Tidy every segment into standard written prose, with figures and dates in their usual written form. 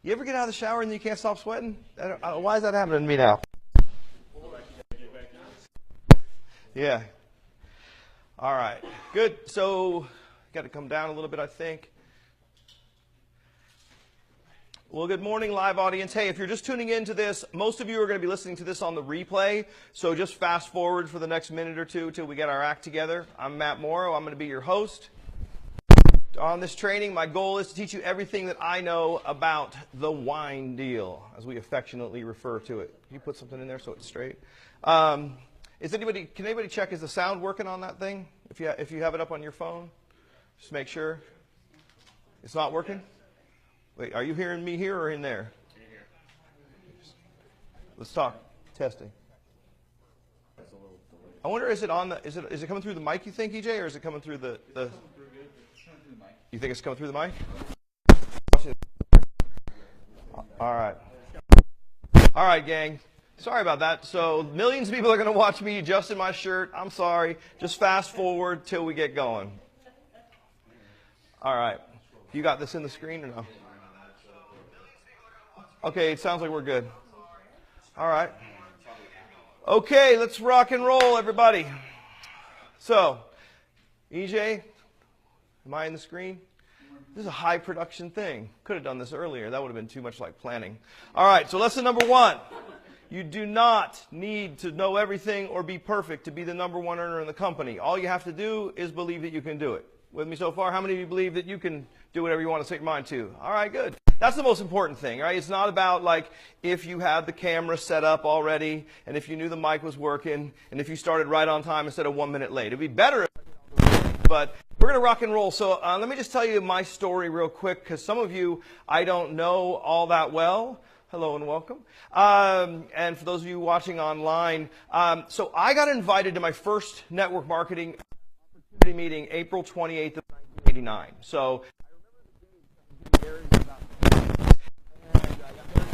You ever get out of the shower and you can't stop sweating? Why is that happening to me now? Yeah. All right. Good. So, got to come down a little bit, I think. Well, good morning, live audience. Hey, if you're just tuning into this, most of you are going to be listening to this on the replay, so just fast forward for the next minute or two till we get our act together. I'm Matt Morrow. I'm going to be your host. On this training, my goal is to teach you everything that I know about the wine deal, as we affectionately refer to it. Can you put something in there so it's straight? Can anybody check, is the sound working on that thing? If you have it up on your phone, just make sure. It's not working? Wait, are you hearing me here or in there? Let's talk. Testing. I wonder, is it coming through the mic, you think, EJ, or is it coming through the You think it's coming through the mic? All right. All right, gang. Sorry about that. So millions of people are going to watch me just in my shirt. I'm sorry. Just fast forward till we get going. All right. You got this in the screen or no? Okay, it sounds like we're good. All right. Okay, let's rock and roll, everybody. So, EJ, am I in the screen? This is a high production thing. Could have done this earlier. That would have been too much like planning. All right, so lesson number 1. You do not need to know everything or be perfect to be the number 1 earner in the company. All you have to do is believe that you can do it. With me so far? How many of you believe that you can do whatever you want to set your mind to? All right, good. That's the most important thing, right? It's not about like if you had the camera set up already and if you knew the mic was working and if you started right on time instead of 1 minute late. It'd be better if, but we're going to rock and roll. So let me just tell you my story real quick because some of you I don't know all that well. Hello and welcome. And for those of you watching online, so I got invited to my first network marketing meeting April 28th of 1989. So I remember the day about and I got married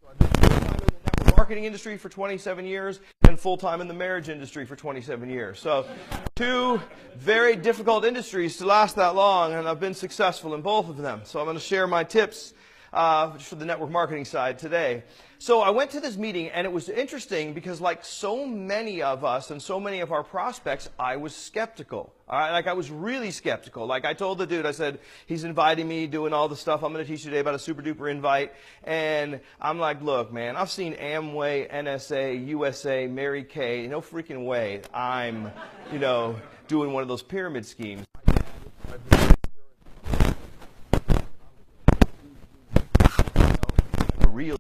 so I've been full-time in the network marketing industry for 27 years and full-time in the marriage industry for 27 years. So 2 very difficult industries to last that long, and I've been successful in both of them. So I'm going to share my tips for the network marketing side today. So I went to this meeting, and it was interesting because like so many of us and so many of our prospects, I was skeptical. All right? Like I was really skeptical. Like I told the dude, I said, he's inviting me, doing all the stuff I'm going to teach you today about a super duper invite. And I'm like, look, man, I've seen Amway, NSA, USA, Mary Kay. No freaking way I'm, doing one of those pyramid schemes. Real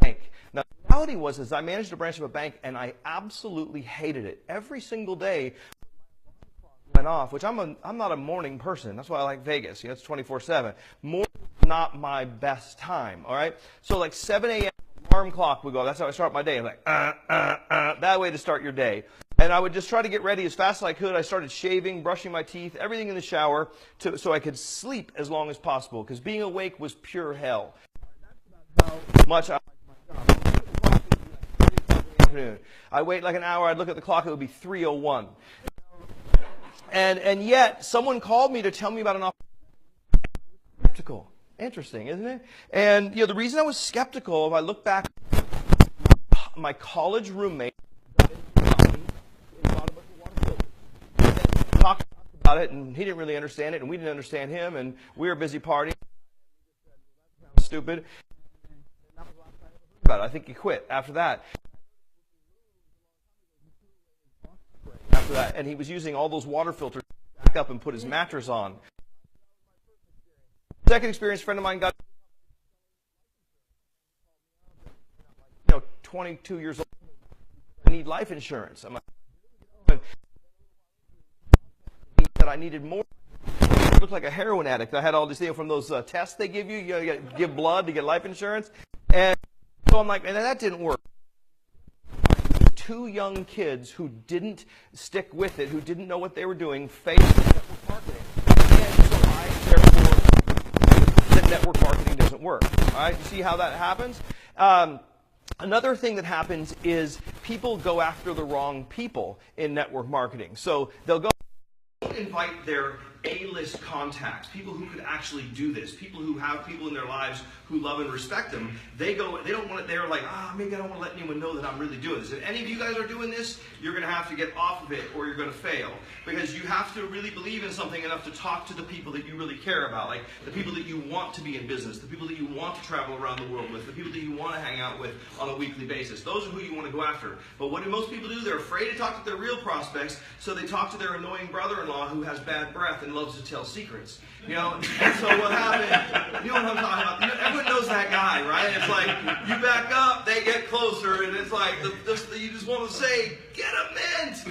bank. Now, the reality was I managed a branch of a bank, and I absolutely hated it. Every single day went off, which I'm not a morning person. That's why I like Vegas. It's 24/7. Morning is not my best time. All right. So like 7 a.m. alarm clock would go. That's how I start my day. I'm like that way to start your day. And I would just try to get ready as fast as I could. I started shaving, brushing my teeth, everything in the shower, so I could sleep as long as possible. Because being awake was pure hell. Much I I wait like an hour, I'd look at the clock, it would be 3:01. And yet someone called me to tell me about an opportunity. Skeptical. Interesting, isn't it? And the reason I was skeptical, if I look back, my college roommate talked about it, and he didn't really understand it, and we didn't understand him, and we were busy partying. Stupid. About it. I think he quit after that. And he was using all those water filters to back up and put his mattress on. Second experience, a friend of mine got 22 years old. I need life insurance. I'm like, that I needed more. I looked like a heroin addict. I had all these things from those tests they give you. You give blood to get life insurance. And so I'm like, and that didn't work. 2 young kids who didn't stick with it, who didn't know what they were doing, faced network marketing. And so I, therefore, that network marketing doesn't work. All right, you see how that happens? Another thing that happens is people go after the wrong people in network marketing. So they'll go invite their A-list contacts, people who could actually do this, people who have people in their lives who love and respect them. They don't want it. They're like, maybe I don't want to let anyone know that I'm really doing this. If any of you guys are doing this, you're going to have to get off of it, or you're going to fail, because you have to really believe in something enough to talk to the people that you really care about, like the people that you want to be in business, the people that you want to travel around the world with, the people that you want to hang out with on a weekly basis. Those are who you want to go after. But what do most people do? They're afraid to talk to their real prospects, so they talk to their annoying brother-in-law who has bad breath and loves to tell secrets. And so what happened, you know what I'm talking about? Everyone knows that guy, right? It's like, you back up, they get closer, and it's like, you just want to say, get a mint!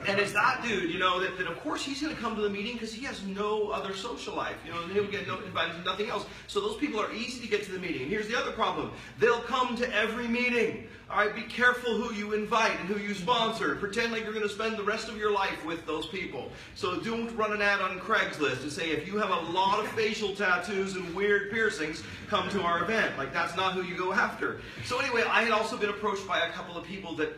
And it's that dude, that of course he's going to come to the meeting because he has no other social life. And he'll get invited to nothing else. So those people are easy to get to the meeting. And here's the other problem. They'll come to every meeting. All right, be careful who you invite and who you sponsor. Pretend like you're going to spend the rest of your life with those people. So don't run an ad on Craigslist and say, if you have a lot of facial tattoos and weird piercings, come to our event. Like, that's not who you go after. So anyway, I had also been approached by a couple of people that,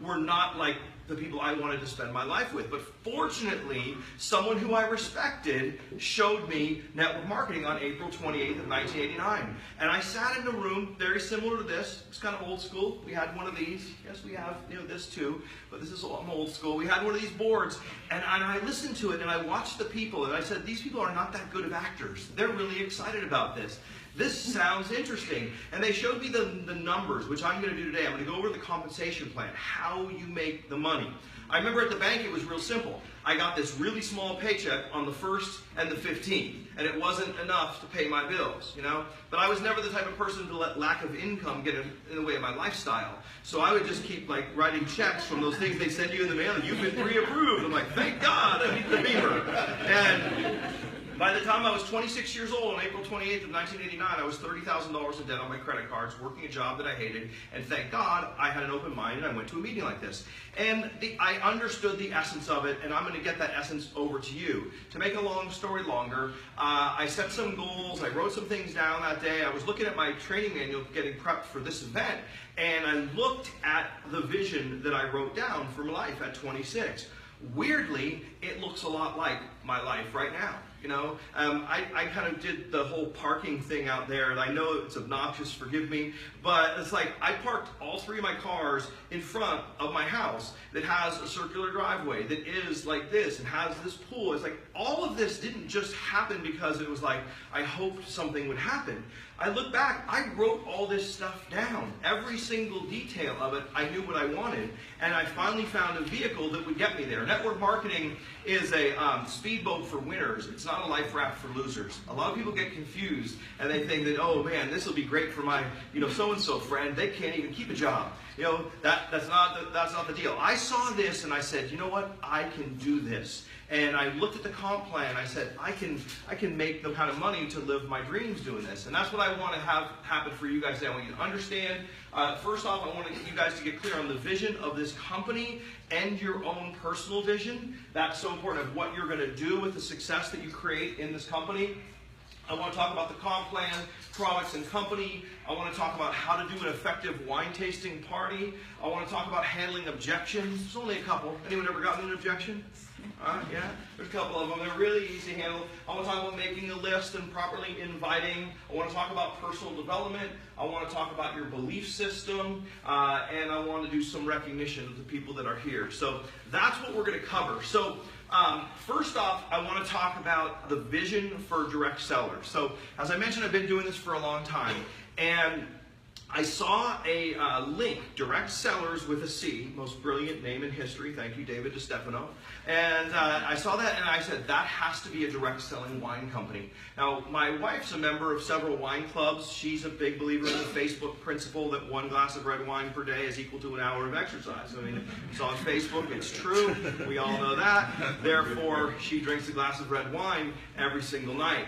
were not like the people I wanted to spend my life with. But fortunately, someone who I respected showed me network marketing on April 28th of 1989. And I sat in a room very similar to this. It's kind of old school. We had one of these. Yes, we have this too, but this is old school. We had one of these boards, and I listened to it, and I watched the people, and I said, these people are not that good of actors. They're really excited about this. This sounds interesting. And they showed me the numbers, which I'm going to do today. I'm going to go over the compensation plan, how you make the money. I remember at the bank it was real simple. I got this really small paycheck on the 1st and the 15th, and it wasn't enough to pay my bills, But I was never the type of person to let lack of income get in the way of my lifestyle. So I would just keep writing checks from those things they send you in the mail, and you've been pre-approved. I'm like, thank God, I need the beamer. And by the time I was 26 years old on April 28th of 1989, I was $30,000 in debt on my credit cards, working a job that I hated, and thank God I had an open mind and I went to a meeting like this. And I understood the essence of it, and I'm going to get that essence over to you. To make a long story longer, I set some goals, I wrote some things down that day. I was looking at my training manual getting prepped for this event, and I looked at the vision that I wrote down for my life at 26. Weirdly, it looks a lot like my life right now. I kind of did the whole parking thing out there, and I know it's obnoxious, forgive me, but it's like I parked all 3 of my cars in front of my house that has a circular driveway that is like this and has this pool. It's like all of this didn't just happen because it was like I hoped something would happen. I look back, I wrote all this stuff down. Every single detail of it, I knew what I wanted, and I finally found a vehicle that would get me there. Network marketing is a speedboat for winners. It's not a life raft for losers. A lot of people get confused, and they think that, oh man, this will be great for my so-and-so friend. They can't even keep a job. That's not the deal. I saw this, and I said, you know what? I can do this. And I looked at the comp plan. I said, I can make the kind of money to live my dreams doing this. And that's what I want to have happen for you guys today. I want you to understand. First off, I want you guys to get clear on the vision of this company and your own personal vision. That's so important, of what you're going to do with the success that you create in this company. I want to talk about the comp plan, products and company. I want to talk about how to do an effective wine tasting party. I want to talk about handling objections. There's only a couple. Anyone ever gotten an objection? Yeah, there's a couple of them. They're really easy to handle. I want to talk about making a list and properly inviting. I want to talk about personal development. I want to talk about your belief system. And I want to do some recognition of the people that are here. So that's what we're going to cover. So first off, I want to talk about the vision for Direct Cellars. So as I mentioned, I've been doing this for a long time. And I saw a link, Direct Cellars with a C, most brilliant name in history. Thank you, David DiStefano. And I saw that, and I said, that has to be a direct selling wine company. Now, my wife's a member of several wine clubs. She's a big believer in the Facebook principle that 1 glass of red wine per day is equal to an hour of exercise. I mean, it's on Facebook. It's true. We all know that. Therefore, she drinks a glass of red wine every single night.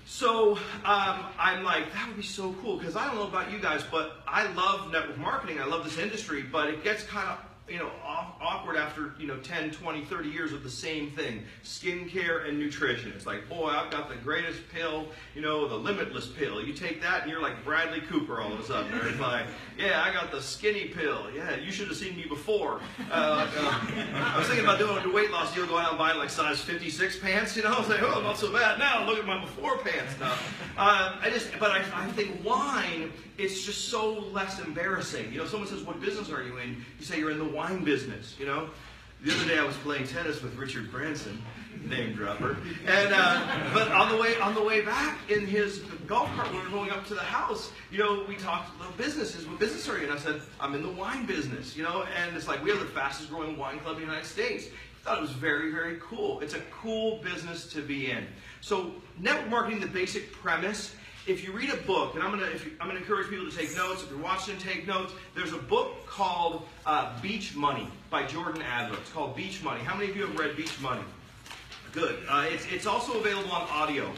So I'm like, that would be so cool, because I don't know about you guys, but I love network marketing. I love this industry, but it gets kind of awkward after 10, 20, 30 years of the same thing, skincare and nutrition. It's like, boy, I've got the greatest pill, the limitless pill. You take that and you're like Bradley Cooper all of a sudden. Or it's like, yeah, I got the skinny pill. Yeah, you should have seen me before. I was thinking about doing a weight loss deal, going out and buying like size 56 pants. I was like, oh, not so bad now. Look at my before pants now. But I think wine, it's just so less embarrassing. Someone says, what business are you in? You say you're in the wine business. The other day I was playing tennis with Richard Branson, name dropper, and but on the way back in his golf cart, when we were going up to the house, we talked about businesses. What business are you in? I said, I'm in the wine business. And it's like we have the fastest growing wine club in the United States. I thought it was very, very cool. It's a cool business to be in. So network marketing, the basic premise. If you read a book, and I'm gonna encourage people to take notes. If you're watching, take notes. There's a book called Beach Money by Jordan Adler. It's called Beach Money. How many of you have read Beach Money? Good. It's also available on audio.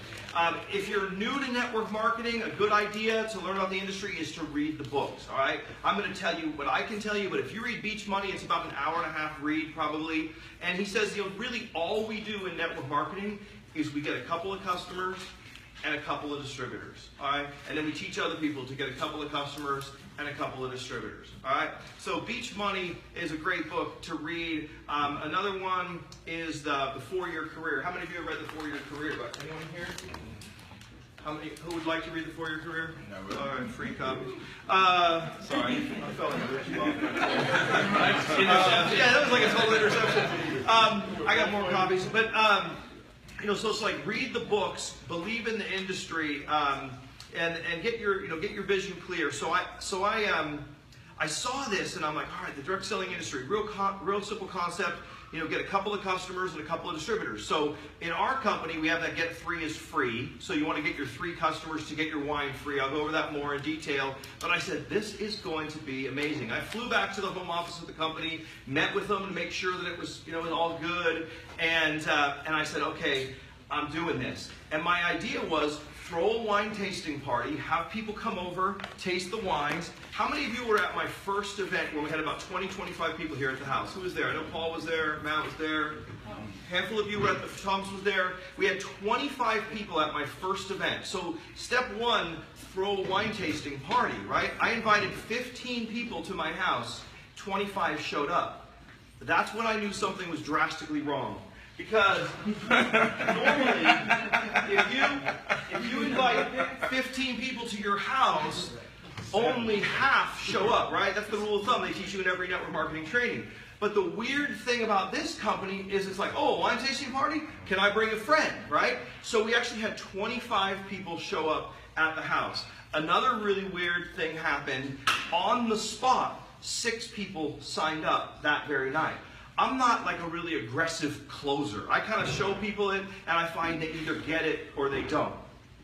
If you're new to network marketing, a good idea to learn about the industry is to read the books. All right. I'm going to tell you what I can tell you, but if you read Beach Money, it's about an hour and a half read probably. And he says, really all we do in network marketing is we get a couple of customers and a couple of distributors, all right? And then we teach other people to get a couple of customers and a couple of distributors, all right? So Beach Money is a great book to read. Another one is the 4-Year Career. How many of you have read the 4-Year Career book? Anyone here? Who would like to read the 4-Year Career? No. All right, free copies. Sorry, I felt like I ripped you off. Yeah, that was like a total interception. I got more copies, but so it's like read the books, believe in the industry, and get your vision clear. So I saw this and I'm like, all right, the direct selling industry, real simple concept. Get a couple of customers and a couple of distributors. So in our company, we have that get 3 is free. So you want to get your 3 customers to get your wine free. I'll go over that more in detail. But I said, this is going to be amazing. I flew back to the home office of the company, met with them to make sure that it was, all good. And I said, okay, I'm doing this. And my idea was throw a wine tasting party, have people come over, taste the wines. How many of you were at my first event where we had about 20, 25 people here at the house? Who was there? I know Paul was there, Matt was there. A handful of you were Thomas was there. We had 25 people at my first event. So step 1, throw a wine tasting party, right? I invited 15 people to my house. 25 showed up. That's when I knew something was drastically wrong. Because normally, if you invite 15 people to your house, only half show up, right? That's the rule of thumb they teach you in every network marketing training. But the weird thing about this company is it's like, oh, wine tasting party? Can I bring a friend, right? So we actually had 25 people show up at the house. Another really weird thing happened. On the spot, 6 people signed up that very night. I'm not like a really aggressive closer. I kind of show people it, and I find they either get it or they don't.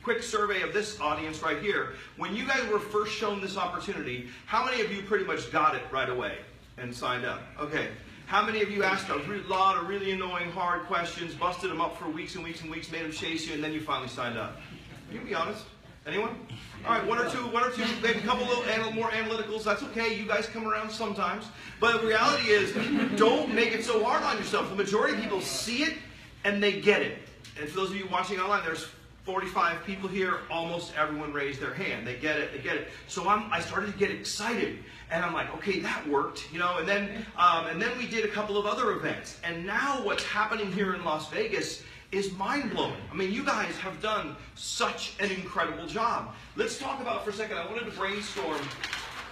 Quick survey of this audience right here. When you guys were first shown this opportunity, how many of you pretty much got it right away and signed up? Okay. How many of you asked a lot of really annoying, hard questions, busted them up for weeks and weeks and weeks, made them chase you, and then you finally signed up? Can you be honest? Anyone? All right, one or two, maybe a couple little more analyticals. That's okay. You guys come around sometimes. But the reality is, don't make it so hard on yourself. The majority of people see it and they get it. And for those of you watching online, there's 45 people here. Almost everyone raised their hand. They get it. They get it. So I started to get excited, and I'm like, okay, that worked, And then we did a couple of other events. And now what's happening here in Las Vegas is mind-blowing. I mean, you guys have done such an incredible job. Let's talk about for a second. I wanted to brainstorm,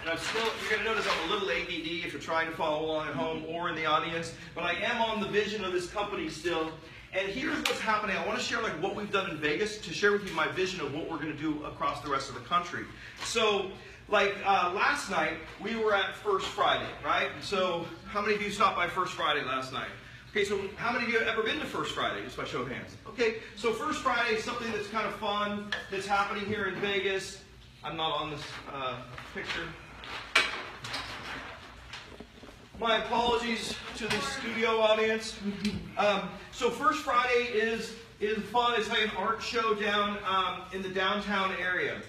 and you're going to notice I'm a little ADD if you're trying to follow along at home or in the audience, but I am on the vision of this company still. And here's what's happening. I want to share what we've done in Vegas to share with you my vision of what we're going to do across the rest of the country. So, last night, we were at First Friday, right? So, how many of you stopped by First Friday last night? Okay, so how many of you have ever been to First Friday? Just by show of hands. Okay, so First Friday is something that's kind of fun, that's happening here in Vegas. I'm not on this picture. My apologies to the studio audience. So First Friday is fun. It's like an art show down in the downtown area.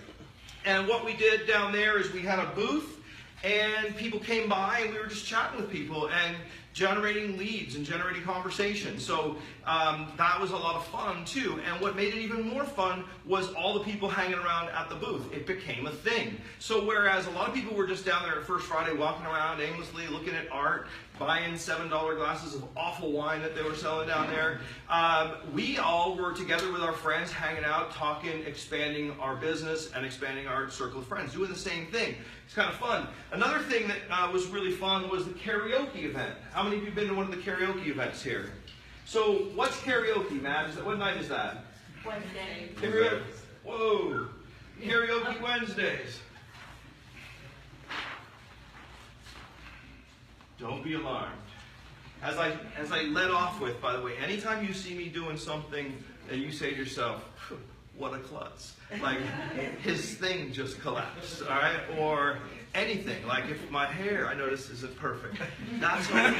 And what we did down there is we had a booth, and people came by, and we were just chatting with people and generating leads and generating conversation. So that was a lot of fun too. And what made it even more fun was all the people hanging around at the booth. It became a thing. So whereas a lot of people were just down there at First Friday walking around aimlessly looking at art, buying $7 glasses of awful wine that they were selling down there, we all were together with our friends, hanging out, talking, expanding our business and expanding our circle of friends, doing the same thing. It's kind of fun. Another thing that was really fun was the karaoke event. How many of you have been to one of the karaoke events here? So what's karaoke, Matt? What night is that? Wednesday. Whoa. Karaoke Wednesdays. Don't be alarmed. As I led off with, by the way, anytime you see me doing something and you say to yourself, what a klutz. Like, his thing just collapsed, all right? Or anything, like if my hair, I notice, isn't perfect. That's okay. All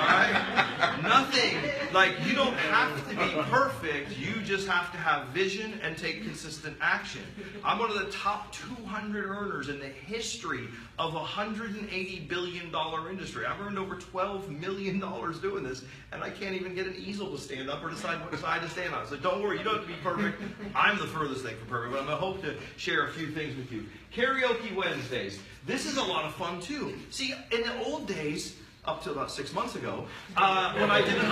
right? Nothing. Like, you don't have to be perfect. You just have to have vision and take consistent action. I'm one of the top 200 earners in the history of a $180 billion industry. I've earned over $12 million doing this, and I can't even get an easel to stand up or decide what side to stand on. So don't worry, you don't have to be perfect. I'm the furthest thing from perfect, but I'm going to hope to share a few things with you. Karaoke Wednesdays. This is a lot of fun too. See, in the old days, up to about 6 months ago, when I did an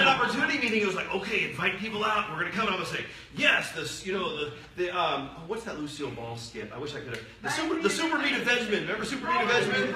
opportunity meeting, it was like, okay, invite people out. We're going to come, and I'm going to say, yes, this, you know, what's that Lucille Ball skit? I wish I could have. The Super Vita Vegemin. Remember Super Vita Vegemin?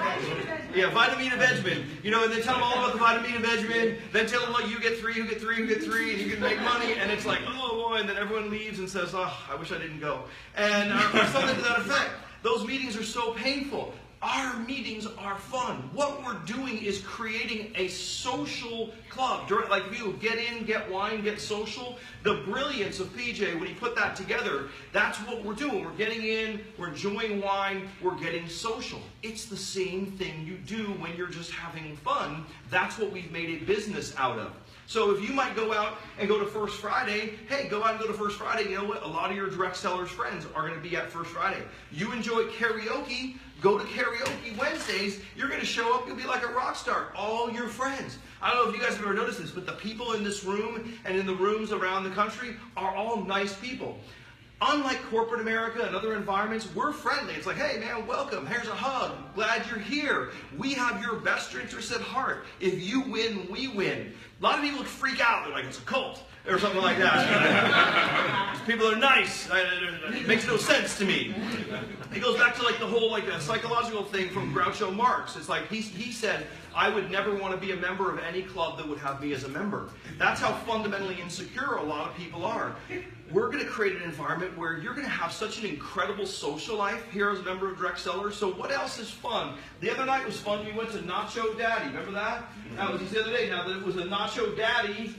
Yeah, Vitamin Vegemin. You know, and they tell them all about the Vitamin Vegemin. Then tell them, like, you get three, you get three, you get three, and you can make money. And it's like, oh boy, and then everyone leaves and says, oh, I wish I didn't go. And or something to that effect. Those meetings are so painful. Our meetings are fun. What we're doing is creating a social club. Like if you get in, get wine, get social. The brilliance of PJ, when he put that together, that's what we're doing. We're getting in, we're enjoying wine, we're getting social. It's the same thing you do when you're just having fun. That's what we've made a business out of. So if you might go out and go to First Friday, hey, go out and go to First Friday. You know what? A lot of your Direct Cellars friends are going to be at First Friday. You enjoy karaoke, go to Karaoke Wednesdays. You're going to show up. You'll be like a rock star. All your friends. I don't know if you guys have ever noticed this, but the people in this room and in the rooms around the country are all nice people. Unlike corporate America and other environments, we're friendly. It's like, hey man, welcome. Here's a hug. Glad you're here. We have your best interests at heart. If you win, we win. A lot of people freak out. They're like, it's a cult or something like that. People are nice. It makes no sense to me. It goes back to like the whole like a psychological thing from Groucho Marx. It's like he said, I would never want to be a member of any club that would have me as a member. That's how fundamentally insecure a lot of people are. We're going to create an environment where you're going to have such an incredible social life here as a member of Direct Cellars. So what else is fun? The other night was fun. We went to Nacho Daddy. Remember that? That was the other day. Now that it was a Nacho Daddy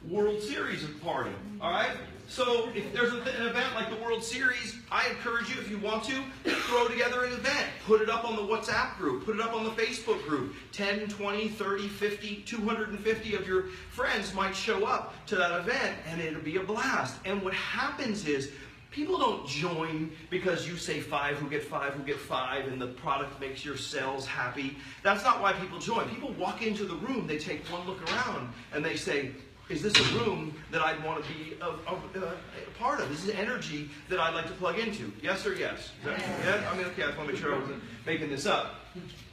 World Series party. All right? So if there's an event like the World Series, I encourage you, if you want to, throw together an event. Put it up on the WhatsApp group. Put it up on the Facebook group. 10, 20, 30, 50, 250 of your friends might show up to that event, and it'll be a blast. And what happens is, people don't join because you say five who get five, and the product makes your sales happy. That's not why people join. People walk into the room, they take one look around, and they say, is this a room that I'd want to be a part of? This is energy that I'd like to plug into. Yes or yes? Yeah? I mean, okay, I just want to make sure I wasn't making this up.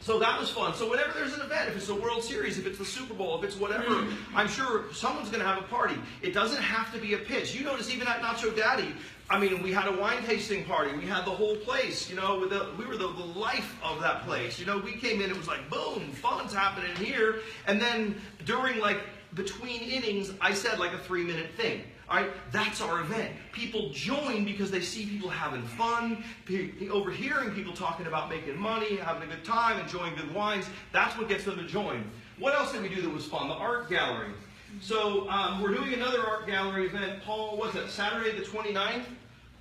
So that was fun. So whenever there's an event, if it's the World Series, if it's the Super Bowl, if it's whatever, I'm sure someone's going to have a party. It doesn't have to be a pitch. You notice even at Nacho Daddy, I mean, we had a wine tasting party. We had the whole place, you know, we were the life of that place. You know, we came in, it was like, boom, fun's happening here. And then during like, between innings, I said like a 3-minute thing. All right, that's our event. People join because they see people having fun, overhearing people talking about making money, having a good time, enjoying good wines. That's what gets them to join. What else did we do that was fun? The art gallery. So we're doing another art gallery event. Paul, what's that, Saturday the 29th?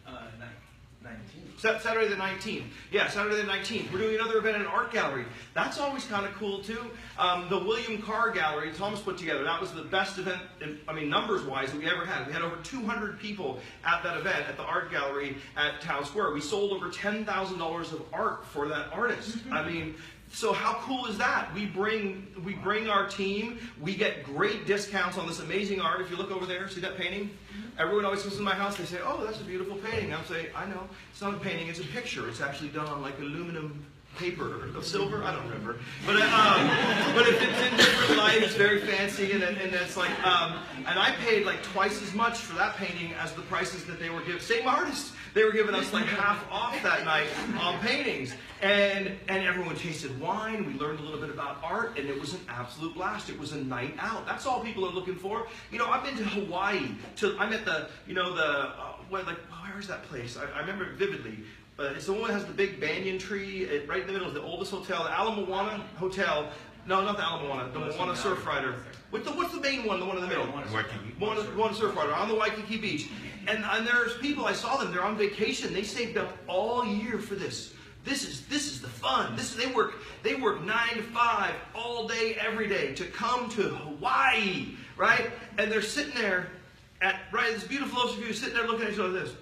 19th. Saturday the 19th. Yeah, Saturday the 19th. We're doing another event at an art gallery. That's always kind of cool too. The William Carr Gallery, Thomas put together. That was the best event, numbers-wise, that we ever had. We had over 200 people at that event at the art gallery at Town Square. We sold over $10,000 of art for that artist. So how cool is that? We bring our team. We get great discounts on this amazing art. If you look over there, see that painting? Everyone always comes to my house. They say, "Oh, that's a beautiful painting." I'll say, "I know. It's not a painting. It's a picture. It's actually done on like aluminum paper of silver. I don't remember, but it's in different light. It's very fancy, and it's like, and I paid like twice as much for that painting as the prices that they were giving. Same artists, they were giving us like half off that night on paintings, and everyone tasted wine. We learned a little bit about art, and it was an absolute blast. It was a night out. That's all people are looking for. I've been to Hawaii. I'm at the where is that place? I remember it vividly. It's the one that has the big banyan tree right in the middle of the oldest hotel, the Ala Moana Hotel. No, not the Ala Moana, the Moana Surf Rider. What's the main one, the one in the middle? Moana Surf Rider on the Waikiki Beach. And there's people, I saw them, they're on vacation. They saved up all year for this. This is the fun. They work 9 to 5 all day, every day to come to Hawaii, right? And they're sitting there at this beautiful ocean view, sitting there looking at each other like this.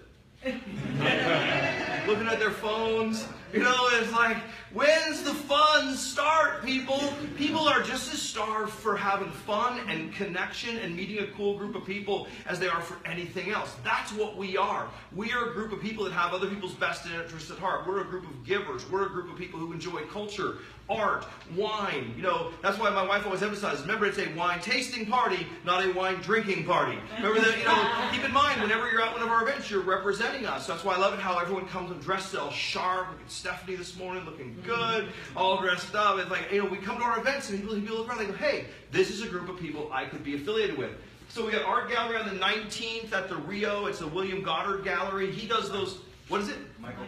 Looking at their phones. It's like, when's the fun start, people? People are just as starved for having fun and connection and meeting a cool group of people as they are for anything else. That's what we are. We are a group of people that have other people's best interests at heart. We're a group of givers. We're a group of people who enjoy culture, art, wine. That's why my wife always emphasizes, remember, it's a wine tasting party, not a wine drinking party. Remember that, keep in mind, whenever you're at one of our events, you're representing us. That's why I love it how everyone comes and dressed all sharp. Look at Stephanie this morning looking good, all dressed up. It's like, we come to our events and people look around, they go, hey, this is a group of people I could be affiliated with. So we got art gallery on the 19th at the Rio. It's the William Goddard Gallery. He does those, what is it? Michael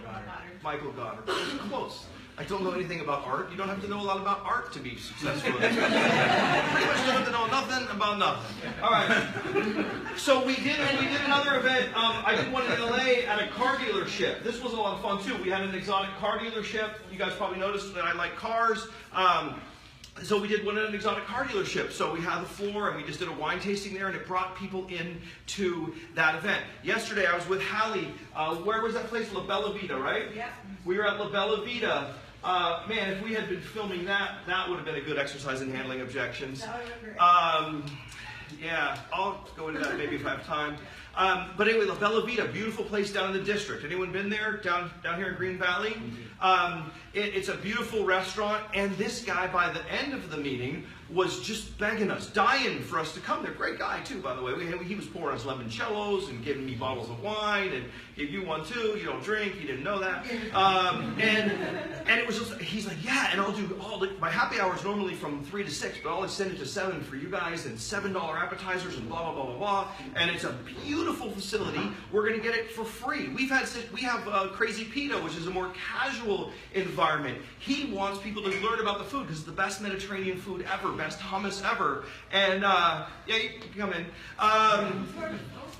Goddard. Close. I don't know anything about art. You don't have to know a lot about art to be successful. Pretty much don't have to know nothing about nothing. All right. So we did another event. I did one in LA at a car dealership. This was a lot of fun too. We had an exotic car dealership. You guys probably noticed that I like cars. So we did one at an exotic car dealership. So we had the floor and we just did a wine tasting there, and it brought people in to that event. Yesterday I was with Hallie. Where was that place? La Bella Vita, right? Yeah. We were at La Bella Vita. Man, if we had been filming that would have been a good exercise in handling objections. Yeah, I'll go into that maybe if I have time. But anyway, La Bella Vita, beautiful place down in the district. Anyone been there, down here in Green Valley? It's a beautiful restaurant, and this guy, by the end of the meeting, was just begging us, dying for us to come there. Great guy, too, by the way. He was pouring us limoncellos and giving me bottles of wine, and gave you one, too. You don't drink. He didn't know that. And it was just, he's like, yeah, and I'll do my happy hour is normally from 3 to 6, but I'll extend it to 7 for you guys, and $7 appetizers, and blah, blah, blah, blah, blah. And it's a beautiful facility. We're going to get it for free. We have Crazy Pita, which is a more casual environment. He wants people to learn about the food because it's the best Mediterranean food ever, best hummus ever. And yeah, you can come in.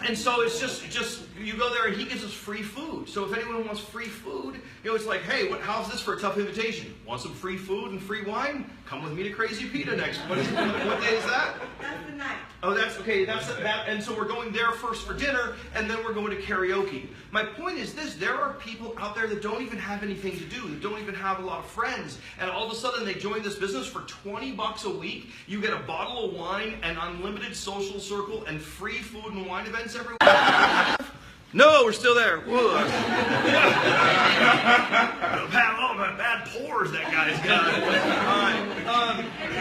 And so it's just you go there and he gives us free food. So if anyone wants free food, it's like, hey, how's this for a tough invitation? Want some free food and free wine? Come with me to Crazy Pita next. What day is that? That's the night. Oh, that's okay. That's that. And so we're going there first for dinner, and then we're going to karaoke. My point is this: there are people out there that don't even have anything to do, that don't even have a lot of friends, and all of a sudden they join this business for $20 a week. You get a bottle of wine, an unlimited social circle, and free food and wine events every week. No, we're still there. Whoa. All my bad pores that guy's got. All right. We've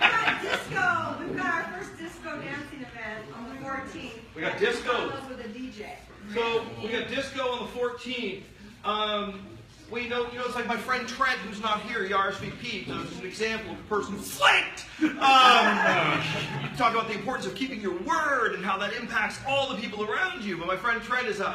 got disco. We've got our first disco dancing event on the 14th. We got disco. With a DJ. So we got disco on the 14th. It's like my friend Trent, who's not here, he RSVP'd. So it's an example of a person who flanked You talk about the importance of keeping your word and how that impacts all the people around you. But my friend Trent is a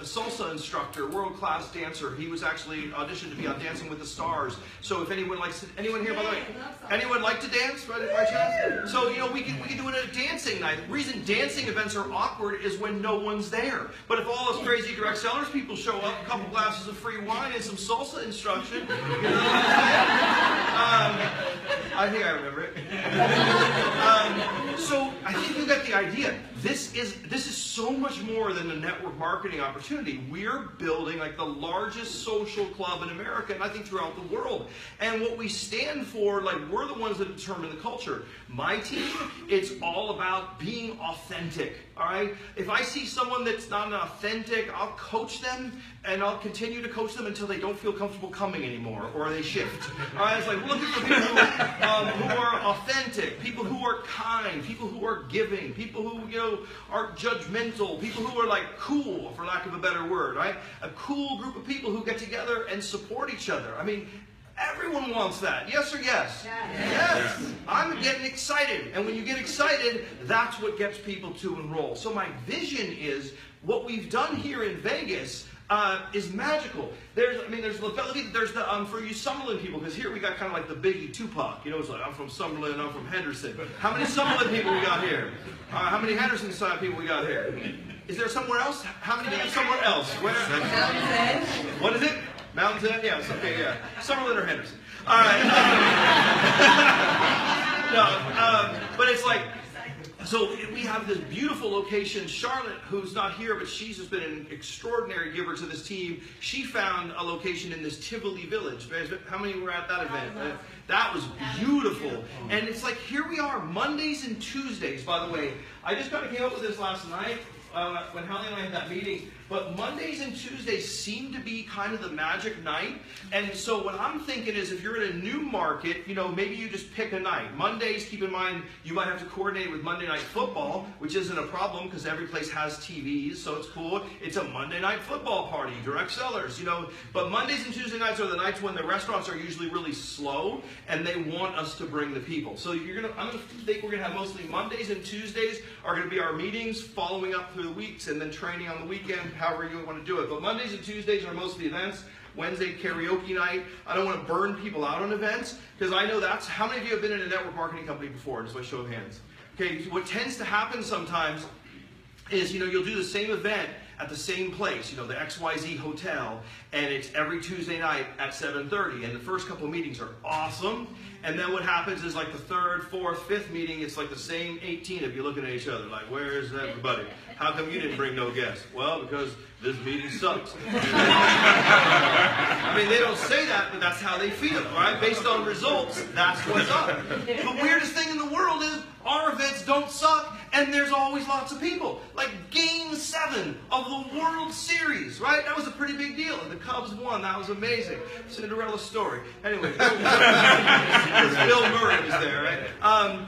salsa instructor, world-class dancer. He was actually auditioned to be on Dancing with the Stars. So if anyone likes to, anyone here, by the way, anyone like to dance by chance? So we can do it at a dancing night. The reason dancing events are awkward is when no one's there. But if all those crazy Direct Cellars people show up, a couple glasses of free wine and some salsa instruction, you know what I'm saying? I think I remember it. So I think you got the idea. This is so much more than a network marketing opportunity. We're building like the largest social club in America, and I think throughout the world. And what we stand for, like we're the ones that determine the culture. My team, it's all about being authentic. All right. If I see someone that's not authentic, I'll coach them, and I'll continue to coach them until they don't feel comfortable coming anymore, or they shift. All right. It's like we're looking for people who are authentic, people who are kind, people who are giving, people who aren't judgmental, people who are like cool, for lack of a better word. Right. A cool group of people who get together and support each other. I mean, everyone wants that. Yes or yes? Yes. I'm getting excited. And when you get excited, that's what gets people to enroll. So my vision is what we've done here in Vegas is magical. There's the for you Summerlin people, because here we got kind of like the Biggie Tupac. It's like I'm from Summerlin, I'm from Henderson. How many Summerlin people we got here? How many Henderson side people we got here? Is there somewhere else? How many somewhere else? Where? What is it? Mountains End? Yes, okay, yeah. Summerlin or Henderson. All right. But it's like, so we have this beautiful location. Charlotte, who's not here, but she's just been an extraordinary giver to this team. She found a location in this Tivoli Village. How many were at that event? That was beautiful. And it's like, here we are, Mondays and Tuesdays, by the way. I just kind of came up with this last night. When Hallie and I had that meeting, but Mondays and Tuesdays seem to be kind of the magic night. And so what I'm thinking is if you're in a new market, maybe you just pick a night. Mondays, keep in mind, you might have to coordinate with Monday Night Football, which isn't a problem because every place has TVs, so it's cool. It's a Monday Night Football party, Direct Cellars, But Mondays and Tuesday nights are the nights when the restaurants are usually really slow and they want us to bring the people. So I'm gonna think we're gonna have mostly Mondays and Tuesdays are gonna be our meetings, following up through the weeks, and then training on the weekend, however you want to do it. But Mondays and Tuesdays are mostly events. Wednesday, karaoke night. I don't want to burn people out on events, because I know that's, how many of you have been in a network marketing company before? Just by show of hands. Okay, what tends to happen sometimes is, you'll do the same event at the same place, the XYZ hotel, and it's every Tuesday night at 7:30, and the first couple of meetings are awesome, and then what happens is like the third, fourth, fifth meeting, it's like the same 18 of you looking at each other, like, where's everybody? How come you didn't bring no guests? Well, because this meeting sucks. They don't say that, but that's how they feel, right? Based on results, that's what's up. The weirdest thing in the world is our events don't suck, and there's always lots of people. Like Game 7 of the World Series, right? That was a pretty big deal. And the Cubs won. That was amazing. Cinderella story. Anyway, Bill Murray was there, right?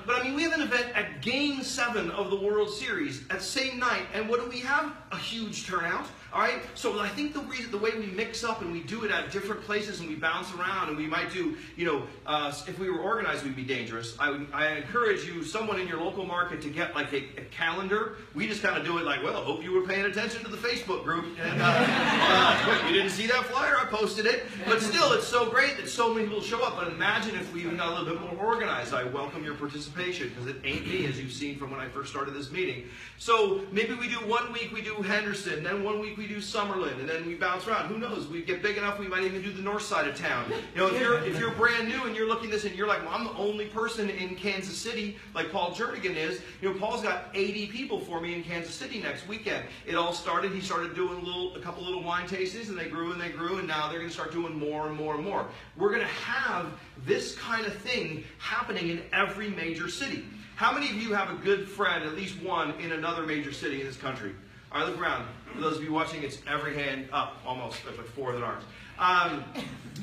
But we have an event at Game 7 of the World Series at the same night, and what do we have? A huge turnout. All right, so I think the way we mix up and we do it at different places and we bounce around and we might do, if we were organized, we'd be dangerous. I encourage you, someone in your local market, to get like a calendar. We just kind of do it like, well, I hope you were paying attention to the Facebook group. And you didn't see that flyer? I posted it. But still, it's so great that so many people show up. But imagine if we even got a little bit more organized. I welcome your participation, because it ain't me, as you've seen from when I first started this meeting. So maybe we do 1 week, we do Henderson, then 1 week we do Summerlin, and then we bounce around. Who knows? We get big enough, we might even do the north side of town. If you're brand new and you're looking at this and you're like, well, I'm the only person in Kansas City, like Paul Jernigan is. Paul's got 80 people for me in Kansas City next weekend. It all started, he started doing a couple little wine tastings, and they grew, and now they're going to start doing more and more and more. We're going to have this kind of thing happening in every major city. How many of you have a good friend, at least one, in another major city in this country? All right, look around. For those of you watching, it's every hand up, almost, like 4 that aren't.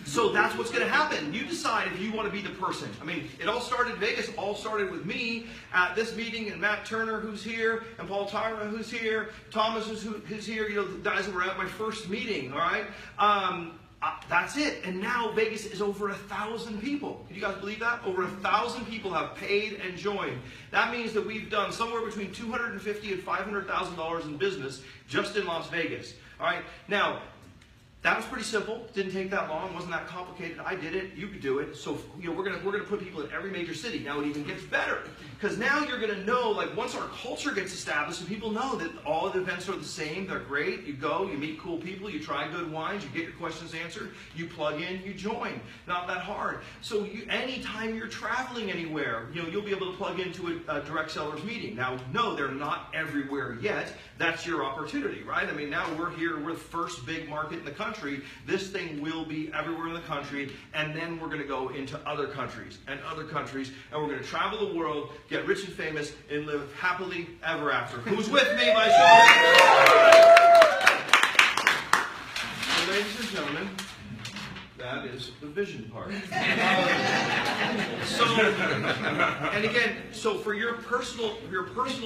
So that's what's going to happen. You decide if you want to be the person. It all started, Vegas all started with me at this meeting, and Matt Turner, who's here, and Paul Tyra, who's here, Thomas, who's here, the guys that were at my first meeting, all right? That's it. And now Vegas is over 1,000 people. Can you guys believe that? Over 1,000 people have paid and joined. That means that we've done somewhere between $250,000 and $500,000 in business just in Las Vegas. All right. Now, that was pretty simple. Didn't take that long. Wasn't that complicated. I did it. You could do it. So we're gonna put people in every major city. Now it even gets better because now you're gonna know, like, once our culture gets established and people know that all the events are the same, they're great. You go, you meet cool people, you try good wines, you get your questions answered, you plug in, you join. Not that hard. So anytime you're traveling anywhere, you'll be able to plug into a Direct Cellars meeting. Now, no, they're not everywhere yet. That's your opportunity, right? I mean, now we're here. We're the first big market in the country. This thing will be everywhere in the country, and then we're going to go into other countries, and we're going to travel the world, get rich and famous, and live happily ever after. Who's with me, my son? Ladies and gentlemen, that is the vision part. And again, so for your personal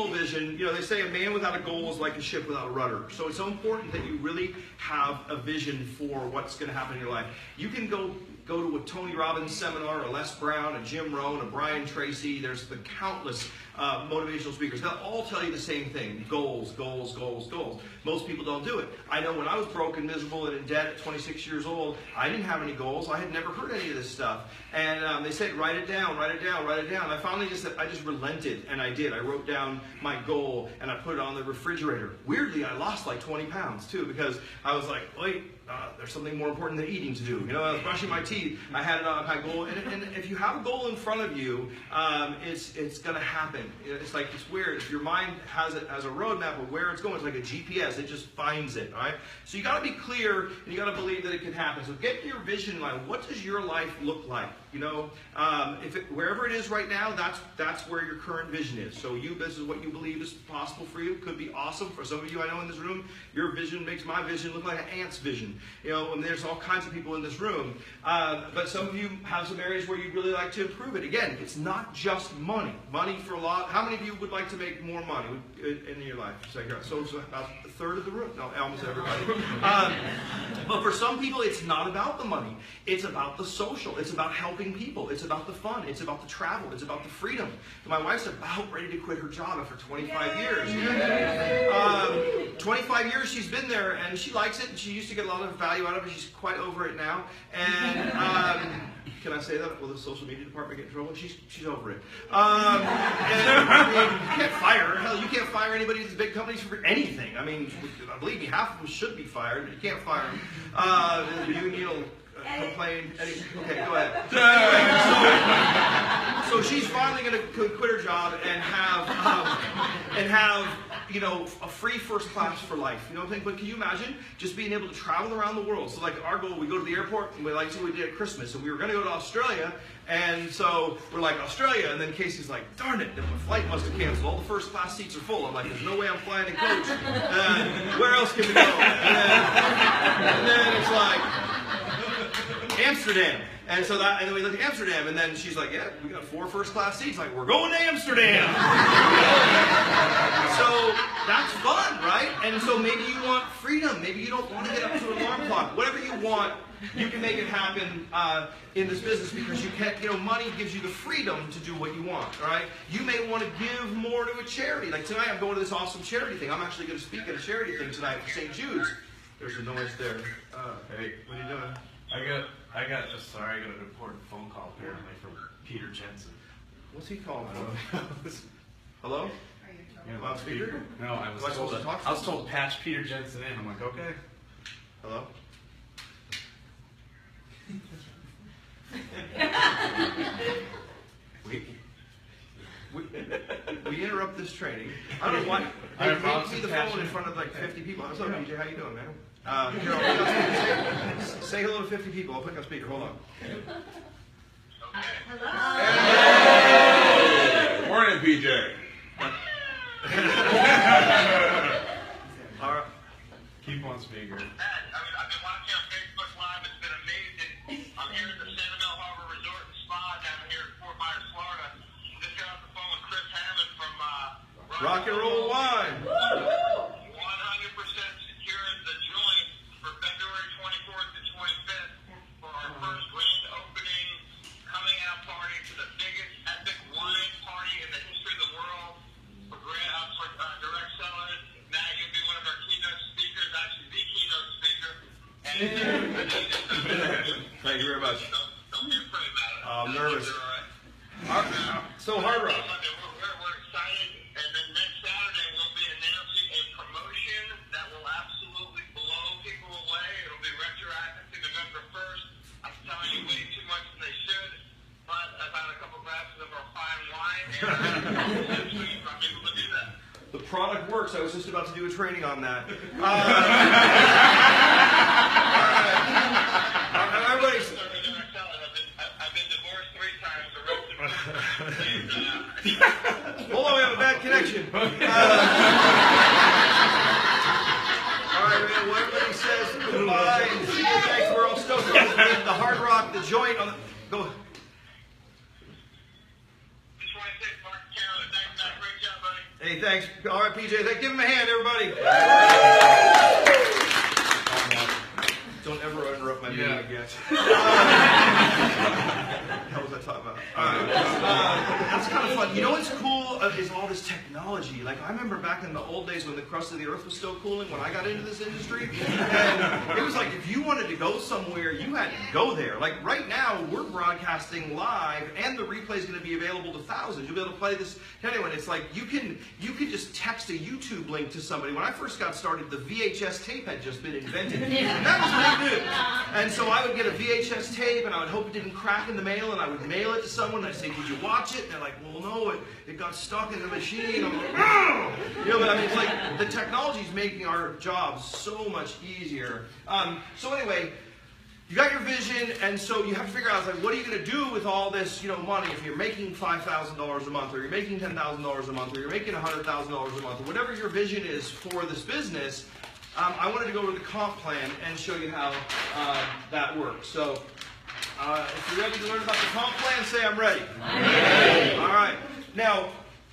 vision, they say a man without a goal is like a ship without a rudder. So it's so important that you really have a vision for what's going to happen in your life. You can go to a Tony Robbins seminar, a Les Brown, a Jim Rohn, a Brian Tracy. There's the countless motivational speakers. They'll all tell you the same thing: goals, goals, goals, goals. Most people don't do it. I know when I was broke and miserable and in debt at 26 years old, I didn't have any goals. I had never heard any of this stuff. And they said, write it down, write it down, write it down. I finally just relented, and I did. I wrote down my goal, and I put it on the refrigerator. Weirdly, I lost like 20 pounds, too, because I was like, wait, there's something more important than eating to do. I was brushing my teeth. I had it on my goal. And if you have a goal in front of you, it's going to happen. It's weird. If your mind has it as a roadmap of where it's going, it's like a GPS. It just finds it, all right? So you got to be clear, and you got to believe that it can happen. So get your vision line. What does your life look like? Wherever it is right now, that's where your current vision is. So this is what you believe is possible for you. Could be awesome. For some of you I know in this room, your vision makes my vision look like an ant's vision. And there's all kinds of people in this room. But some of you have some areas where you'd really like to improve it. Again, it's not just money. Money for a lot. How many of you would like to make more money in your life? So about a third of the room. No, almost everybody. But for some people, it's not about the money. It's about the social. It's about helping people. It's about the fun. It's about the travel. It's about the freedom. My wife's about ready to quit her job after 25 years. 25 years she's been there, and she likes it, and she used to get a lot of value out of it. She's quite over it now. And can I say that? Will the social media department get in trouble? She's over it. And you can't fire her. Hell, you can't fire anybody in these big companies for anything. I mean, believe me, half of them should be fired, but you can't fire them. The union will complain. Okay, go ahead. So she's finally going to quit her job and have a free first class for life. But can you imagine just being able to travel around the world? So like our goal, we go to the airport, and we did at Christmas, and we were going to go to Australia, and so we're like, Australia, and then Casey's like, darn it, my flight must have canceled. All the first class seats are full. I'm like, there's no way I'm flying in coach. Where else can we go? And then it's like Amsterdam. And then we look at Amsterdam, and then she's like, yeah, we got 4 first-class seats. Like, we're going to Amsterdam. So that's fun, right? And so maybe you want freedom. Maybe you don't want to get up to an alarm clock. Whatever you want, you can make it happen in this business because you can't, money gives you the freedom to do what you want, all right? You may want to give more to a charity. Like tonight, I'm going to this awesome charity thing. I'm actually going to speak at a charity thing tonight for St. Jude's. There's a noise there. Hey, what are you doing? I got an important phone call apparently from Peter Jensen. What's he calling for? Hello? Loudspeaker? No, I was told to patch Peter Jensen in. I'm like, okay. Hello? We interrupt this training. I don't know why. They see the phone in front of like 50 people. What's up, PJ? How you doing, man? Say hello to 50 people. I'll put you on speaker. Hold on. Hello. Hey. Morning, PJ. All right. Keep on speaker. I've been watching on Facebook Live. It's been amazing. I'm here at the Sanibel Harbor Resort and Spa down here in Fort Myers, Florida. Just got off the phone with Chris Hammond from Rock and Roll Wine. 100% secured the joint for February 24th and 25th. I'm nervous. They're all right. So Hard Rock. We're excited, and then next Saturday we'll be announcing a promotion that will absolutely blow people away. It'll be retroactive to November 1st. I'm telling you way too much than they should, but I've had a couple glasses of our fine wine, and I'm able to do that. The product works. I was just about to do a training on that. All right. Everybody's... I've been divorced 3 times. The rest of it. Hold on, we have a bad connection. All right, man, what everybody says goodbye and see you. Thanks. We're all stoked about the Hard Rock, the joint on the... Go. Just want to say, Mark Carroll, thanks, Matt. Great job, buddy. Hey, thanks. All right, PJ, give him a hand, everybody. Don't ever interrupt my meeting again. What was I talking about? All right. That's kind of fun. You know what's cool is all this technology. Like, I remember back in the old days when the crust of the earth was still cooling, when I got into this industry, and it was like if you wanted to go somewhere, you had to go there. Like, right now, we're broadcasting live, and the replay is going to be available to thousands. You'll be able to play this to anyone. It's like you can just text a YouTube link to somebody. When I first got started, the VHS tape had just been invented. That was pretty new. And so I would get a VHS tape, and I would hope it didn't crack in the mail, and I would mail it to someone, and I'd say, did you watch it? And they're like, well, no, it got stuck in the machine. I'm like, oh! You know, but I mean, it's like the technology's making our jobs so much easier. So anyway, you got your vision, and so you have to figure out, like, what are you going to do with all this, money? If you're making $5,000 a month, or you're making $10,000 a month, or you're making $100,000 a month, or whatever your vision is for this business, I wanted to go over the comp plan and show you how that works. So, if you're ready to learn about the comp plan, say I'm ready. All right. Now,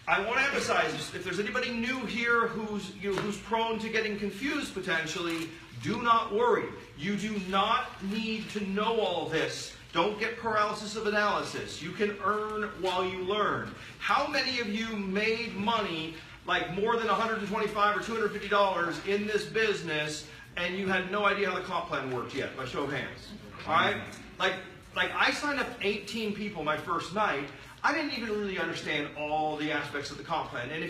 I want to emphasize, if there's anybody new here who's prone to getting confused potentially, do not worry. You do not need to know all this. Don't get paralysis of analysis. You can earn while you learn. How many of you made money, like more than $125 or $250 in this business, and you had no idea how the comp plan worked yet? By show of hands. All right? Like I signed up 18 people my first night. I didn't even really understand all the aspects of the comp plan. And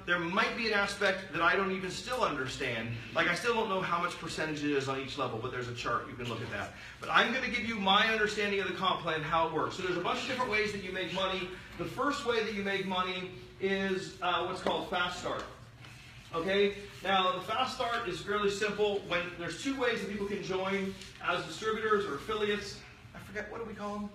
there might be an aspect that I don't even still understand. Like, I still don't know how much percentage it is on each level, but there's a chart. You can look at that. But I'm going to give you my understanding of the comp plan, how it works. So there's a bunch of different ways that you make money. The first way that you make money is what's called Fast Start. Okay? Now, the Fast Start is fairly simple. There's 2 ways that people can join as distributors or affiliates. I forget, what do we call them?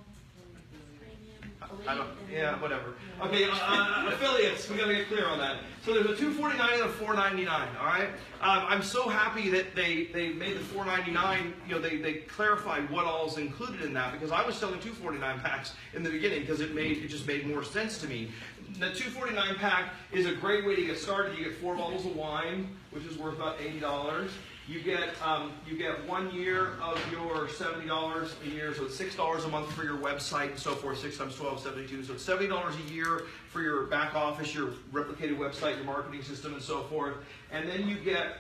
Whatever. Okay, affiliates, we got to get clear on that. So there's a $249 and a $499, all right? I'm so happy that they made the $499, they clarified what all is included in that, because I was selling $249 packs in the beginning because it just made more sense to me. The $249 pack is a great way to get started. You get 4 bottles of wine, which is worth about $80. You get 1 year of your $70 a year, so it's $6 a month for your website and so forth. 6 times 12, 72. So it's $70 a year for your back office, your replicated website, your marketing system, and so forth. And then you get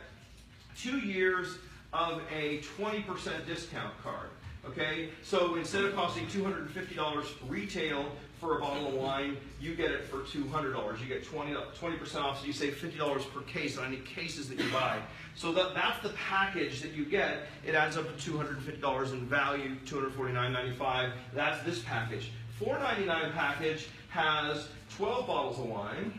2 years of a 20% discount card. Okay, so instead of costing $250 retail for a bottle of wine, you get it for $200. You get 20% off, so you save $50 per case on any cases that you buy. So that's the package that you get. It adds up to $250 in value, $249.95. That's this package. $499 package has 12 bottles of wine.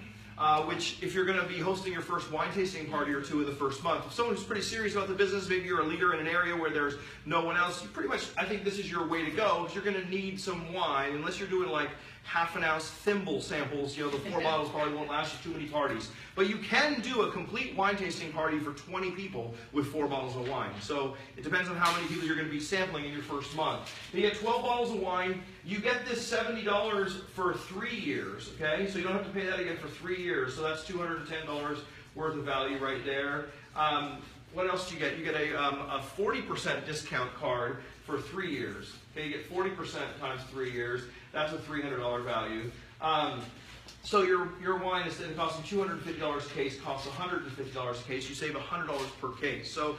Which, if you're going to be hosting your first wine tasting party or 2 in the first month, if someone who's pretty serious about the business, maybe you're a leader in an area where there's no one else, you pretty much, I think this is your way to go, because you're going to need some wine, unless you're doing like half-an-ounce thimble samples. The 4 bottles probably won't last you too many parties. But you can do a complete wine tasting party for 20 people with 4 bottles of wine. So it depends on how many people you're going to be sampling in your first month. You get 12 bottles of wine. You get this $70 for 3 years, okay? So you don't have to pay that again for 3 years. So that's $210 worth of value right there. What else do you get? You get a 40% discount card for 3 years. Okay, you get 40% times 3 years. That's a $300 value. So your wine, instead of costing $250 a case, costs $150 a case. You save $100 per case. So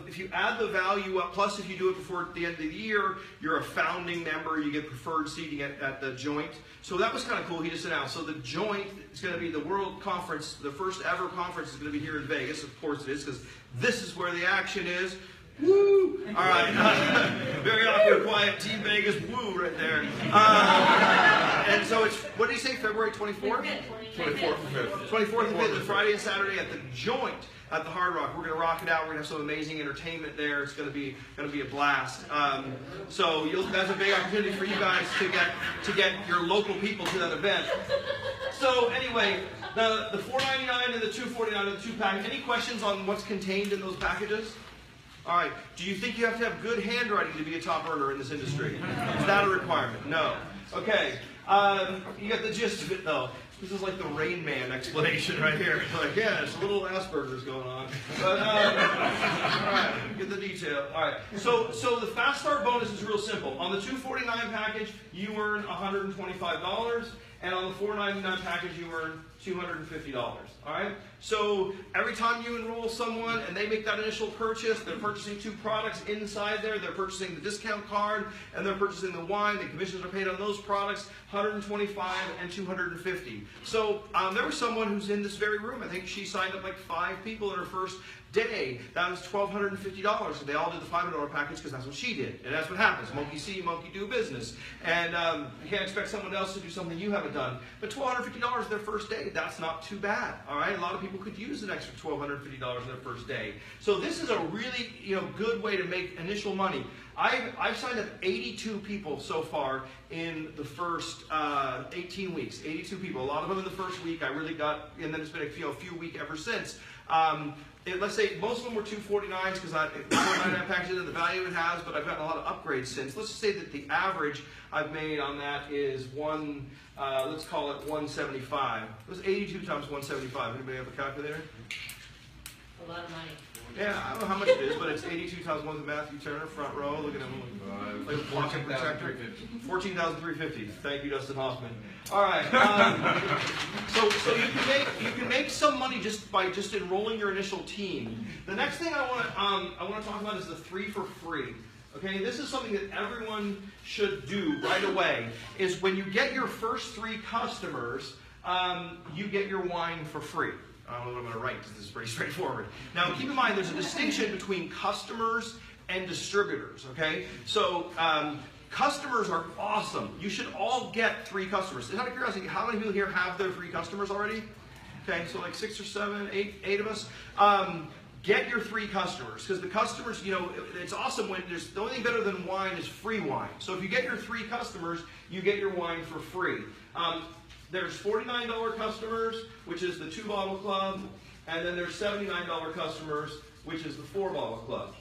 if you add the value up, plus if you do it before the end of the year, you're a founding member. You get preferred seating at the joint. So that was kind of cool. He just announced. So the joint is going to be the World Conference. The first ever conference is going to be here in Vegas. Of course it is, because this is where the action is. Woo! All right. Very awkward, quiet Team Vegas. Woo! Right there. And so it's, what did he say, February 24th? 24th and 5th. 24th and 5th, Friday and Saturday at the Joint at the Hard Rock. We're going to rock it out. We're going to have some amazing entertainment there. It's going to be a blast. So that's a big opportunity for you guys to get your local people to that event. So anyway, the $4.99 and the $2.49 and the 2-pack. Any questions on what's contained in those packages? All right. Do you think you have to have good handwriting to be a top earner in this industry? Is that a requirement? No. Okay. You got the gist of it, though. This is like the Rain Man explanation right here. Like, yeah, there's a little Asperger's going on. But, all right, get the detail. All right. So the Fast Start bonus is real simple. On the $2.49 package, you earn $125. And on the $4.99 package, you earn $250. All right? So every time you enroll someone and they make that initial purchase, they're purchasing 2 products inside there. They're purchasing the discount card and they're purchasing the wine. The commissions are paid on those products, $125 and $250. So there was someone who's in this very room. I think she signed up like 5 people in her first day. That was $1,250. So they all did the $500 package because that's what she did. And that's what happens. Monkey see, monkey do business. And you can't expect someone else to do something you haven't done. But $1,250 their first day, that's not too bad. All right? A lot of people could use an extra $1,250 in their first day. So this is a really good way to make initial money. I've signed up 82 people so far in the first 18 weeks. 82 people. A lot of them in the first week. I really got, and then it's been a few weeks ever since. Let's say most of them were $249s because I packaged it in the value it has, but I've gotten a lot of upgrades since. Let's just say that the average I've made on that is let's call it 175. It was 82 times 175. Anybody have a calculator? A lot of money. Yeah, I don't know how much it is, but it's 82 times 1 with Matthew Turner, front row. Look at him. Like a walking protector. 14,350. Thank you, Dustin Hoffman. All right. So you can make some money just by enrolling your initial team. The next thing I want to talk about is the 3 for free. Okay, this is something that everyone should do right away. Is when you get your first 3 customers, you get your wine for free. I don't know what I'm going to write because this is pretty straightforward. Now, keep in mind, there's a distinction between customers and distributors, okay? So, customers are awesome. You should all get 3 customers. Out of curiosity, how many people here have their 3 customers already? Okay, so like 6 or 7, 8 of us. Get your 3 customers, because the customers, it's awesome when the only thing better than wine is free wine. So if you get your 3 customers, you get your wine for free. There's $49 customers, which is the 2-bottle club, and then there's $79 customers, which is the 4-bottle club.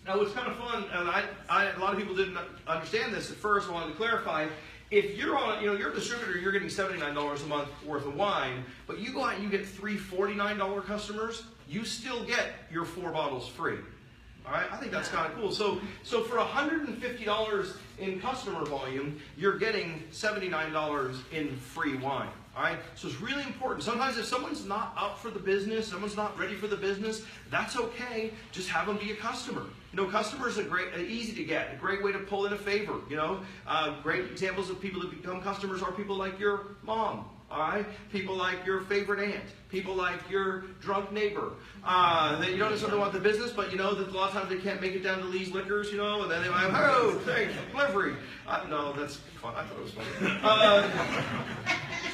Now, what's kind of fun, and a lot of people didn't understand this at first. I wanted to clarify. If you're on, you're a distributor, you're getting $79 a month worth of wine, but you go out and you get 3 $49 customers, you still get your 4 bottles free. All right, I think that's kind of cool. So for $150 in customer volume, you're getting $79 in free wine. All right, so it's really important. Sometimes if someone's not up for the business, someone's not ready for the business, that's okay. Just have them be a customer. Customers are easy to get, a great way to pull in a favor. Great examples of people that become customers are people like your mom. All right, people like your favorite aunt, people like your drunk neighbor. That you don't necessarily want the business, but you know that a lot of times they can't make it down to Lee's Liquors, and then they might have, oh, thanks, delivery. No, that's fun. I thought it was funny.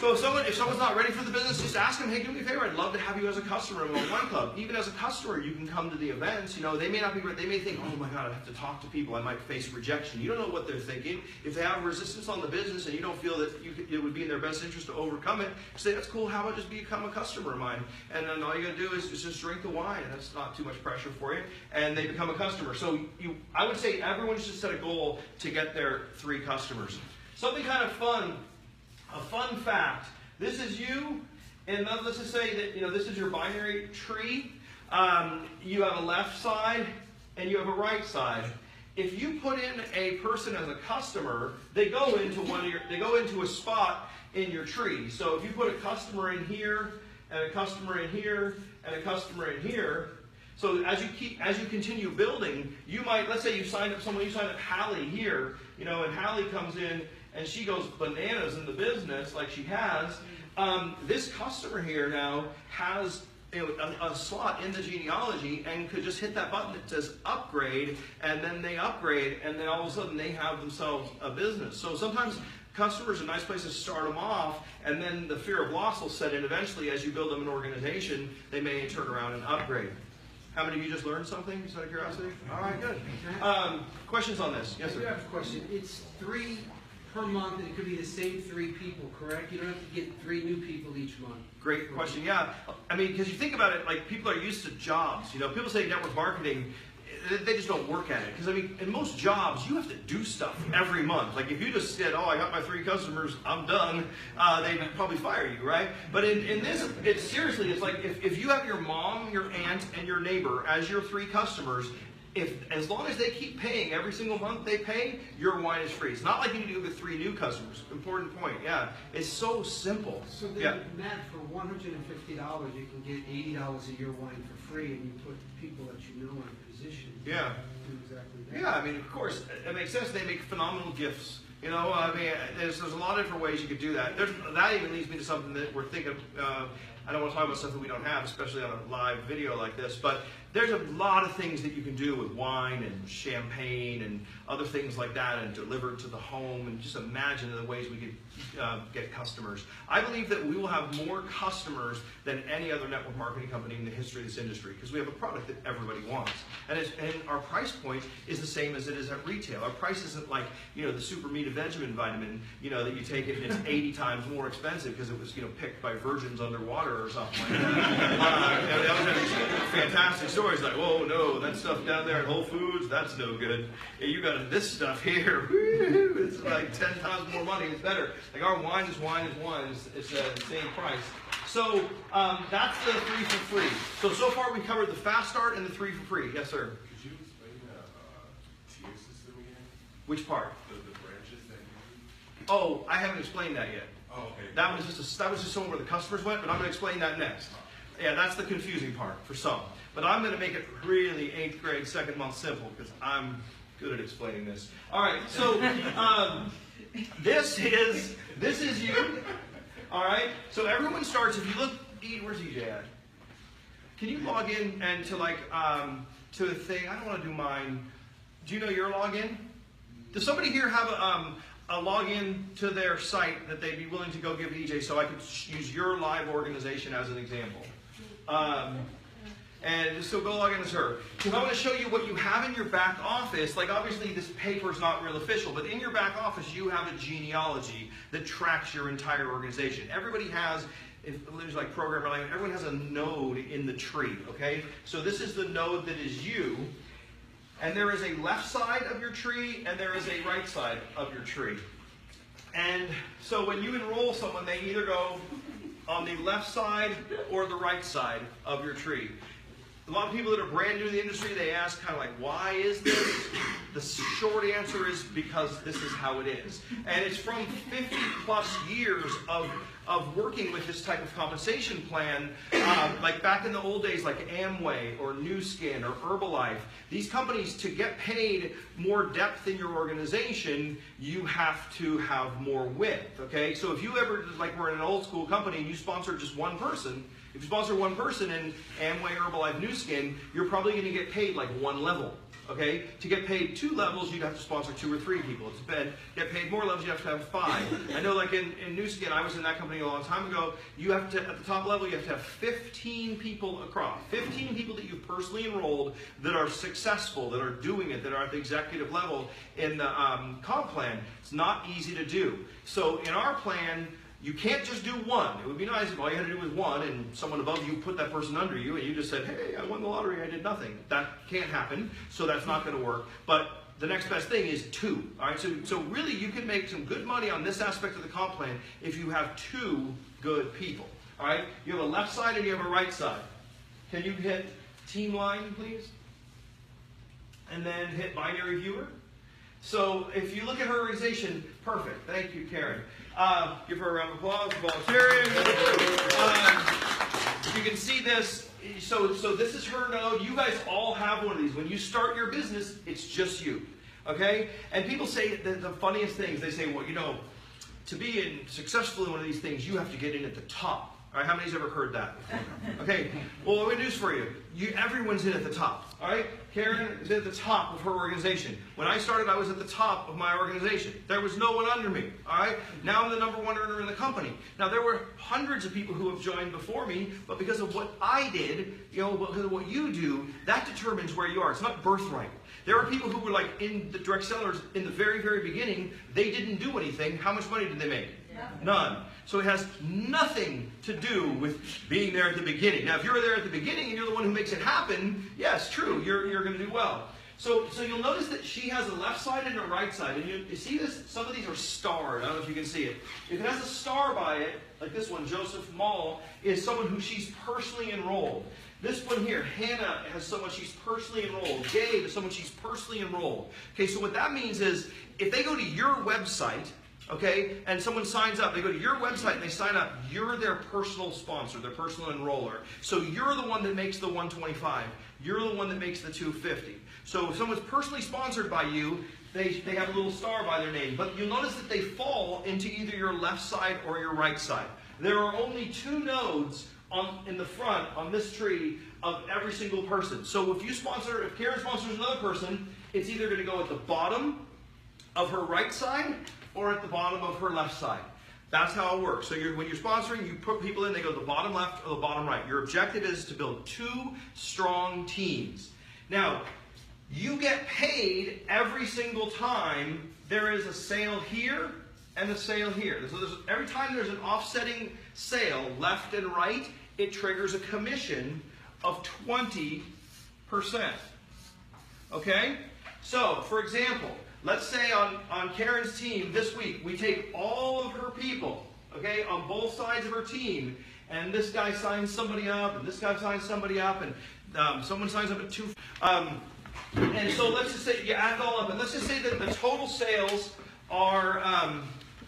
So if someone's not ready for the business, just ask them, hey, do me a favor. I'd love to have you as a customer in my wine club. Even as a customer, you can come to the events. They may not be. They may think, oh my God, I have to talk to people. I might face rejection. You don't know what they're thinking. If they have resistance on the business and you don't feel that it would be in their best interest to overcome it, say that's cool. How about just become a customer of mine? And then all you got to do is just drink the wine, and that's not too much pressure for you. And they become a customer. So I would say everyone should set a goal to get their 3 customers. Something kind of fun. A fun fact, this is you, and let's just say that this is your binary tree. You have a left side and you have a right side. If you put in a person as a customer, they go into a spot in your tree. So if you put a customer in here, and a customer in here, and a customer in here, so as you continue building, you might, let's say you signed up Hallie here, you know, and Hallie comes in and she goes bananas in the business like she has. This customer here now has a slot in the genealogy and could just hit that button that says upgrade, and then they upgrade, and then all of a sudden they have themselves a business. So sometimes customers are a nice place to start them off, and then the fear of loss will set in eventually as you build them an organization. They may turn around and upgrade. How many of you just learned something, just out of curiosity? All right, good. Questions on this? Yes, sir. I do have a question. It's 3 per month, and it could be the same 3 people, correct? You don't have to get 3 new people each month. Great question. Yeah, I mean, because you think about it, like people are used to jobs. You know, people say network marketing, they just don't work at it. Because I mean, in most jobs, you have to do stuff every month. Like if you just said, "Oh, I got my 3 customers, I'm done," they'd probably fire you, right? But in this, it's seriously, it's like if you have your mom, your aunt, and your neighbor as your 3 customers. As long as they keep paying every single month they pay, your wine is free. It's not like you need to go get 3 new customers. Important point. Yeah, it's so simple. So then, yeah. Matt, for $150, you can get $80 of your wine for free, and you put people that you know in a position. Yeah. To do exactly that. Yeah, I mean, of course, it makes sense. They make phenomenal gifts. You know, I mean, there's a lot of different ways you could do that. That even leads me to something that we're thinking. I don't want to talk about stuff that we don't have, especially on a live video like this, but there's a lot of things that you can do with wine and champagne and other things like that, and delivered to the home, and just imagine the ways we could get customers. I believe that we will have more customers than any other network marketing company in the history of this industry, because we have a product that everybody wants. And our price point is the same as it is at retail. Our price isn't like, you know, the Super Meat Vitamin vitamin, you know, that you take it and it's 80 times more expensive because it was, you know, picked by virgins underwater or something like that. That was fantastic stories like, "Oh no, that stuff down there at Whole Foods, that's no good. You got this stuff here, woo, it's like 10 times more money, it's better." Like our wine is wine is wine, it's the same price. So that's the 3 for free. So far we covered the fast start and the 3 for free. Yes, sir. Could you explain the tier system again? Which part? The branches that you use? Oh, I haven't explained that yet. Oh, okay. That was just somewhere where the customers went, but I'm going to explain that next. Yeah, that's the confusing part for some. But I'm going to make it really 8th grade, 2nd month simple, because I'm good at explaining this. All right, so this is you. All right, so everyone starts. If you look, where's EJ at? Can you log in and to like to the thing? I don't want to do mine. Do you know your login? Does somebody here have a login to their site that they'd be willing to go give EJ, so I could use your live organization as an example? And so go log in as her. So I want to show you what you have in your back office. Like obviously this paper is not real official, but in your back office you have a genealogy that tracks your entire organization. Everybody has, if there's like programmer language, everyone has a node in the tree, okay? So this is the node that is you. And there is a left side of your tree and there is a right side of your tree. And so when you enroll someone, they either go on the left side or the right side of your tree. A lot of people that are brand new to the industry, they ask kind of like, why is this? The short answer is because this is how it is. And it's from 50 plus years of working with this type of compensation plan, like back in the old days, like Amway or Nu Skin or Herbalife. These companies, to get paid more depth in your organization, you have to have more width, okay? So if you ever, like we're in an old school company and you sponsor just one person, if you sponsor one person in Amway, Herbalife, Nu Skin, you're probably going to get paid like 1 level. Okay? To get paid 2 levels, you'd have to sponsor 2 or 3 people. To get paid more levels, you have to have 5. I know like in Nu Skin, I was in that company a long time ago, you have to, at the top level, you have to have 15 people across. 15 people that you've personally enrolled that are successful, that are doing it, that are at the executive level in the comp plan. It's not easy to do. So in our plan, you can't just do 1. It would be nice if all you had to do was 1 and someone above you put that person under you and you just said, "Hey, I won the lottery, I did nothing." That can't happen, so that's not going to work. But the next best thing is 2. All right, so really you can make some good money on this aspect of the comp plan if you have 2 good people. All right, you have a left side and you have a right side. Can you hit team line, please? And then hit binary viewer. So if you look at her organization, perfect. Thank you, Karen. Give her a round of applause for volunteering. You can see this. So this is her node. You guys all have one of these. When you start your business, it's just you. Okay? And people say the funniest things. They say, well, you know, to be successful in one of these things, you have to get in at the top. All right, how many's ever heard that before? Okay, well, what news for you? Everyone's in at the top. All right, Karen is at the top of her organization. When I started, I was at the top of my organization. There was no one under me. All right, now I'm the #1 earner in the company. Now there were hundreds of people who have joined before me, but because of what I did, you know, because of what you do, that determines where you are. It's not birthright. There are people who were like in the Direct Cellars in the very, very beginning. They didn't do anything. How much money did they make? None. So it has nothing to do with being there at the beginning. Now, if you're there at the beginning and you're the one who makes it happen, yes, true, you're going to do well. So you'll notice that she has a left side and a right side. And you see this? Some of these are starred. I don't know if you can see it. If it has a star by it, like this one, Joseph Mall, is someone who she's personally enrolled. This one here, Hannah, has someone she's personally enrolled. Gabe is someone she's personally enrolled. Okay, so what that means is if they go to your website, okay, and someone signs up, they go to your website and they sign up, you're their personal sponsor, their personal enroller. So you're the one that makes the 125. You're the one that makes the 250. So if someone's personally sponsored by you, they have a little star by their name. But you'll notice that they fall into either your left side or your right side. There are only 2 nodes in the front on this tree of every single person. So if Karen sponsors another person, it's either going to go at the bottom of her right side or at the bottom of her left side. That's how it works. So when you're sponsoring, you put people in, they go the bottom left or the bottom right. Your objective is to build 2 strong teams. Now, you get paid every single time there is a sale here and a sale here. So every time there's an offsetting sale, left and right, it triggers a commission of 20%. Okay? So, for example, let's say on Karen's team this week, we take all of her people, okay, on both sides of her team, and this guy signs somebody up, and this guy signs somebody up, and someone signs up at 2. And so let's just say you add it all up, and let's just say that the total sales are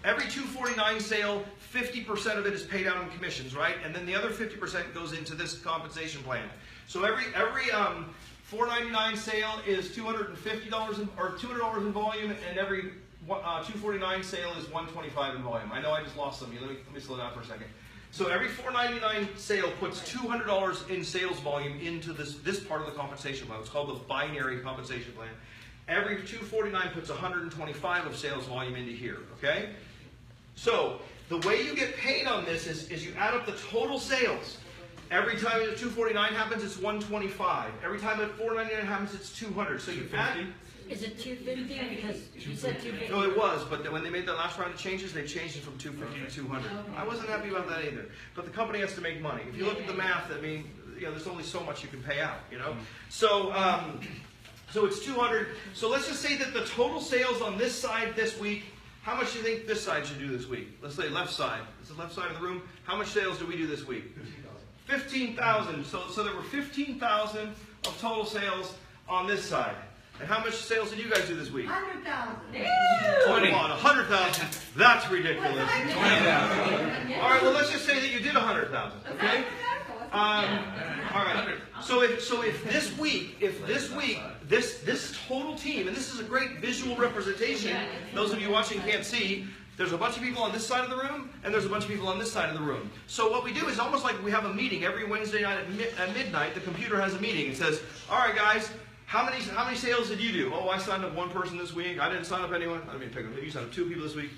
every 249 sale, 50% of it is paid out in commissions, right? And then the other 50% goes into this compensation plan. So every $4.99 sale is $250 or $200 in volume, and every $249 sale is $125 in volume. I know I just lost some of you. Let me slow down for a second. So every $4.99 sale puts $200 in sales volume into this part of the compensation plan. It's called the binary compensation plan. Every $249 puts $125 of sales volume into here. Okay. So the way you get paid on this is you add up the total sales. Every time a 249 happens, it's 125. Every time a 499 happens, it's 200. So you add. Is it 250? Because you said 250. No, it was, but when they made the last round of changes, they changed it from 250 to 200. I wasn't happy about that either. But the company has to make money. If you look at the math, I mean, you know, there's only so much you can pay out. You know, so it's 200. So let's just say that the total sales on this side this week. How much do you think this side should do this week? Let's say left side. This is the left side of the room. How much sales do we do this week? 15,000. So there were 15,000 of total sales on this side. And how much sales did you guys do this week? 100,000. 20. 100,000. That's ridiculous. 20,000. All right. Well, let's just say that you did 100,000. Okay. All right. So if this week, this total team, and this is a great visual representation. Those of you watching can't see. There's a bunch of people on this side of the room, and there's a bunch of people on this side of the room. So what we do is almost like we have a meeting every Wednesday night at midnight. The computer has a meeting. It says, "All right, guys, how many sales did you do? Oh, I signed up 1 person this week. I didn't sign up anyone. I mean, pick them. You signed up 2 people this week.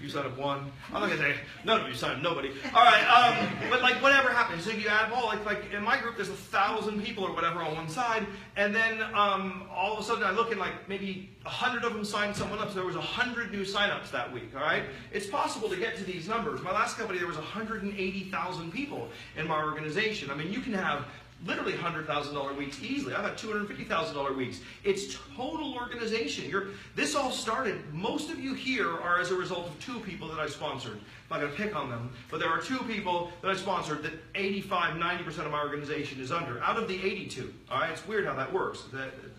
You signed up 1. I'm not gonna say none of you signed up nobody. All right, but like whatever happens, so you add them all. Like in my group, there's 1,000 people or whatever on one side, and then all of a sudden I look and like maybe 100 of them signed someone up. So there was 100 new signups that week. All right, it's possible to get to these numbers. My last company, there was 180,000 people in my organization. I mean, you can have literally $100,000 weeks easily. I've had $250,000 weeks. It's total organization. This all started, most of you here are as a result of 2 people that I sponsored. I'm not going to pick on them, but there are 2 people that I sponsored that 85, 90% of my organization is under, out of the 82. All right, it's weird how that works.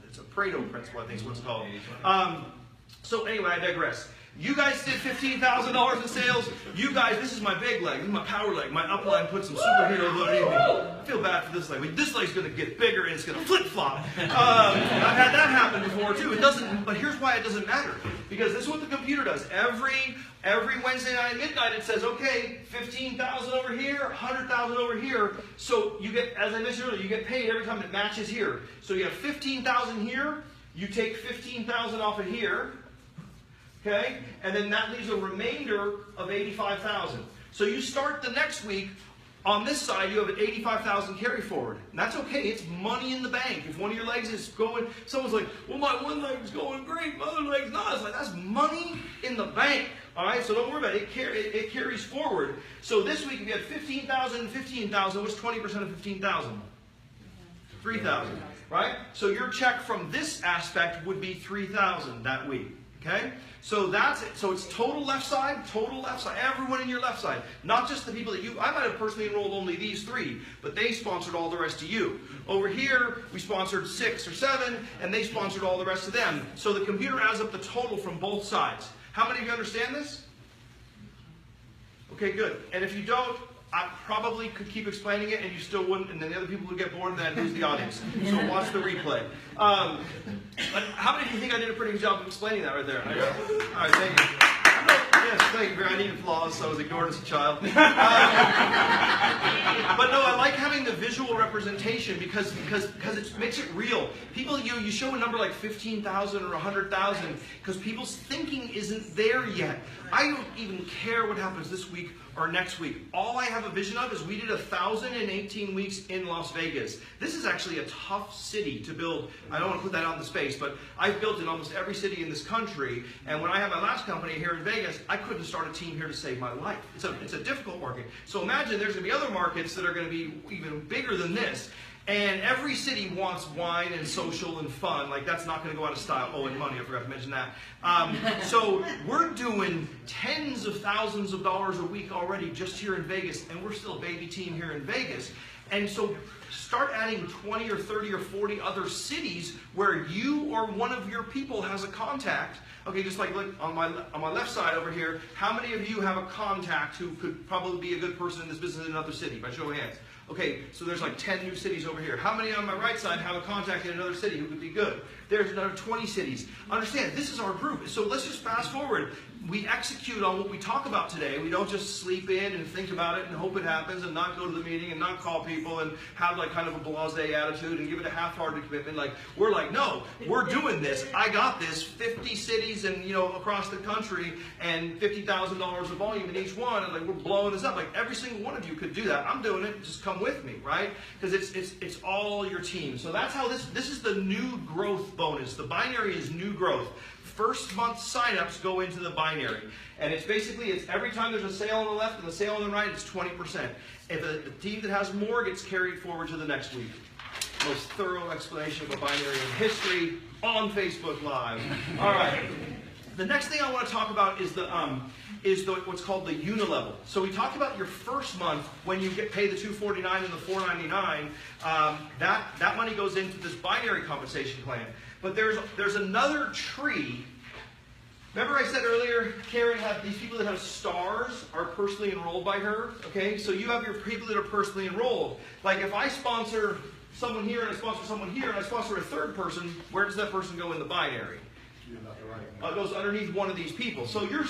It's a Pareto principle, I think is what it's called. So anyway, I digress. You guys did $15,000 in sales. You guys, this is my big leg. This is my power leg. My upline put some superhero underneath me. I feel bad for this leg. But this leg's going to get bigger and it's going to flip-flop. I've had that happen before too. It doesn't. But here's why it doesn't matter. Because this is what the computer does. Every Wednesday night at midnight, it says, okay, 15,000 over here, 100,000 over here. So you get, as I mentioned earlier, you get paid every time it matches here. So you have 15,000 here. You take 15,000 off of here. Okay? And then that leaves a remainder of 85,000. So you start the next week, on this side, you have an 85,000 carry forward. And that's okay. It's money in the bank. If one of your legs is going, someone's like, well, my one leg's going great, my other leg's not. It's like, that's money in the bank. All right? So don't worry about it. It carries forward. So this week, if you had 15,000 and 15,000, what's 20% of 15,000? 3,000. Right? So your check from this aspect would be 3,000 that week. Okay? So that's it. So it's total left side, everyone in your left side. Not just the people that I might have personally enrolled only these 3, but they sponsored all the rest of you. Over here, we sponsored 6 or 7, and they sponsored all the rest of them. So the computer adds up the total from both sides. How many of you understand this? Okay, good. And if you don't, I probably could keep explaining it and you still wouldn't, and then the other people would get bored and then I'd lose the audience. So watch the replay. But how many of you think I did a pretty good job of explaining that right there? All right, thank you. Yes, thank you. I needed flaws, so I was ignored as a child. But no, I like having the visual representation because it makes it real. People, you show a number like 15,000 or 100,000 because people's thinking isn't there yet. I don't even care what happens this week or next week. All I have a vision of is we did 1,018 weeks in Las Vegas. This is actually a tough city to build. I don't want to put that out in the space, but I've built in almost every city in this country. And when I had my last company here in Vegas, I couldn't start a team here to save my life. It's a difficult market. So imagine there's going to be other markets that are going to be even bigger than this. And every city wants wine and social and fun. Like, that's not going to go out of style. Oh, and money, I forgot to mention that. So we're doing tens of thousands of dollars a week already just here in Vegas, and we're still a baby team here in Vegas. And so start adding 20 or 30 or 40 other cities where you or one of your people has a contact. Okay, just like look on my left side over here, how many of you have a contact who could probably be a good person in this business in another city? By show of hands. Okay, so there's like 10 new cities over here. How many on my right side have a contact in another city who could be good? There's another 20 cities. Understand, this is our group. So let's just fast forward. We execute on what we talk about today. We don't just sleep in and think about it and hope it happens and not go to the meeting and not call people and have like kind of a blasé attitude and give it a half-hearted commitment. Like, we're like, no, we're doing this. I got this. 50 cities and, across the country and $50,000 of volume in each one. And like, we're blowing this up. Like, every single one of you could do that. I'm doing it. Just come with me, right? Because it's all your team. So that's how this is the new growth bonus. The binary is new growth. First month signups go into the binary. And it's every time there's a sale on the left and a sale on the right, it's 20%. If the team that has more gets carried forward to the next week. Most thorough explanation of a binary in history on Facebook Live. All right. The next thing I want to talk about is what's called the unilevel. So we talked about your first month when you get paid the $249 and the $499. That money goes into this binary compensation plan. But there's another tree. Remember I said earlier, Karen had these people that have stars are personally enrolled by her. Okay, so you have your people that are personally enrolled. Like if I sponsor someone here and I sponsor someone here and I sponsor a third person, where does that person go in the binary? It goes underneath one of these people. So your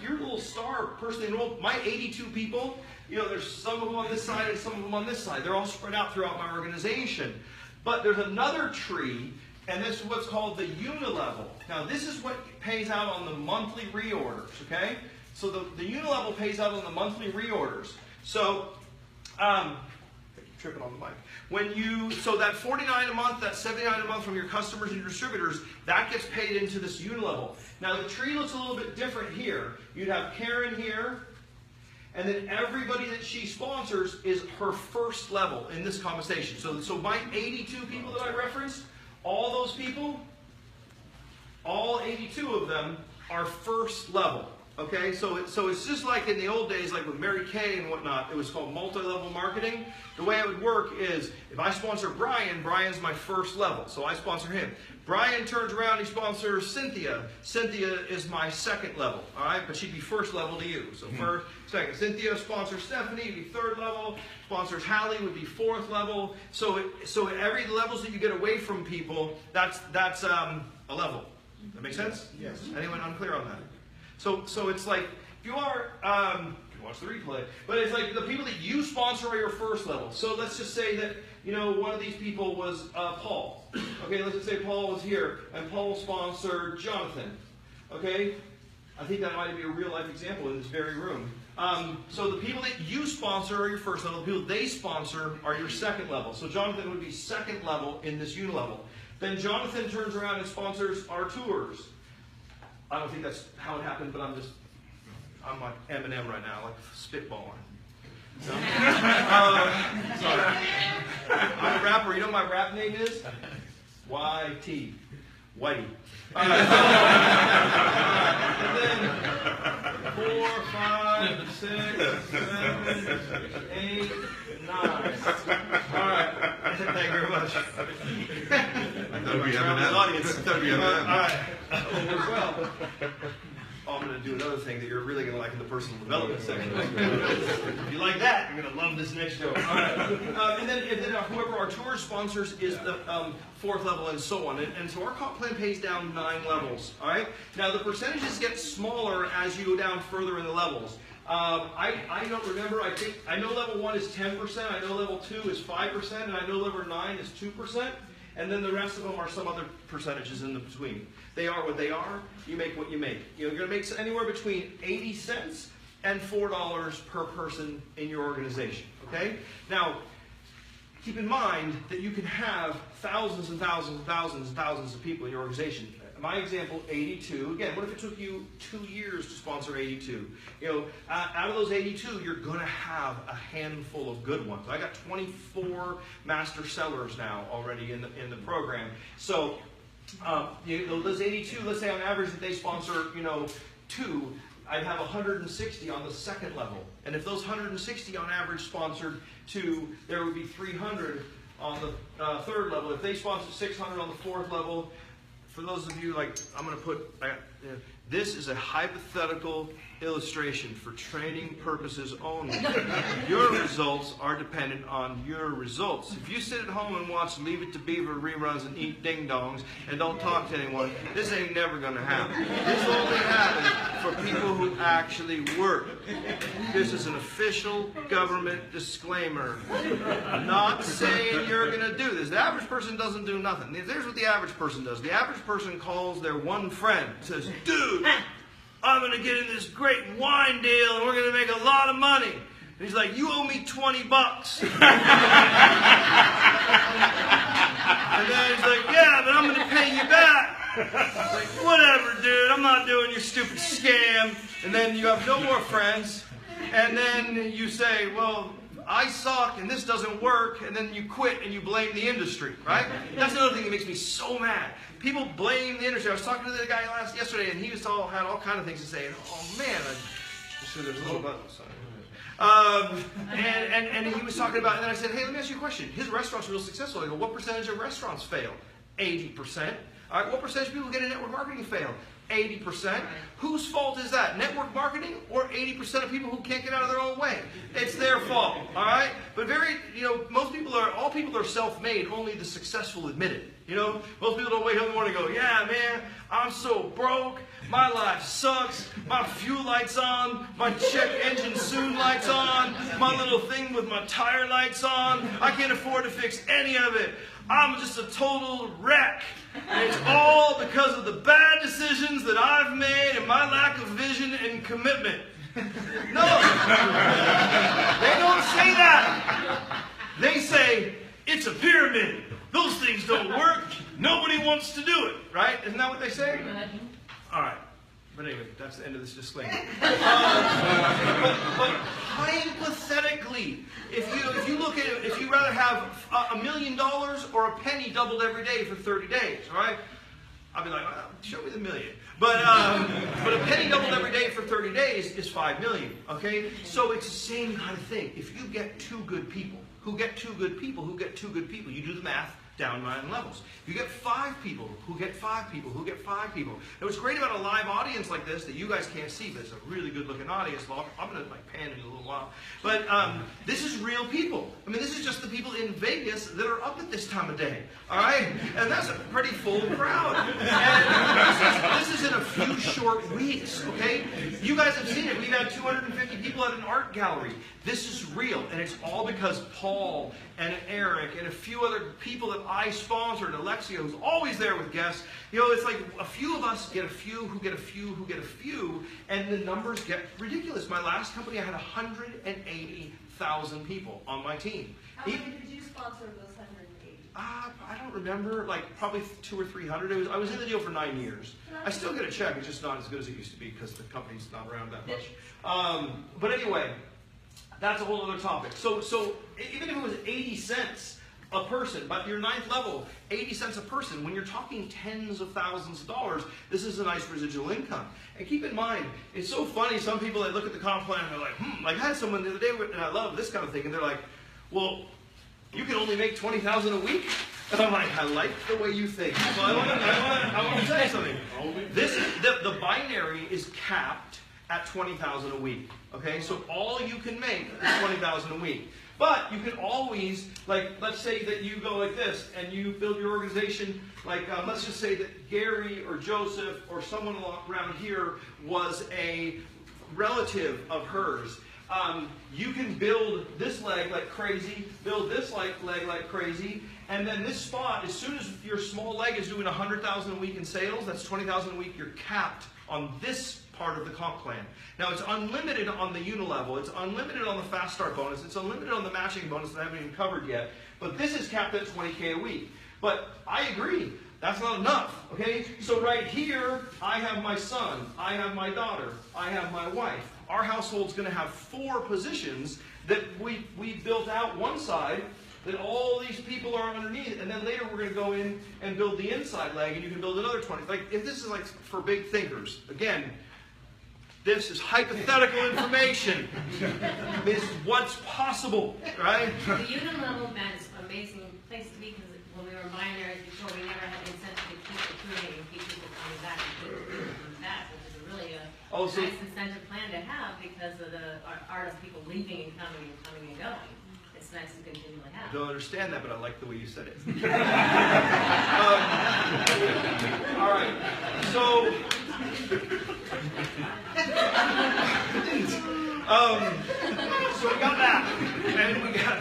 little star personally enrolled, my 82 people, there's some of them on this side and some of them on this side. They're all spread out throughout my organization. But there's another tree, and this is what's called the unilevel. Now this is what pays out on the monthly reorders, okay? So the unilevel pays out on the monthly reorders. So, tripping on the mic. So that $49 a month, that $79 a month from your customers and your distributors, that gets paid into this unilevel. Now the tree looks a little bit different here. You'd have Karen here, and then everybody that she sponsors is her first level in this compensation. So my 82 people that I referenced, all those people, all 82 of them are first level. Okay, so it's just like in the old days, like with Mary Kay and whatnot, it was called multi-level marketing. The way it would work is, if I sponsor Brian, Brian's my first level, so I sponsor him. Brian turns around, he sponsors Cynthia. Cynthia is my second level, all right? But she'd be first level to you. So first, second. Cynthia sponsors Stephanie, would be third level. Sponsors Hallie would be fourth level. So every levels that you get away from people, that's a level. That make sense? Yes. Anyone unclear on that? So it's like, if you are, you can watch the replay, but it's like the people that you sponsor are your first level. So let's just say that, one of these people was Paul. Okay, let's just say Paul was here, and Paul sponsored Jonathan. Okay? I think that might be a real life example in this very room. So the people that you sponsor are your first level. The people they sponsor are your second level. So Jonathan would be second level in this unilevel. Then Jonathan turns around and sponsors our tours. I don't think that's how it happened, but I'm like Eminem right now, like spitballing. No? Sorry. I'm a rapper. You know what my rap name is? YT. Whitey. And then 4, 5, 6, 7, 8, 9. All right. Thank you very much. That'll be Eminem. Audience. That'll be Eminem. All right. Well, I'm going to do another thing that you're really going to like in the personal development section. If you like that, you're going to love this next show. All right. And then whoever our tour sponsors is the fourth level and so on. And so our comp plan pays down 9 levels. All right. Now the percentages get smaller as you go down further in the levels. I don't remember. I know level 1 is 10%. I know level 2 is 5%, and I know level 9 is 2%. And then the rest of them are some other percentages in the between. They are what they are. You make what you make. You're going to make anywhere between 80 cents and $4 per person in your organization. Okay? Now, keep in mind that you can have thousands and thousands and thousands and thousands of people in your organization. My example, 82. Again, what if it took you 2 years to sponsor 82? Out of those 82, you're going to have a handful of good ones. I got 24 master sellers now already in the program. So those 82, let's say on average that they sponsor, 2, I'd have 160 on the second level. And if those 160 on average sponsored 2, there would be 300 on the third level. If they sponsored 600 on the fourth level, for those of you, I'm going to put, this is a hypothetical illustration for training purposes only. Your results are dependent on your results. If you sit at home and watch Leave It to Beaver reruns and eat ding-dongs and don't talk to anyone, this ain't never going to happen. This only happens for people who actually work. This is an official government disclaimer. Not saying you're going to do this. The average person doesn't do nothing. Here's what the average person does. The average person calls their one friend, says, dude, I'm going to get in this great wine deal and we're going to make a lot of money. And he's like, you owe me $20. And then he's like, yeah, but I'm going to pay you back. It's like, whatever, dude, I'm not doing your stupid scam. And then you have no more friends. And then you say, well, I suck and this doesn't work. And then you quit and you blame the industry, right? That's another thing that makes me so mad. People blame the industry. I was talking to the guy yesterday, and he had all kind of things to say. And, oh man, so there's a little button. And he was talking about. And then I said, hey, let me ask you a question. His restaurant's real successful. I go, what percentage of restaurants fail? 80%. All right, what percentage of people get in network marketing fail? 80%. Whose fault is that? Network marketing or 80% of people who can't get out of their own way? It's their fault. All right. But all people are self-made. Only the successful admit it. Most people don't wake up in the morning and go, yeah, man, I'm so broke. My life sucks. My fuel light's on. My check engine soon light's on. My little thing with my tire light's on. I can't afford to fix any of it. I'm just a total wreck. And it's all because of the bad decisions that I've made and my lack of vision and commitment. No. They don't say that. They say, it's a pyramid. Those things don't work. Nobody wants to do it. Right? Isn't that what they say? All right. But anyway, that's the end of this disclaimer. But hypothetically, if you look at it, if you rather have $1 million or a penny doubled every day for 30 days, all right? I'll be like, well, show me the million. But a penny doubled every day for 30 days is 5 million, okay? So it's the same kind of thing. If you get two good people, who get two good people, who get two good people, you do the math down 9 levels. You get 5 people, who get 5 people, who get 5 people. And what's great about a live audience like this that you guys can't see, but it's a really good looking audience. Well, I'm going to like pan in a little while. But this is real people. I mean, this is just the people in Vegas that are up at this time of day. All right? And that's a pretty full crowd. And this is in a few short weeks, okay? You guys have seen it. We've had 250 people at an art gallery. This is real, and it's all because Paul and Eric and a few other people that I sponsored, Alexia, who's always there with guests. You know, it's like a few of us get a few, who get a few, who get a few, and the numbers get ridiculous. My last company, I had 180,000 people on my team. How many did you sponsor of those 180? I don't remember, like probably 200 or 300. I was in the deal for 9 years. I still get a check, it's just not as good as it used to be because the company's not around that much. But anyway, that's a whole other topic. So even if it was 80 cents a person, but your 9th level, 80 cents a person, when you're talking tens of thousands of dollars, this is a nice residual income. And keep in mind, it's so funny, some people, they look at the comp plan and they're like, like I had someone the other day, and I love this kind of thing, and they're like, well, you can only make $20,000 a week? And I'm like, I like the way you think. Well, I want to tell you something. The binary is capped at $20,000 a week. Okay, so all you can make is $20,000 a week. But you can always, like, let's say that you go like this and you build your organization, like, let's just say that Gary or Joseph or someone around here was a relative of hers. You can build this leg like crazy, build this leg like crazy, and then this spot, as soon as your small leg is doing $100,000 a week in sales, that's $20,000 a week, you're capped on this part of the comp plan. Now it's unlimited on the unilevel, it's unlimited on the fast start bonus, it's unlimited on the matching bonus that I haven't even covered yet, but this is capped at $20K a week. But I agree, that's not enough, okay? So right here, I have my son, I have my daughter, I have my wife. Our household's going to have 4 positions that we built out one side, that all these people are underneath, and then later we're going to go in and build the inside leg, and you can build another 20. Like, if this is like for big thinkers, again, this is hypothetical information. This is what's possible, right? The unilevel event's an amazing place to be because when we were binaries before, we never had the incentive to keep recruiting and keep people coming back and keep people coming back, which is really a nice incentive plan to have because of the artist people leaving and coming and going. It's nice to continually have. I don't understand that, but I like the way you said it. All right, so so we got that, and we got.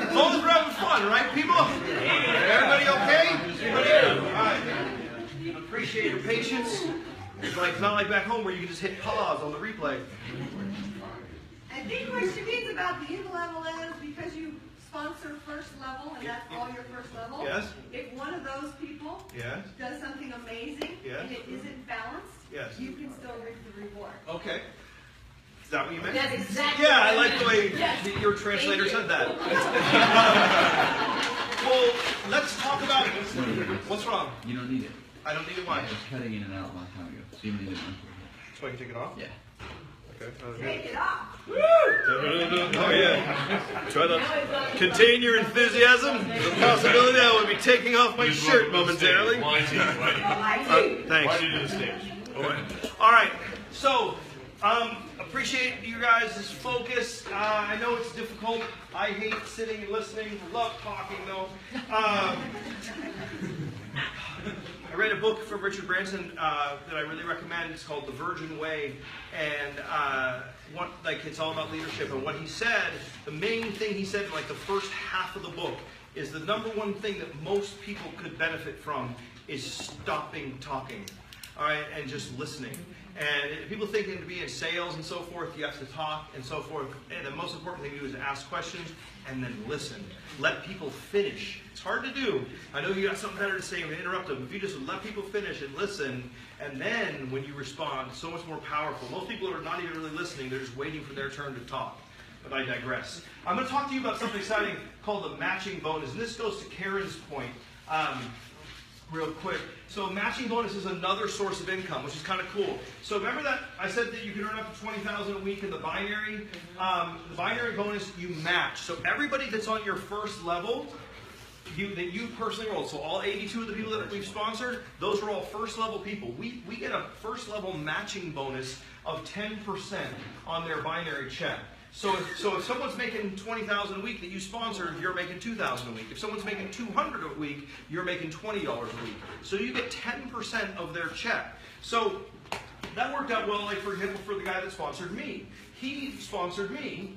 As long as we're having fun, right, people? Everybody okay? Everybody good? All right. Appreciate your patience. It's not like back home where you can just hit pause on the replay. I think what she means about the unilevel is because you sponsor first level and that's all your first level. Yes. If one of those people does something amazing and it isn't balanced, you can still reap the reward. Okay. Is that what you meant? That's exactly Yeah, I like the way your translator said that. Well, let's talk about what's wrong. You don't need it. I don't need it. Why? It was cutting in and out a long time ago. So you don't need it. So I can take it off? Yeah. Okay. Take it off. Oh yeah. Try to contain your enthusiasm. The possibility I would be taking off my shirt momentarily. Why do you Thanks. Why do you do the stage? All right. So, appreciate you guys' focus. I know it's difficult. I hate sitting and listening. Love talking though. I read a book from Richard Branson that I really recommend. It's called The Virgin Way, and it's all about leadership. And what he said, the main thing he said in like the first half of the book, is the number one thing that most people could benefit from is stopping talking, all right, and just listening. And people thinking to be in sales and so forth, you have to talk and so forth. And the most important thing to do is ask questions and then listen. Let people finish. It's hard to do. I know you got something better to say and interrupt them. If you just let people finish and listen, and then when you respond, it's so much more powerful. Most people are not even really listening. They're just waiting for their turn to talk. But I digress. I'm going to talk to you about something exciting called the matching bonus. And this goes to Karen's point. real quick. So matching bonus is another source of income, which is kind of cool. So remember that I said that you can earn up to $20,000 a week in the binary? The binary bonus you match. So everybody that's on your first level, that you personally rolled, so all 82 of the people that we've sponsored, those are all first level people. We get a first level matching bonus of 10% on their binary check. So if someone's making $20,000 a week that you sponsored, you're making $2,000 a week. If someone's making $200 a week, you're making $20 a week. So you get 10% of their check. So that worked out well, like for example, for the guy that sponsored me. He sponsored me.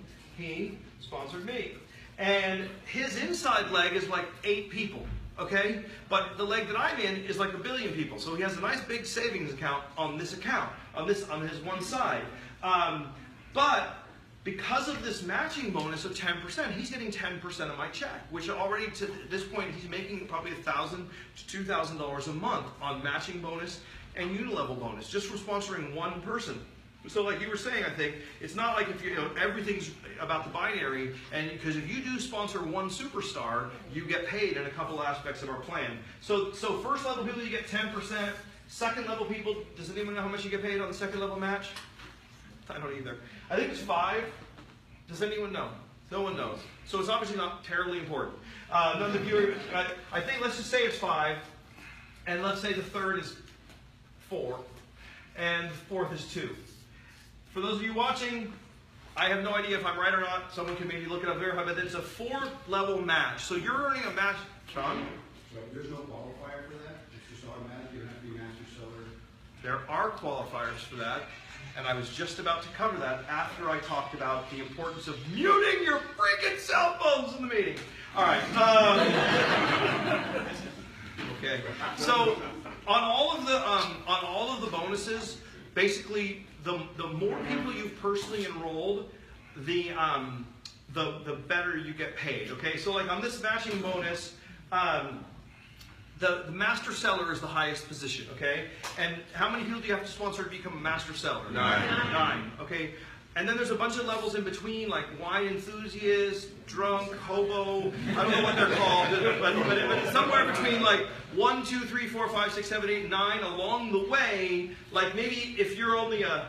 And his inside leg is like 8 people, okay? But the leg that I'm in is like 1 billion people. So he has a nice big savings account on this account, on his one side. But because of this matching bonus of 10%, he's getting 10% of my check, which already to this point he's making probably $1,000 to $2,000 a month on matching bonus and unilevel bonus just for sponsoring one person. So like you were saying, I think, it's not like if you know everything's about the binary, and because if you do sponsor one superstar, you get paid in a couple aspects of our plan. So first level people, you get 10%. Second level people, does anyone know how much you get paid on the second level match? I don't either. I think it's 5. Does anyone know? No one knows. So it's obviously not terribly important. None of you. I think let's just say it's 5, and let's say the third is 4, and the fourth is 2. For those of you watching, I have no idea if I'm right or not. Someone can maybe look it up, verify, but it's a 4-level match. So you're earning a match, Sean? So there's no qualifier for that? It's just automatic? You don't have to be master seller? There are qualifiers for that. And I was just about to cover that after I talked about the importance of muting your freaking cell phones in the meeting. All right. Okay. So on all of the bonuses, basically the more people you've personally enrolled, the better you get paid. Okay. So like on this matching bonus. The master seller is the highest position, okay? And how many people do you have to sponsor to become a master seller? 9, okay? And then there's a bunch of levels in between, like wine enthusiast, drunk, hobo, I don't know what they're called, but it's somewhere between like 1, 2, 3, 4, 5, 6, 7, 8, 9 along the way. Like maybe if you're only a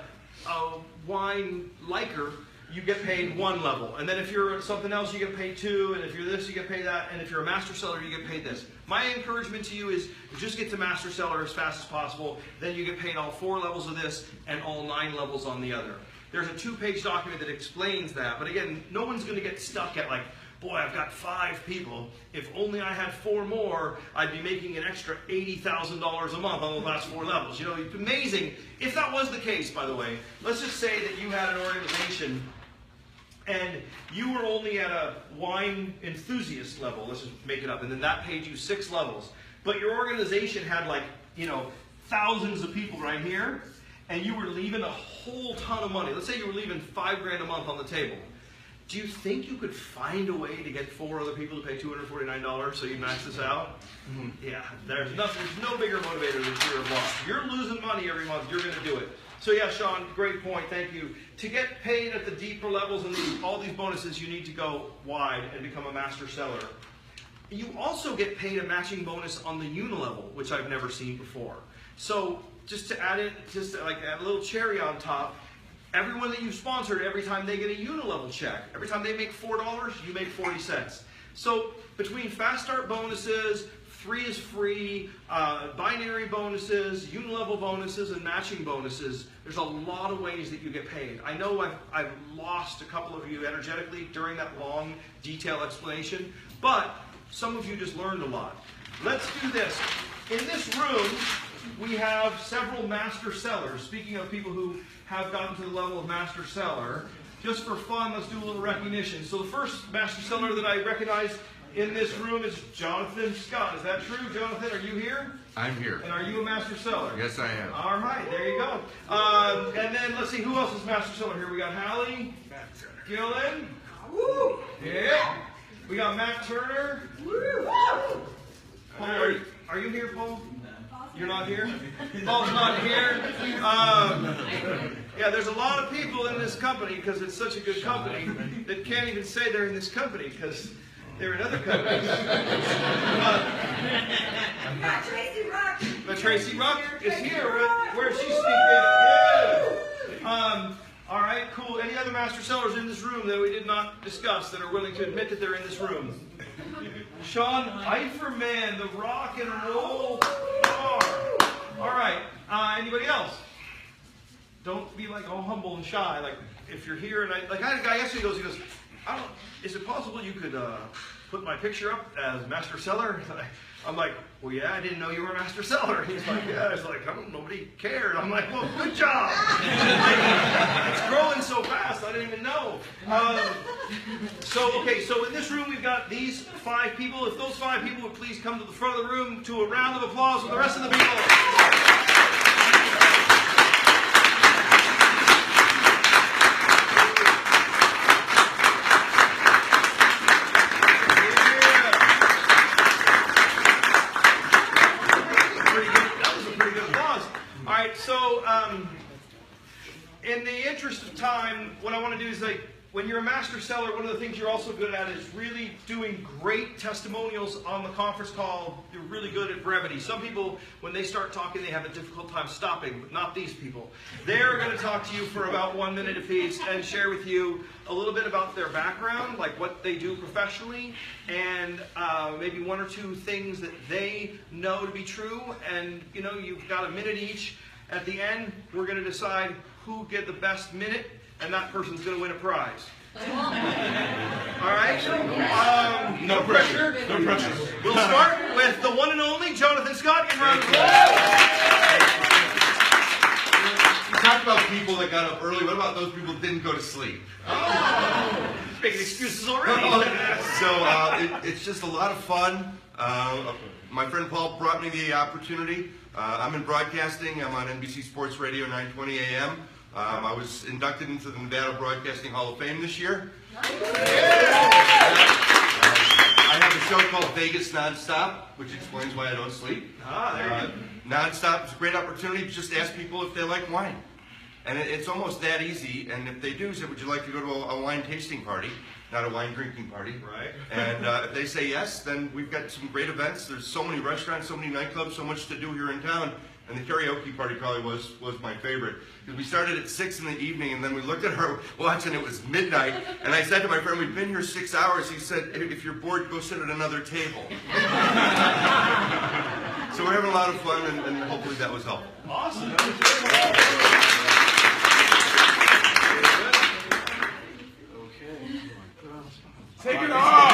wine liker, you get paid 1 level. And then if you're something else, you get paid 2. And if you're this, you get paid that. And if you're a master seller, you get paid this. My encouragement to you is just get to master seller as fast as possible. Then you get paid all 4 levels of this and all 9 levels on the other. There's a 2-page document that explains that. But again, no one's going to get stuck at like, boy, I've got 5 people. If only I had 4 more, I'd be making an extra $80,000 a month on the last 4 levels. You know, it's amazing. If that was the case, by the way, let's just say that you had an organization and you were only at a wine enthusiast level, let's just make it up, and then that paid you 6 levels. But your organization had like, you know, thousands of people right here, and you were leaving a whole ton of money. Let's say you were leaving $5,000 a month on the table. Do you think you could find a way to get 4 other people to pay $249 so you max this out? Yeah, there's no bigger motivator than fear of loss. You're losing money every month, you're going to do it. So yeah, Sean, great point, thank you. To get paid at the deeper levels and all these bonuses, you need to go wide and become a master seller. You also get paid a matching bonus on the unilevel, which I've never seen before. So just to add it, just like a little cherry on top, everyone that you've sponsored, every time they get a unilevel check, every time they make $4, you make 40 cents. So between fast start bonuses, 3 is free, binary bonuses, unilevel bonuses, and matching bonuses, there's a lot of ways that you get paid. I know I've lost a couple of you energetically during that long, detailed explanation, but some of you just learned a lot. Let's do this. In this room, we have several master sellers. Speaking of people who have gotten to the level of master seller, just for fun, let's do a little recognition. So the first master seller that I recognize in this room is Jonathan Scott. Is that true, Jonathan? Are you here? I'm here. And are you a master seller? Yes, I am. All right, there you go. And then let's see, who else is master seller here? We got Hallie, Gillen. Woo! Yeah. We got Matt Turner. Woo! Paul, are you here, Paul? You're not here? Paul's not here. Yeah, there's a lot of people in this company because it's such a good company that can't even say they're in this company because they're in other companies. Yeah, Tracy Rock. But Tracy Rock is here. Where's she sneaking? Yeah. All right, cool. Any other master sellers in this room that we did not discuss that are willing to admit that they're in this room? Sean Eiferman, the rock and roll star. All right. Anybody else? Don't be like all humble and shy. Like if you're here, and I had a guy yesterday. He goes, is it possible you could put my picture up as master seller? I'm like, well, yeah, I didn't know you were a master seller. He's like, yeah. It's like, nobody cared. I'm like, well, good job. It's growing so fast, I didn't even know. So in this room, we've got these 5 people. If those 5 people would please come to the front of the room to a round of applause with the rest of the people. So, in the interest of time, what I want to do is when you're a master seller, one of the things you're also good at is really doing great testimonials on the conference call. You're really good at brevity. Some people, when they start talking, they have a difficult time stopping, but not these people. They're going to talk to you for about 1 minute apiece and share with you a little bit about their background, like what they do professionally, and maybe 1 or 2 things that they know to be true. And you've got a minute each. At the end, we're going to decide who get the best minute, and that person's going to win a prize. All right? No pressure. No pressure. We'll start with the one and only Jonathan Scott. Give a round of applause. You talked about people that got up early. What about those people that didn't go to sleep? Oh, making excuses already. It's just a lot of fun. My friend Paul brought me the opportunity. I'm in broadcasting. I'm on NBC Sports Radio 920 AM. I was inducted into the Nevada Broadcasting Hall of Fame this year. I have a show called Vegas Nonstop, which explains why I don't sleep. There you go. Nonstop is a great opportunity to just ask people if they like wine. And it's almost that easy. And if they do, say, would you like to go to a wine tasting party? Not a wine drinking party. Right. And if they say yes, then we've got some great events. There's so many restaurants, so many nightclubs, so much to do here in town. And the karaoke party probably was my favorite. Because we started at 6 in the evening, and then we looked at our watch, and it was midnight. And I said to my friend, we've been here 6 hours. He said, if you're bored, go sit at another table. So we're having a lot of fun, and hopefully that was helpful. Awesome. Take it off!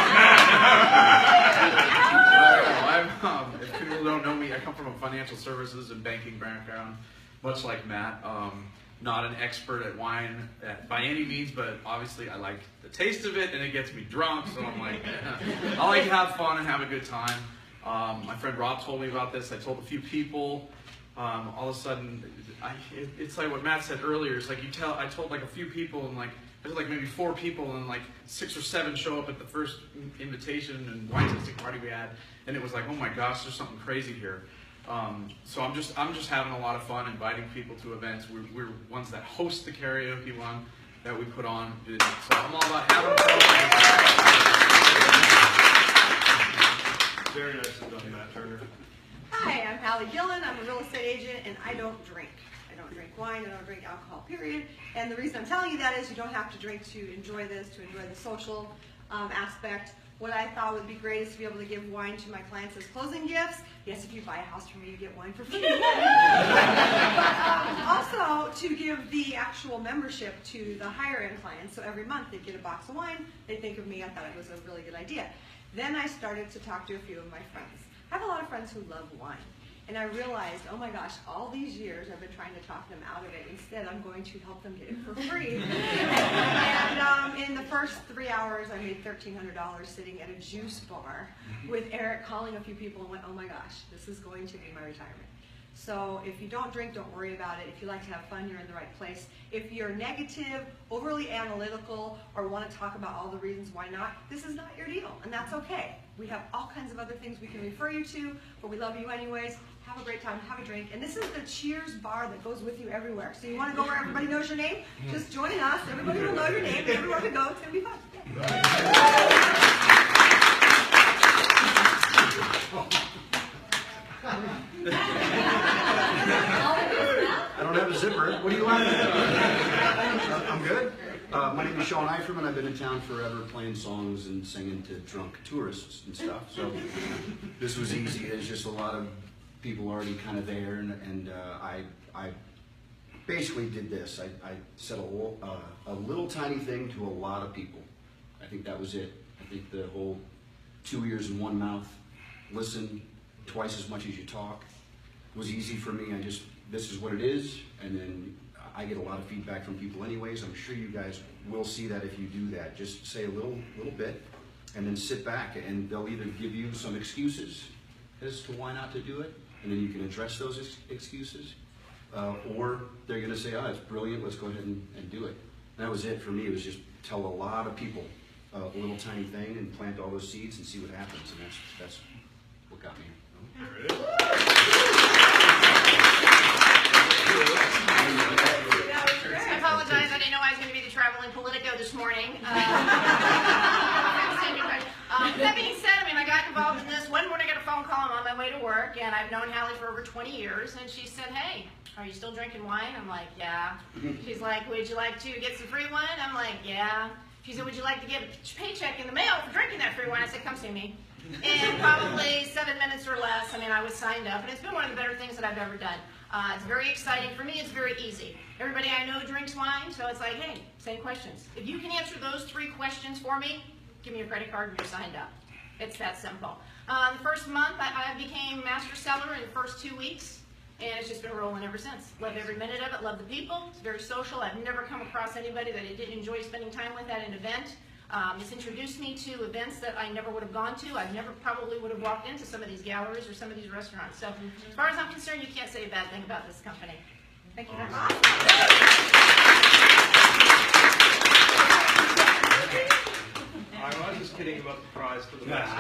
If people don't know me, I come from a financial services and banking background, much like Matt. Not an expert at wine by any means, but obviously I like the taste of it and it gets me drunk, so I'm like, I like to have fun and have a good time. My friend Rob told me about this. I told a few people. All of a sudden, it's like what Matt said earlier. It's like I told like a few people, and like there's like maybe 4 people, and like 6 or 7 show up at the first invitation and wine tasting party we had, and it was like, oh my gosh, there's something crazy here. So I'm just having a lot of fun inviting people to events. We're ones that host the karaoke one that we put on. So I'm all about having fun. Very nicely done, Matt Turner. Hi, I'm Hallie Gillen. I'm a real estate agent, and I don't drink. I don't drink wine. I don't drink alcohol, period. And the reason I'm telling you that is you don't have to drink to enjoy this, to enjoy the social aspect. What I thought would be great is to be able to give wine to my clients as closing gifts. Yes, if you buy a house from me, you get wine for free. But also to give the actual membership to the higher end clients. So every month they get a box of wine. They think of me. I thought it was a really good idea. Then I started to talk to a few of my friends. I have a lot of friends who love wine. And I realized, oh my gosh, all these years I've been trying to talk them out of it. Instead, I'm going to help them get it for free. And in the first 3 hours, I made $1,300 sitting at a juice bar with Eric calling a few people and went, oh my gosh, this is going to be my retirement. So if you don't drink, don't worry about it. If you like to have fun, you're in the right place. If you're negative, overly analytical, or want to talk about all the reasons why not, this is not your deal, and that's okay. We have all kinds of other things we can refer you to, but we love you anyways. Have a great time, have a drink. And this is the Cheers bar that goes with you everywhere. So you want to go where everybody knows your name? Just join us. Everybody will know your name. Everywhere we go, it's going to be fun. zipper. What do you want? I'm good. My name is Sean Eiferman. I've been in town forever playing songs and singing to drunk tourists and stuff. So this was easy. There's just a lot of people already kind of there, and I basically did this. I said a little tiny thing to a lot of people. I think that was it. I think the whole 2 ears and one mouth, listen twice as much as you talk, was easy for me. This is what it is, and then I get a lot of feedback from people anyways. I'm sure you guys will see that if you do that. Just say a little bit, and then sit back, and they'll either give you some excuses as to why not to do it, and then you can address those excuses, or they're going to say, oh, it's brilliant, let's go ahead and do it. And that was it for me. It was just tell a lot of people a little tiny thing and plant all those seeds and see what happens, and that's what got me. I apologize, I didn't know I was going to be the traveling Politico this morning. That being said, I got involved in this. One morning I got a phone call, I'm on my way to work, and I've known Hallie for over 20 years, and she said, hey, are you still drinking wine? I'm like, yeah. She's like, would you like to get some free wine? I'm like, yeah. She said, would you like to get a paycheck in the mail for drinking that free wine? I said, come see me. In probably 7 minutes or less, I was signed up, and it's been one of the better things that I've ever done. It's very exciting. For me, it's very easy. Everybody I know drinks wine, so it's like, hey, same questions. If you can answer those 3 questions for me, give me your credit card and you're signed up. It's that simple. The first month, I became master seller in the first 2 weeks, and it's just been rolling ever since. Love every minute of it, love the people. It's very social. I've never come across anybody that I didn't enjoy spending time with at an event. It's introduced me to events that I never would have gone to. I never probably would have walked into some of these galleries or some of these restaurants. So as far as I'm concerned, you can't say a bad thing about this company. Thank you very much. I was just kidding about the prize for the best.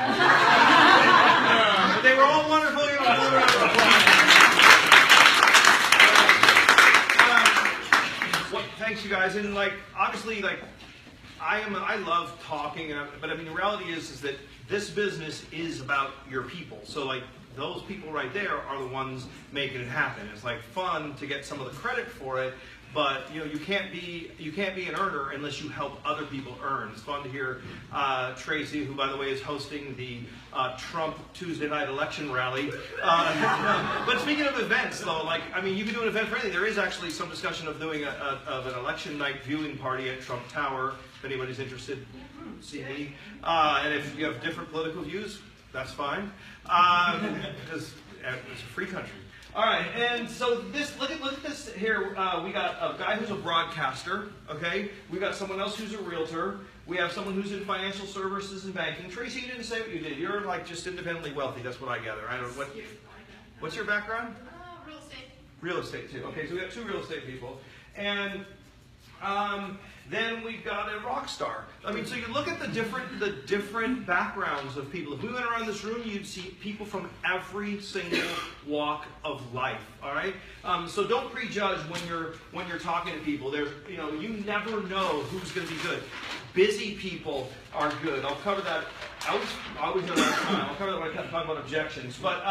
But they were all wonderful. You know, another round of applause. Thanks, you guys. And obviously, I love talking, but the reality is that this business is about your people. So those people right there are the ones making it happen. It's fun to get some of the credit for it, but you can't be an earner unless you help other people earn. It's fun to hear Tracy, who by the way is hosting the Trump Tuesday night election rally. But speaking of events, though, you can do an event for anything. There is actually some discussion of doing an election night viewing party at Trump Tower. If anybody's interested, see me. And if you have different political views, that's fine, because it's a free country. All right, and so look at this here. We got a guy who's a broadcaster. Okay, we got someone else who's a realtor. We have someone who's in financial services and banking. Tracy, you didn't say what you did. You're just independently wealthy. That's what I gather. I don't know what's your background? Real estate. Real estate too. Okay, so we got 2 real estate people, and then we've got a rock star. So you look at the different backgrounds of people. If we went around this room, you'd see people from every single walk of life. All right. So don't prejudge when you're talking to people. There's you never know who's going to be good. Busy people are good. I'll cover that. I'll cover that when I talk about objections. But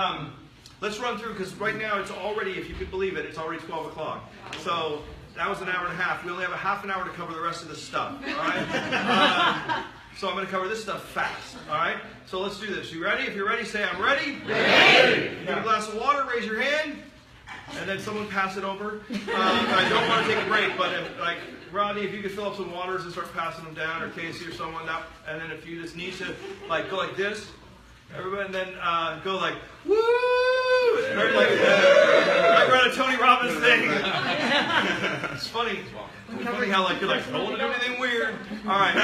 let's run through, because right now it's already, if you could believe it, it's already 12 o'clock. So that was an hour and a half. We only have a half an hour to cover the rest of this stuff, all right? So I'm going to cover this stuff fast, all right? So let's do this. You ready? If you're ready, say, I'm ready. Ready. Need a glass of water, raise your hand, and then someone pass it over. I don't want to take a break, but Rodney, if you could fill up some waters and start passing them down, or Casey or someone, and then if you just need to go like this, everybody, and then go woo! Or around a Tony Robbins thing. It's funny. It's funny how you're don't want to do anything weird. All right.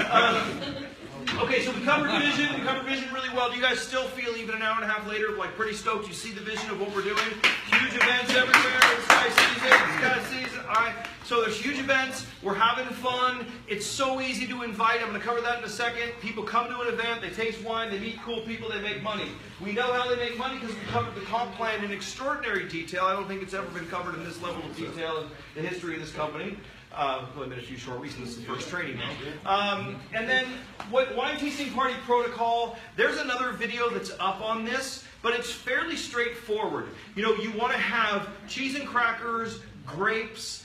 Okay, so we covered vision. We covered vision really well. Do you guys still feel, even an hour and a half later, pretty stoked? You see the vision of what we're doing? Huge events everywhere. This guy sees it. This guy sees it. All right. So there's huge events. We're having fun. It's so easy to invite. I'm going to cover that in a second. People come to an event. They taste wine. They meet cool people. They make money. We know how they make money because we covered the comp plan in extraordinary detail. I don't think it's ever been covered in this level of detail in the history of this company. Only been a few short weeks, and this is the first training. And then, wine tasting party protocol. There's another video that's up on this, but it's fairly straightforward. You want to have cheese and crackers, grapes,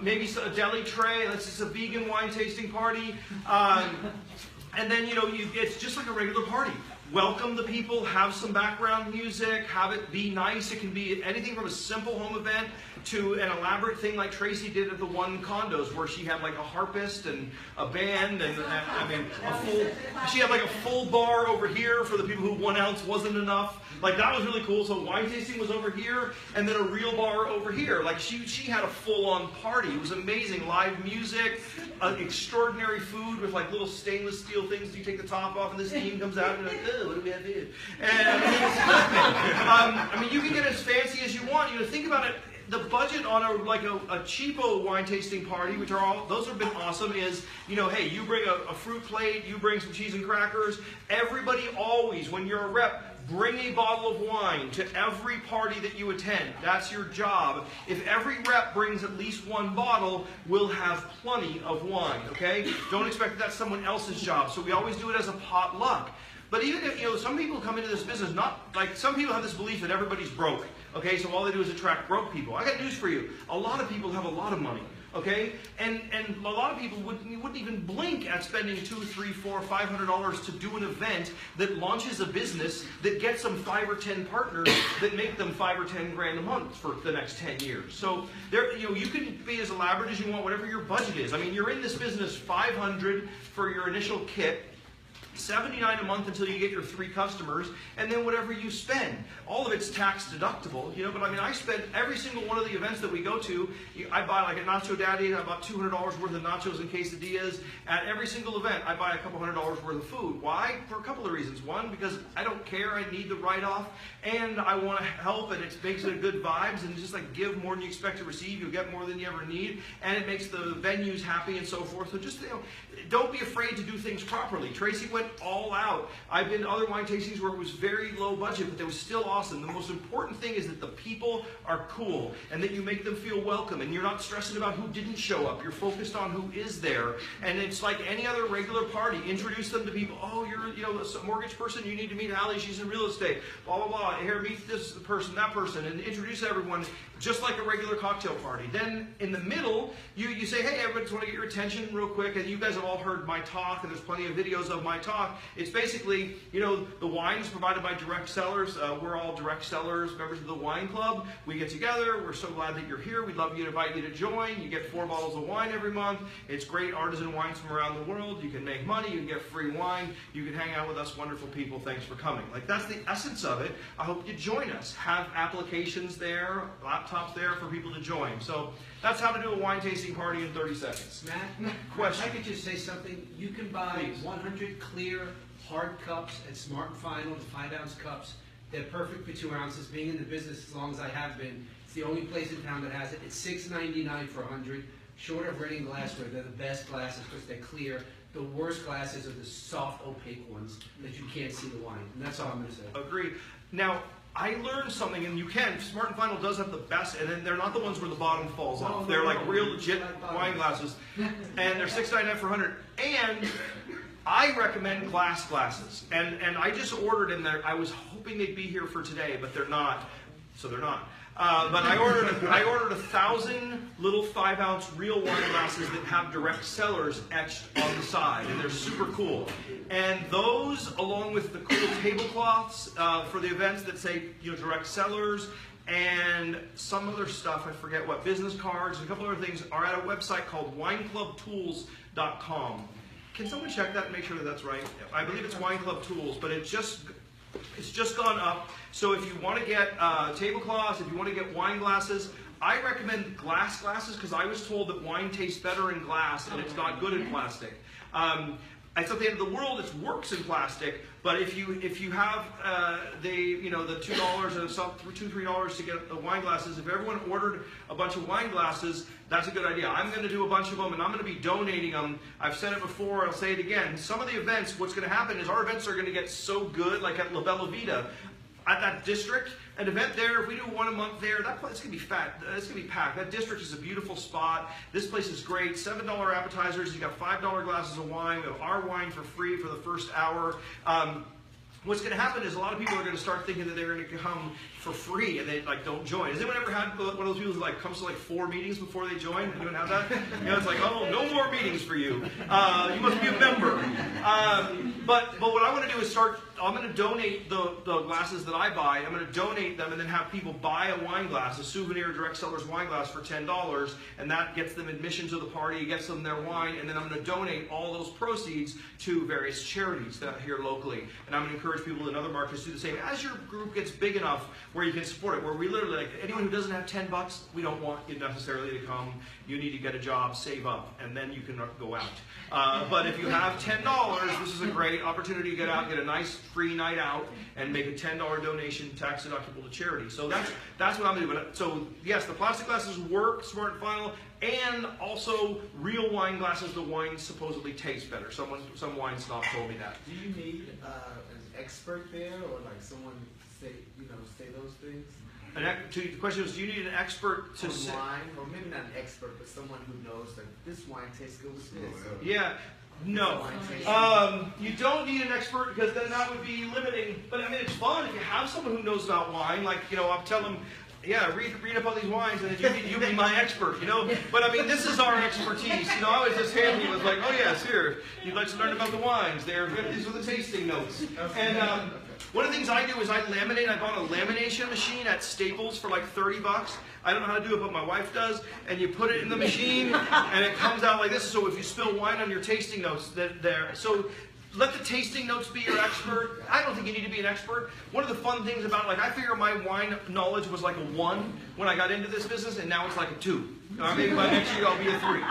maybe a deli tray. That's just a vegan wine tasting party. And then, it's just like a regular party. Welcome the people, have some background music, have it be nice. It can be anything from a simple home event to an elaborate thing like Tracy did at the one condos, where she had like a harpist and a band and she had like a full bar over here for the people who 1 ounce wasn't enough. Like, that was really cool. So wine tasting was over here, and then a real bar over here. Like, she had a full-on party. It was amazing. Live music, extraordinary food with like little stainless steel things. You take the top off, and this steam comes out, and you're like, oh, what do we have here? And you can get as fancy as you want. Think about it. The budget on a cheapo wine tasting party, which those have been awesome, is, hey, you bring a fruit plate, you bring some cheese and crackers. Everybody always, when you're a rep, bring a bottle of wine to every party that you attend. That's your job. If every rep brings at least 1 bottle, we'll have plenty of wine, okay? Don't expect that's someone else's job. So we always do it as a potluck. But even if, some people come into this business, some people have this belief that everybody's broke, okay? So all they do is attract broke people. I got news for you. A lot of people have a lot of money, okay? And a lot of people wouldn't even blink at spending $200, $300, $400, $500 to do an event that launches a business that gets them 5 or 10 partners that make them 5 or 10 grand a month for the next 10 years. So you can be as elaborate as you want, whatever your budget is. You're in this business $500 for your initial kit, $79 a month until you get your 3 customers, and then whatever you spend. All of it's tax deductible, but I spend every single one of the events that we go to. I buy like at Nacho Daddy, I bought $200 worth of nachos and quesadillas. At every single event, I buy a couple $100 worth of food. Why? For a couple of reasons. One, because I don't care, I need the write-off, and I want to help, and it makes it a good vibes, and just like give more than you expect to receive, you'll get more than you ever need, and it makes the venues happy and so forth. So just, don't be afraid to do things properly. Tracy went all out. I've been to other wine tastings where it was very low budget, but they was still awesome. The most important thing is that the people are cool and that you make them feel welcome, and you're not stressing about who didn't show up. You're focused on who is there, and it's like any other regular party. Introduce them to people. Oh, you're a mortgage person. You need to meet Allie. She's in real estate. Blah blah blah. Here, meet this person, that person, and introduce everyone just like a regular cocktail party. Then in the middle, you say, hey, everybody, just want to get your attention real quick, and you guys have all heard my talk, and there's plenty of videos of my talk. It's basically, the wine is provided by Direct Cellars. We're all Direct Cellars, members of the wine club. We get together. We're so glad that you're here. We'd love you to invite you to join. You get 4 bottles of wine every month. It's great artisan wines from around the world. You can make money. You can get free wine. You can hang out with us wonderful people. Thanks for coming. That's the essence of it. I hope you join us. Have applications there, laptops there for people to join. So that's how to do a wine tasting party in 30 seconds. Matt, question? I could just say something. You can buy 100 clear hard cups at Smart and Final, the 5-ounce cups. They're perfect for 2 ounces. Being in the business as long as I have been, it's the only place in town that has it. It's $6.99 for 100. Short of Reading glassware, they're the best glasses because they're clear. The worst glasses are the soft, opaque ones that you can't see the wine. And that's all I'm going to say. Agreed. Now, I learned something, and you can. Smart and Final does have the best, and then they're not the ones where the bottom falls off. They're like real legit wine glasses, and they're $6.99 for 100. And I recommend glass glasses, and I just ordered in there. I was hoping they'd be here for today, but they're not. So they're not. But I ordered 1,000 little 5-ounce real wine glasses that have Direct Cellars etched on the side, and they're super cool. And those, along with the cool tablecloths for the events that say Direct Cellars, and some other stuff, I forget what, business cards, and a couple other things, are at a website called wineclubtools.com. Can someone check that and make sure that that's right? I believe it's Wine Club Tools, but it's just gone up. So if you want to get tablecloths, if you want to get wine glasses, I recommend glass glasses because I was told that wine tastes better in glass and it's not good in plastic. It's not the end of the world. It works in plastic, but if you have the $2 and some $2-3 to get the wine glasses, if everyone ordered a bunch of wine glasses, that's a good idea. I'm going to do a bunch of them, and I'm going to be donating them. I've said it before. I'll say it again. Some of the events, what's going to happen is our events are going to get so good, like at La Bella Vita, at that district. An event there, if we do one a month there, that place is going to be fat. It's going to be packed. That district is a beautiful spot. This place is great. $7 appetizers. You got $5 glasses of wine. We have our wine for free for the first hour. what's going to happen is a lot of people are going to start thinking that they're going to come for free and they like don't join. Has anyone ever had one of those people who like comes to like 4 meetings before they join? Anyone have that? You know, it's like, oh, no more meetings for you. You must be a member. But what I want to do is start. I'm going to donate the glasses that I buy. I'm going to donate them and then have people buy a wine glass, a souvenir Direct Cellars wine glass for $10, and that gets them admission to the party, gets them their wine, and then I'm going to donate all those proceeds to various charities that here locally. And I'm going to encourage people in other markets to do the same. As your group gets big enough where you can support it, where we literally, like, anyone who doesn't have $10, we don't want you necessarily to come. You need to get a job, save up, and then you can go out. But if you have $10, this is a great opportunity to get out, get a nice free night out, and make a $10 donation, tax deductible, to charity. So that's what I'm going to do. So yes, the plastic glasses work, smart and final, and also real wine glasses. The wine supposedly tastes better. Some wine snob told me that. Do you need an expert there, or like someone say those things? The question is, do you need an expert to say? Wine, or maybe not an expert, but someone who knows that this wine tastes good with this. Yeah. No. You don't need an expert, because then that would be limiting. But I mean, it's fun if you have someone who knows about wine. Like, I'll tell them, yeah, read up on these wines, and then you be my expert, But I mean, this is our expertise. I was just handy. It was like, oh yes, here, you'd like to learn about the wines. These are the tasting notes. And one of the things I do is I laminate. I bought a lamination machine at Staples for like $30. I don't know how to do it, but my wife does. And you put it in the machine, and it comes out like this. So if you spill wine on your tasting notes, so let the tasting notes be your expert. I don't think you need to be an expert. One of the fun things about, I figure my wine knowledge was like a 1 when I got into this business, and now it's like a 2. Maybe by next year I'll be a 3.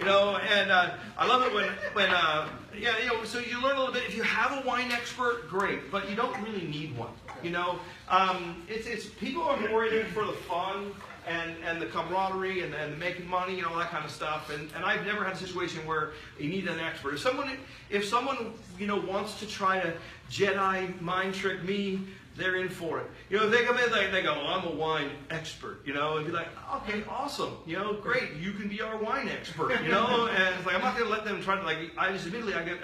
And I love it when so you learn a little bit. If you have a wine expert, great, but you don't really need one. It's people are more in it for the fun and the camaraderie and making money and all that kind of stuff. And I've never had a situation where you need an expert. If someone wants to try to Jedi mind trick me, they're in for it. If they come in, they go, well, I'm a wine expert, and be like, okay, awesome, great, you can be our wine expert, and it's like, I'm not going to let them try to, I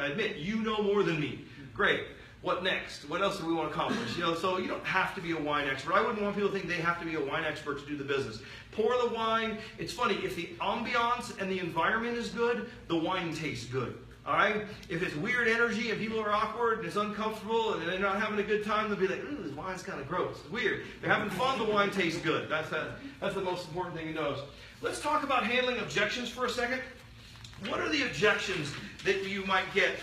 admit, you know more than me. Great. What next? What else do we want to accomplish? So you don't have to be a wine expert. I wouldn't want people to think they have to be a wine expert to do the business. Pour the wine. It's funny, if the ambiance and the environment is good, the wine tastes good. All right? If it's weird energy and people are awkward and it's uncomfortable and they're not having a good time, they'll be like, ooh, this wine's kind of gross. It's weird. If they're having fun, the wine tastes good. That's the most important thing to know. Let's talk about handling objections for a second. What are the objections that you might get?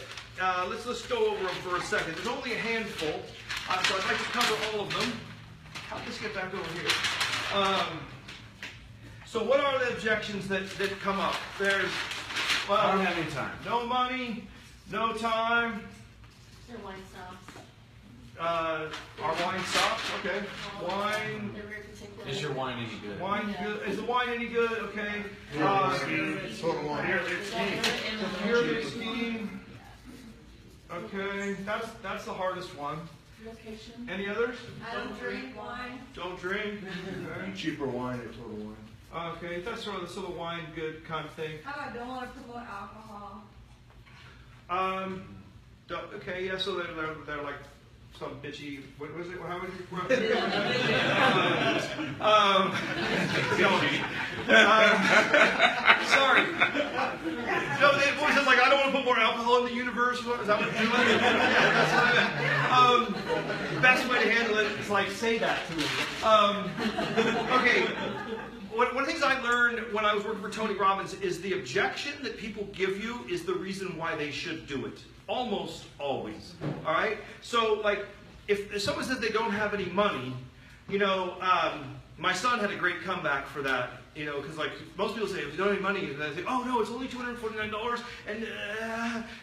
Let's go over them for a second. There's only a handful, so I'd like to cover all of them. How does this get back over here? So what are the objections that come up? There's, well, I don't have any time. No money, no time. Their wine stops. Our wine stops. Okay. Wine. They're very particular. Is your wine any good? Wine good. Is the wine any good? Okay. Total wine. Pyramid scheme. Okay, that's the hardest one. Location. Any others? I don't drink wine. Don't drink. Okay. Cheaper wine at Total Wine. Okay, that's sort of the wine good kind of thing. How about don't want to promote alcohol? Okay, yeah. So they're like some bitchy. What was it? How was it? Sorry. No, they always said like, I don't want to put more alcohol in the universe. Is that what you're doing? Yeah, that's what I meant. Best way to handle it is like, say that to them. Okay. One of the things I learned when I was working for Tony Robbins is the objection that people give you is the reason why they should do it. Almost always. All right? So, like, if someone says they don't have any money, my son had a great comeback for that. Because like most people say, if you don't have any money, they say, oh no, it's only $249, and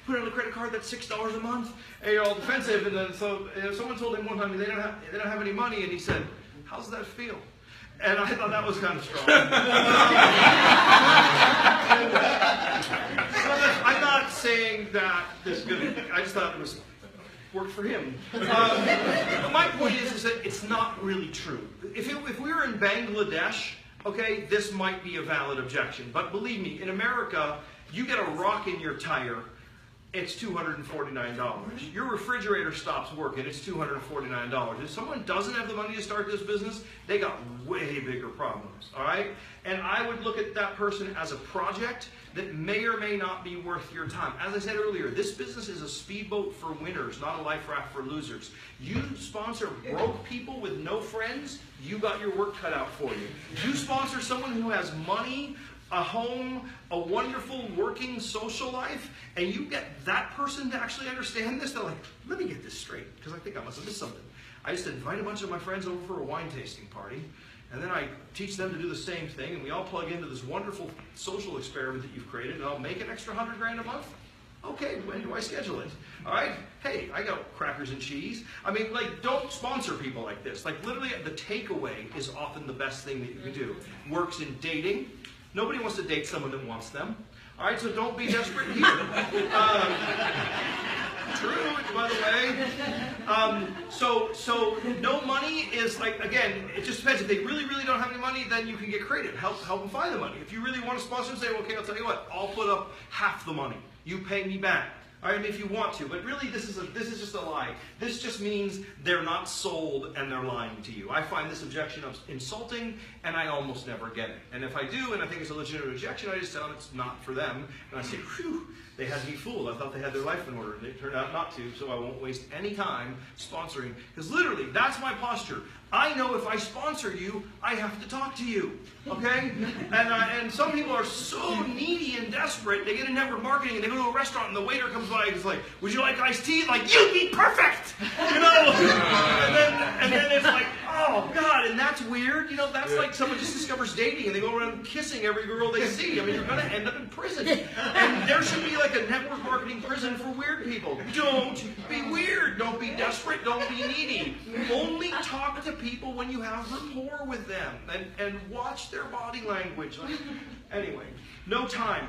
put it on a credit card that's $6 a month, and you're all defensive. And then someone told him one time they don't have any money, and he said, how's that feel? And I thought that was kind of strong. I'm not saying that this is good. I just thought it was worked for him. My point is that it's not really true. If we were in Bangladesh, okay, this might be a valid objection. But believe me, in America, you get a rock in your tire, it's $249. Your refrigerator stops working, it's $249. If someone doesn't have the money to start this business, they got way bigger problems, all right? And I would look at that person as a project that may or may not be worth your time. As I said earlier, this business is a speedboat for winners, not a life raft for losers. You sponsor broke people with no friends, you got your work cut out for you. You sponsor someone who has money, a home, a wonderful working social life, and you get that person to actually understand this. They're like, let me get this straight, because I think I must have missed something. I just invite a bunch of my friends over for a wine tasting party, and then I teach them to do the same thing, and we all plug into this wonderful social experiment that you've created, and I'll make an extra $100 grand a month. Okay, when do I schedule it? All right, hey, I got crackers and cheese. I mean, like, don't sponsor people like this. Like, literally, the takeaway is often the best thing that you can do. Works in dating. Nobody wants to date someone that wants them. All right, so don't be desperate here. True, by the way. So no money is like, again, it just depends. If they really, really don't have any money, then you can get creative. Help them find the money. If you really want to sponsor them, say, okay, I'll tell you what, I'll put up half the money. You pay me back. All right, I mean, if you want to, but really this is just a lie. This just means they're not sold and they're lying to you. I find this objection insulting, and I almost never get it. And if I do, and I think it's a legitimate objection, I just tell them it's not for them, and I say, whew, they had me fooled. I thought they had their life in order, and it turned out not to, so I won't waste any time sponsoring, because literally, that's my posture. I know if I sponsor you, I have to talk to you, okay? And some people are so needy and desperate, they get in network marketing and they go to a restaurant and the waiter comes by and is like, would you like iced tea? Like, you'd be perfect, you know? and then it's like, oh God, and that's weird, you know? That's like someone just discovers dating and they go around kissing every girl they see. I mean, you're gonna end up in prison. And there should be like a network marketing prison for weird people. Don't be weird, don't be desperate, don't be needy. Only talk to people when you have rapport with them and watch their body language. Anyway, no time.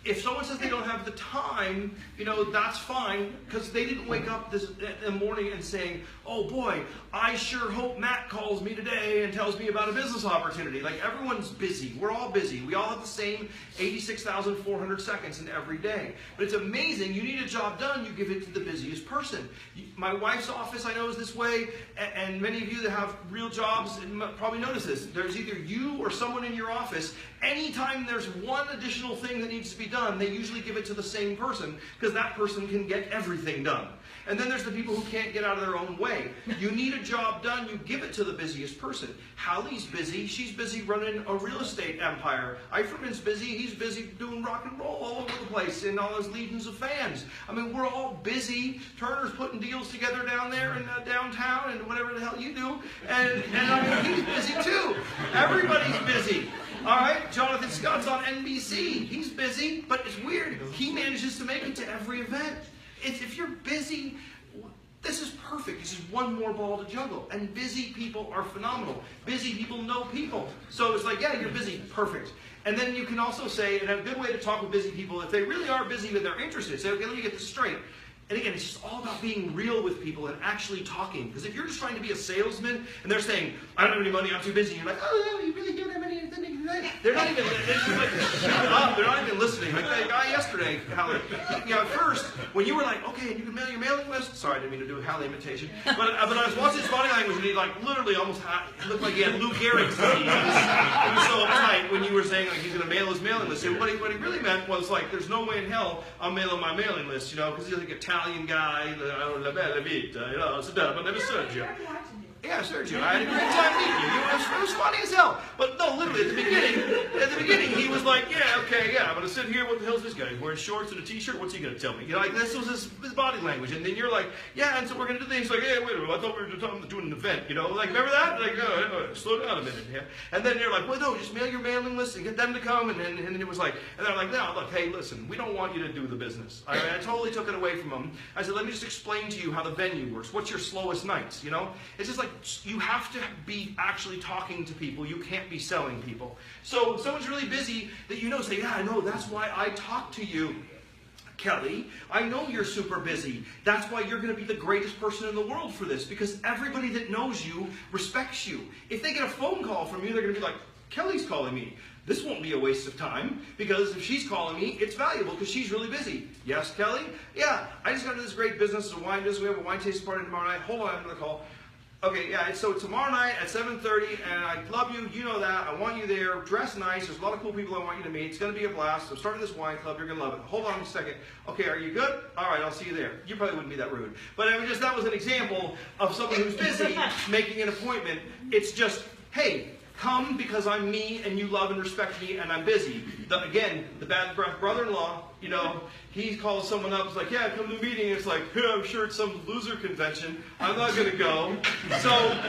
If someone says they don't have the time, you know, that's fine, because they didn't wake up in the morning and saying, oh boy, I sure hope Matt calls me today and tells me about a business opportunity. Like, everyone's busy. We're all busy. We all have the same 86,400 seconds in every day. But it's amazing. You need a job done, you give it to the busiest person. My wife's office, I know, is this way, and many of you that have real jobs probably notice this. There's either you or someone in your office. Anytime there's one additional thing that needs to be done, they usually give it to the same person, because that person can get everything done. And then there's the people who can't get out of their own way. You need a job done, you give it to the busiest person. Hallie's busy. She's busy running a real estate empire. Eifferman's busy. He's busy doing rock and roll all over the place and all his legions of fans. I mean, we're all busy. Turner's putting deals together down there in downtown and whatever the hell you do. And I mean, he's busy too. Everybody's busy. All right, Jonathan Scott's on NBC. He's busy, but it's weird. He manages to make it to every event. If you're busy, this is perfect. This is one more ball to juggle. And busy people are phenomenal. Busy people know people. So it's like, yeah, you're busy. Perfect. And then you can also say, and a good way to talk with busy people, if they really are busy but they're interested, say, okay, let me get this straight. And again, it's just all about being real with people and actually talking. Because if you're just trying to be a salesman and they're saying, I don't have any money, I'm too busy, you're like, oh, no, you really don't have any. They're not even, it's just like, shut up, they're not even listening. Like that guy yesterday, Hallie, you know, at first, when you were like, okay, and you can mail your mailing list, sorry, I didn't mean to do a Hallie imitation, but I was watching his body language and he like literally almost looked like he had Lou Gehrig's teeth. He was so uptight when you were saying like he's going to mail his mailing list. And what he really meant was like, there's no way in hell I'm mailing my mailing list, you know, because he's like an Italian guy, la bella vita, you know, it's a dub, but never served you. Yeah, Sergio, I had a great time meeting you. It was funny as hell. But no, literally, at the beginning, he was like, yeah, okay, yeah, I'm going to sit here. What the hell's this guy? He's wearing shorts and a t-shirt. What's he going to tell me? You know, like, this was his body language. And then you're like, yeah, and so we're going to do things. Like, hey, wait a minute, I thought we were doing an event, you know? Like, remember that? Like, slow down a minute here. And then you're like, well, no, just mail your mailing list and get them to come. And then it was like, and they're like, no, look, hey, listen, we don't want you to do the business. I totally took it away from them. I said, let me just explain to you how the venue works. What's your slowest nights, you know? It's just like, you have to be actually talking to people. You can't be selling people. So if someone's really busy that you know, say, yeah, I know, that's why I talk to you, Kelly. I know you're super busy. That's why you're going to be the greatest person in the world for this, because everybody that knows you respects you. If they get a phone call from you, they're going to be like, Kelly's calling me. This won't be a waste of time, because if she's calling me, it's valuable because she's really busy. Yes, Kelly? Yeah, I just got into this great business, it's a wine business. We have a wine tasting party tomorrow night. Hold on, I'm going to call. Okay, yeah, so tomorrow night at 7:30, and I love you, you know that, I want you there, dress nice, there's a lot of cool people I want you to meet, it's going to be a blast, I'm starting this wine club, you're going to love it. Hold on a second. Okay, are you good? All right, I'll see you there. You probably wouldn't be that rude. But I mean, just that was an example of someone who's busy making an appointment. It's just, hey, come because I'm me and you love and respect me and I'm busy. Again, the bad breath brother-in-law, you know, he calls someone up, it's like, yeah, come to the meeting. It's like, yeah, I'm sure it's some loser convention. I'm not going to go. So,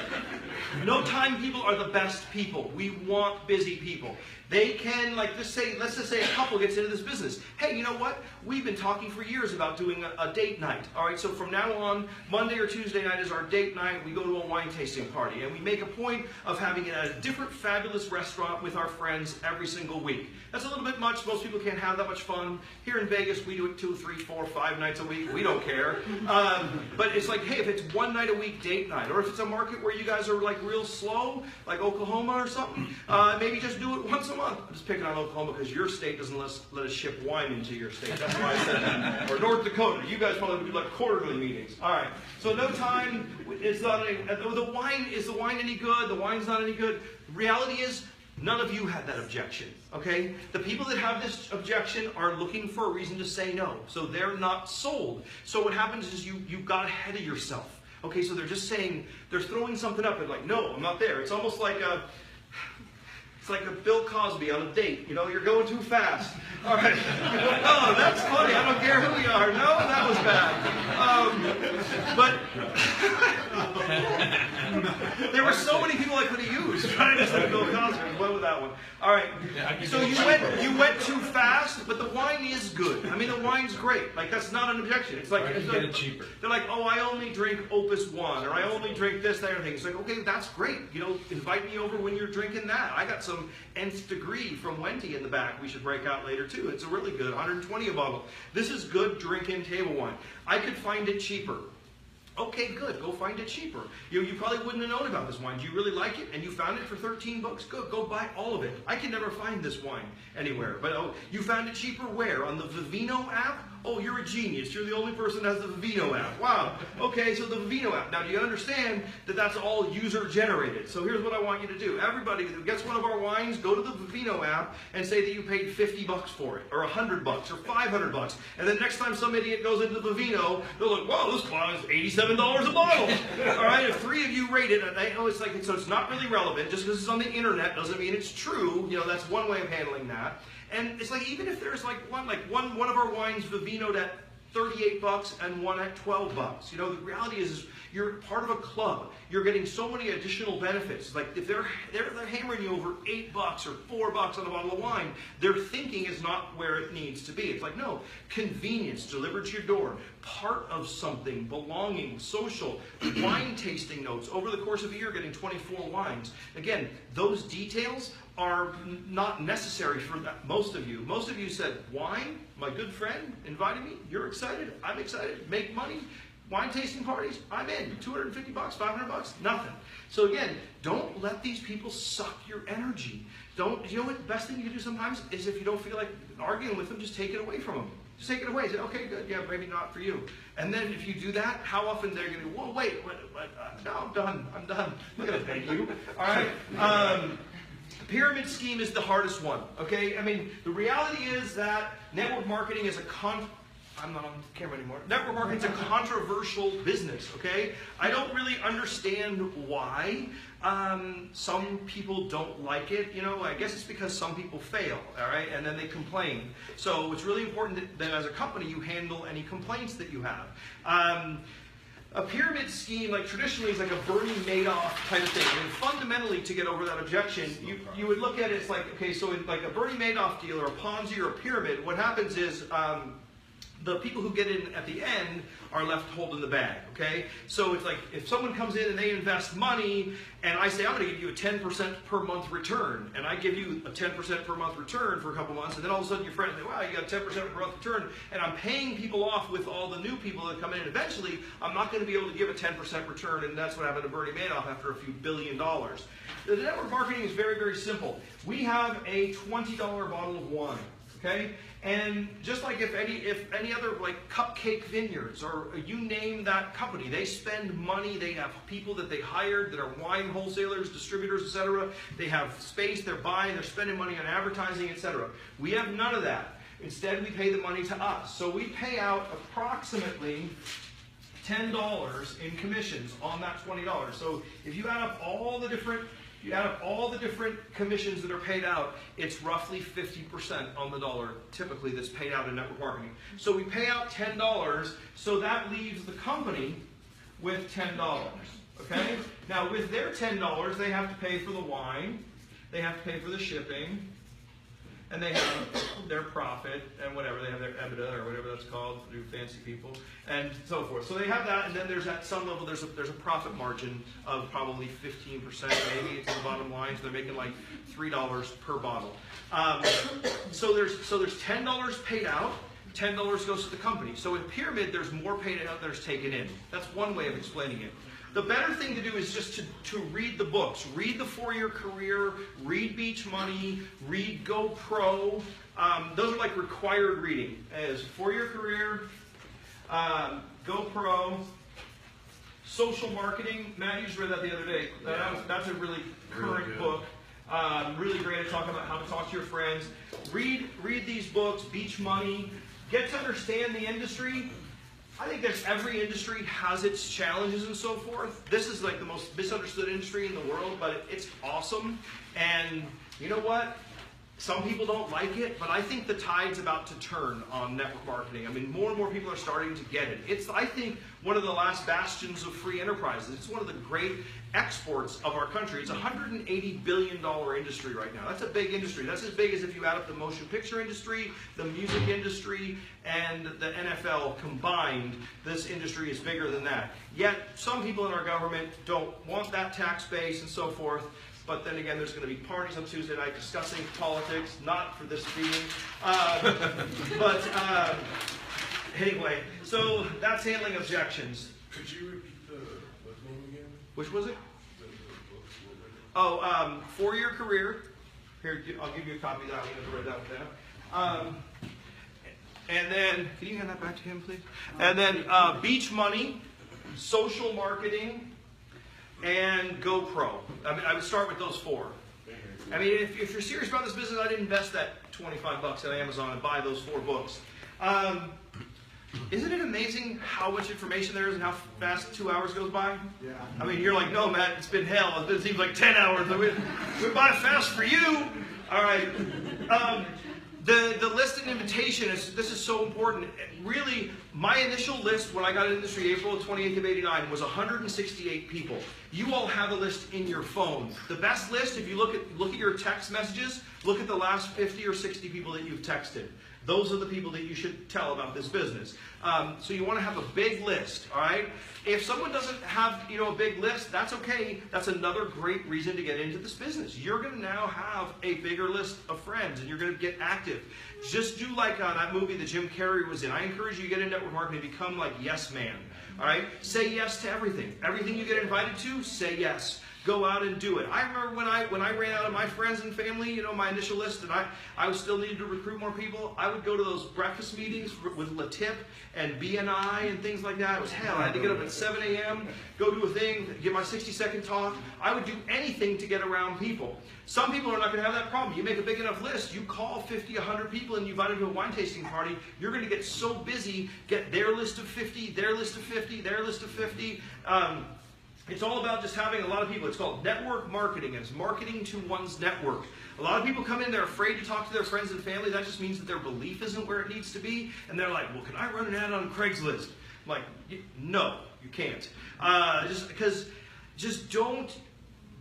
no time people are the best people. We want busy people. They can, like, let's just say a couple gets into this business. Hey, you know what? We've been talking for years about doing a date night. All right, so from now on, Monday or Tuesday night is our date night. We go to a wine tasting party, and we make a point of having it at a different fabulous restaurant with our friends every single week. That's a little bit much. Most people can't have that much fun. Here in Vegas, we do it 2, 3, 4, 5 nights a week. We don't care. But it's like, hey, if it's one night a week date night, or if it's a market where you guys are like real slow, like Oklahoma or something, maybe just do it once a month. I'm just picking on Oklahoma because your state doesn't let us ship wine into your state. That's why I said that. Or North Dakota. You guys probably do like quarterly meetings. All right. So no time. It's not any, the wine, is the wine any good? The wine's not any good. The reality is, none of you had that objection, okay? The people that have this objection are looking for a reason to say no. So they're not sold. So what happens is you got ahead of yourself. Okay, so they're just saying, they're throwing something up and like, no, I'm not there. It's almost like it's like a Bill Cosby on a date. You know, you're going too fast. All right. Oh, that's funny. I don't care who you are. No, that was bad. But there were so many people I could have used. Right? Just like Bill Cosby. What with that one? All right. So you went too fast, but the wine is good. I mean, the wine's great. Like, that's not an objection. It's like, get it cheaper. They're like, oh, I only drink Opus 1, or I only drink this, that, and thing. It's like, okay, that's great. You know, invite me over when you're drinking that. I got some Nth Degree from Wendy in the back we should break out later too. It's a really good, 120 a bottle. This is good drinking table wine. I could find it cheaper. Okay, good. Go find it cheaper. You probably wouldn't have known about this wine. Do you really like it? And you found it for 13 bucks? Good. Go buy all of it. I can never find this wine anywhere. But oh, you found it cheaper where? On the Vivino app? Oh, you're a genius. You're the only person that has the Vivino app. Wow. Okay, so the Vivino app. Now, do you understand that that's all user-generated? So here's what I want you to do. Everybody who gets one of our wines, go to the Vivino app and say that you paid 50 bucks for it, or 100 bucks, or 500 bucks. And then next time some idiot goes into the Vivino, they're like, wow, this wine is $87 a bottle. All right, if 3 of you rate it, and I know it's like, so it's not really relevant. Just because it's on the internet doesn't mean it's true. You know, that's one way of handling that. And it's like, even if there's like one of our wines Vivino'd at 38 bucks and one at 12 bucks. You know, the reality is you're part of a club. You're getting so many additional benefits. Like if they're hammering you over 8 bucks or 4 bucks on a bottle of wine, their thinking is not where it needs to be. It's like, no, convenience, delivered to your door, part of something, belonging, social, wine tasting notes. Over the course of a year, getting 24 wines. Again, those details are not necessary for most of you. Most of you said, wine, my good friend invited me, you're excited, I'm excited, make money, wine tasting parties, I'm in. 250 bucks, 500 bucks, nothing. So again, don't let these people suck your energy. You know what the best thing you can do sometimes is if you don't feel like arguing with them, just take it away from them. Just take it away. Say, okay, good, yeah, maybe not for you. And then if you do that, how often they're going to go, whoa, wait, no, I'm done. I'm not going to thank you. All right? Pyramid scheme is the hardest one, okay? I mean, the reality is that network marketing is I'm not on camera anymore. Network marketing is a controversial business, okay? I don't really understand why some people don't like it. You know, I guess it's because some people fail, all right? And then they complain. So it's really important that as a company you handle any complaints that you have. A pyramid scheme, like traditionally, is like a Bernie Madoff type of thing. And fundamentally, to get over that objection, you would look at it as like, okay, so in like a Bernie Madoff deal or a Ponzi or a pyramid, what happens is the people who get in at the end are left holding the bag, okay? So it's like if someone comes in and they invest money and I say, I'm gonna give you a 10% per month return, and I give you a 10% per month return for a couple months, and then all of a sudden your friends say, wow, you got a 10% per month return, and I'm paying people off with all the new people that come in, and eventually I'm not gonna be able to give a 10% return, and that's what happened to Bernie Madoff after a few $1 billion. The network marketing is very, very simple. We have a $20 bottle of wine. Okay, and just like if any other like Cupcake Vineyards or you name that company, they spend money. They have people that they hired that are wine wholesalers, distributors, etc. They have space. They're buying. They're spending money on advertising, etc. We have none of that. Instead, we pay the money to us. So we pay out approximately $10 in commissions on that $20. So if you add up all the different commissions that are paid out, it's roughly 50% on the dollar, typically, that's paid out in network marketing. So we pay out $10, so that leaves the company with $10, okay? Now, with their $10, they have to pay for the wine, they have to pay for the shipping, and they have their profit and whatever. They have their EBITDA or whatever that's called, you fancy people, and so forth. So they have that, and then there's at some level there's a profit margin of probably 15% maybe to the bottom line. So they're making like $3 per bottle. So there's $10 paid out. $10 goes to the company. So in Pyramid, there's more paid out than there's taken in. That's one way of explaining it. The better thing to do is just to read the books. Read the 4-Year Career, read Beach Money, read Go Pro. Those are like required reading. As 4-Year Career, Go Pro, Social Marketing. Matt, you just read that the other day. That's a really current book. Really great at talking about how to talk to your friends. Read these books, Beach Money. Get to understand the industry. I think that every industry has its challenges and so forth. This is like the most misunderstood industry in the world, but it's awesome. And you know what? Some people don't like it, but I think the tide's about to turn on network marketing. I mean, more and more people are starting to get it. It's, I think, one of the last bastions of free enterprises. It's one of the great exports of our country. It's a $180 billion industry right now. That's a big industry. That's as big as if you add up the motion picture industry, the music industry, and the NFL combined. This industry is bigger than that. Yet, some people in our government don't want that tax base and so forth. But then again, there's going to be parties on Tuesday night discussing politics, not for this meeting. Anyway, so that's handling objections. Could you repeat the name again? Which was it? The book. Oh, 4-Year Career. Here, I'll give you a copy of that. We have to write that down. And then, can you hand that back to him, please? And then Beach Money, Social Marketing, and GoPro. I mean, I would start with those 4. I mean, if you're serious about this business, I'd invest that $25 at Amazon and buy those 4 books. Isn't it amazing how much information there is and how fast 2 hours goes by? Yeah. I mean, you're like, no, Matt, it's been hell. It seems like 10 hours. We buy fast for you. All right. The list and invitation, this is so important. Really, my initial list when I got into the industry, April 28th of '89, was 168 people. You all have a list in your phone. The best list, if you look at your text messages, look at the last 50 or 60 people that you've texted. Those are the people that you should tell about this business. So you want to have a big list, all right? If someone doesn't have, a big list, that's okay. That's another great reason to get into this business. You're going to now have a bigger list of friends, and you're going to get active. Just do like that movie that Jim Carrey was in. I encourage you to get into network marketing and become like Yes Man, all right? Say yes to everything. Everything you get invited to, say yes. Go out and do it. I remember when I ran out of my friends and family, my initial list, and I was still needed to recruit more people. I would go to those breakfast meetings with Latip and BNI and things like that. It was hell. I had to get up at 7 a.m., go do a thing, give my 60-second talk. I would do anything to get around people. Some people are not going to have that problem. You make a big enough list, you call 50, 100 people, and you invite them to a wine tasting party. You're going to get so busy, get their list of 50, their list of 50, their list of 50. It's all about just having a lot of people. It's called network marketing. It's marketing to one's network. A lot of people come in, they're afraid to talk to their friends and family. That just means that their belief isn't where it needs to be. And they're like, well, can I run an ad on Craigslist? I'm like, no, you can't. Just don't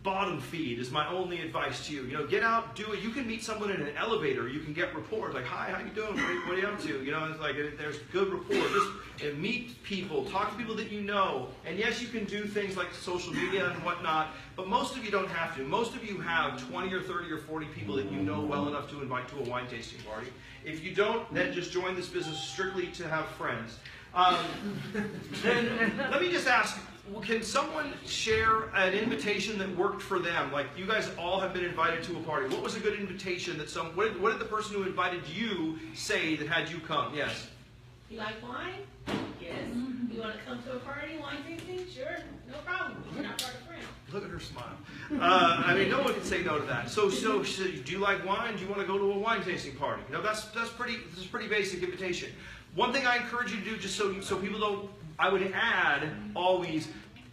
bottom feed is my only advice to you. You know, get out, do it. You can meet someone in an elevator. You can get rapport. Like, hi, how you doing? What are you up to? You know, it's like there's good rapport. Just meet people, talk to people that you know. And yes, you can do things like social media and whatnot, but most of you don't have to. Most of you have 20 or 30 or 40 people that you know well enough to invite to a wine tasting party. If you don't, then just join this business strictly to have friends. Then let me just ask, can someone share an invitation that worked for them? Like, you guys all have been invited to a party. What was a good invitation that what did the person who invited you say that had you come? Yes? You like wine? Yes. You want to come to a party, wine tasting? Sure, no problem. You're not part of friends. Look at her smile. I mean, no one can say no to that. So do you like wine? Do you want to go to a wine tasting party? You know, that's pretty basic invitation. One thing I encourage you to do, just so people don't, I would add always,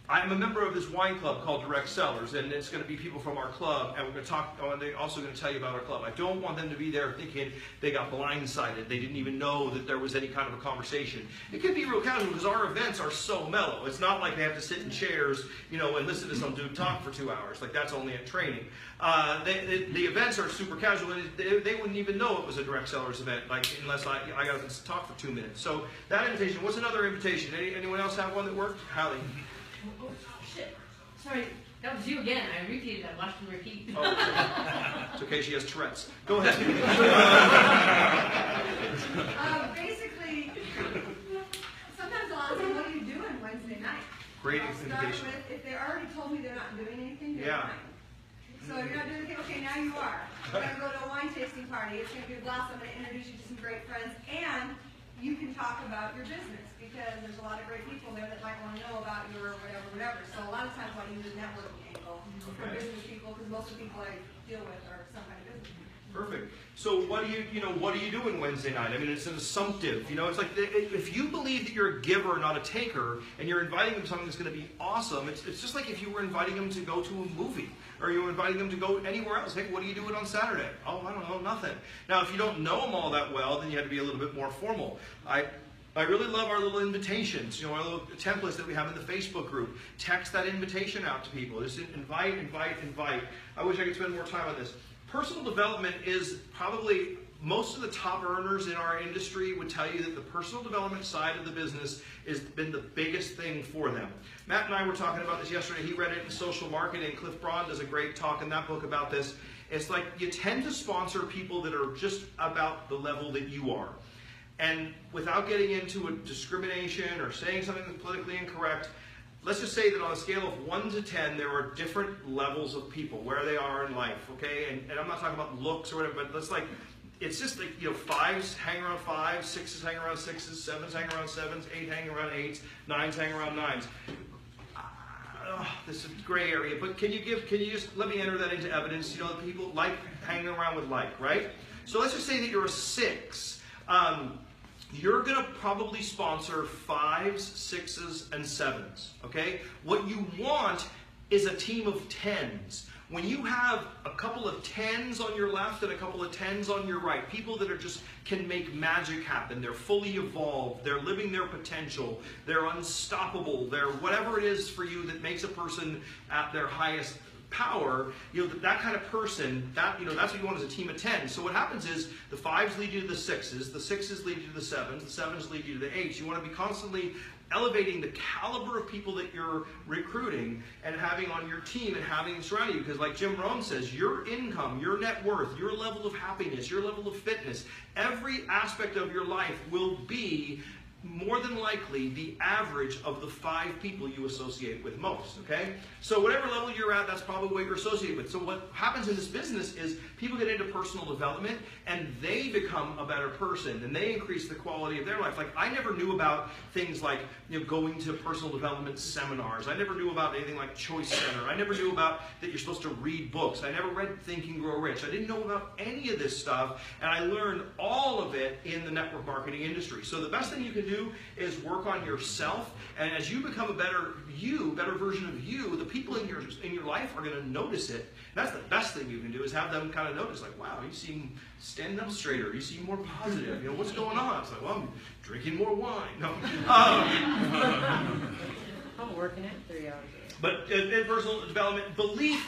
I'm a member of this wine club called Direct Cellars, and it's going to be people from our club, and we're going to talk, and they're also going to tell you about our club. I don't want them to be there thinking they got blindsided. They didn't even know that there was any kind of a conversation. It can be real casual because our events are so mellow. It's not like they have to sit in chairs, you know, and listen to some dude talk for 2 hours. Like, that's only at training. The events are super casual, and they wouldn't even know it was a Direct Cellars event, like, unless I got to talk for 2 minutes. So that invitation. What's another invitation? Anyone else have one that worked? Hallie. Oh, shit. Sorry, that was you again. I repeated that. Watch and repeat. Oh, it's okay, she has Tourette's. Go ahead. Basically, sometimes I'll ask them, what are you doing Wednesday night? Great I'll start invitation. with, if they already told me they're not doing anything, they're Yeah. fine. So you're not doing anything, okay, now you are. We're going to go to a wine tasting party. It's going to be a glass. I'm going to introduce you to some great friends, and you can talk about your business, because there's a lot of great people there that might want to know about your whatever. So a lot of times I use a networking angle for business people, because most of the people I deal with are some kind of business. Perfect. So what do you doing Wednesday night? I mean, it's an assumptive. You know, it's like if you believe that you're a giver, not a taker, and you're inviting them to something that's going to be awesome, it's just like if you were inviting them to go to a movie, or you were inviting them to go anywhere else. Hey, what are you doing on Saturday? Oh, I don't know, nothing. Now, if you don't know them all that well, then you have to be a little bit more formal. I really love our little invitations, you know, our little templates that we have in the Facebook group. Text that invitation out to people. Just invite. I wish I could spend more time on this. Personal development is probably, most of the top earners in our industry would tell you that the personal development side of the business has been the biggest thing for them. Matt and I were talking about this yesterday. He read it in Social Marketing. Cliff Braun does a great talk in that book about this. It's like you tend to sponsor people that are just about the level that you are. And without getting into a discrimination or saying something that's politically incorrect, let's just say that on a scale of 1 to 10, there are different levels of people, where they are in life, okay? And I'm not talking about looks or whatever, but it's just like, you know, 5s hang around 5s, 6s hang around 6s, 7s hang around 7s, 8 hang around 8s, 9s hang around 9s. This is a gray area, but can you just let me enter that into evidence? You know, people like hanging around with like, right? So let's just say that you're a 6. You're going to probably sponsor 5s, 6s, and 7s, okay? What you want is a team of 10s. When you have a couple of 10s on your left and a couple of 10s on your right, people that are just can make magic happen, they're fully evolved, they're living their potential, they're unstoppable, they're whatever it is for you that makes a person at their highest power, you know, that kind of person, that's what you want as a team of 10. So what happens is the 5s lead you to the 6s, the 6s lead you to the 7s, the 7s lead you to the 8s. You want to be constantly elevating the caliber of people that you're recruiting and having on your team and having surrounding you. Because like Jim Rohn says, your income, your net worth, your level of happiness, your level of fitness, every aspect of your life will be more than likely the average of the 5 people you associate with most, okay? So whatever level you're at, that's probably what you're associated with. So what happens in this business is people get into personal development and they become a better person and they increase the quality of their life. Like, I never knew about things like, you know, going to personal development seminars. I never knew about anything like Choice Center. I never knew about that you're supposed to read books. I never read Think and Grow Rich. I didn't know about any of this stuff, and I learned all of it in the network marketing industry. So the best thing you can do is work on yourself, and as you become a better version of you, the people in your life are going to notice it. And that's the best thing you can do, is have them kind of notice, like, wow, you seem standing up straighter, you seem more positive, you know, what's going on? It's like, well, I'm drinking more wine. No. I'm working at 3 hours a day. But in personal development, belief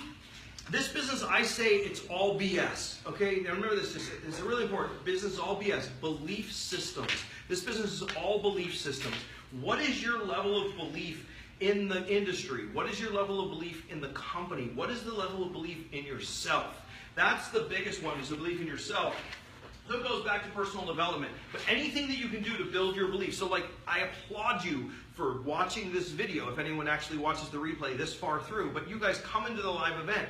This business, I say it's all BS. Okay, now remember this. It's really important. Business is all BS. Belief systems. This business is all belief systems. What is your level of belief in the industry? What is your level of belief in the company? What is the level of belief in yourself? That's the biggest one, is the belief in yourself. So it goes back to personal development. But anything that you can do to build your belief. So like, I applaud you for watching this video, if anyone actually watches the replay this far through. But you guys come into the live event.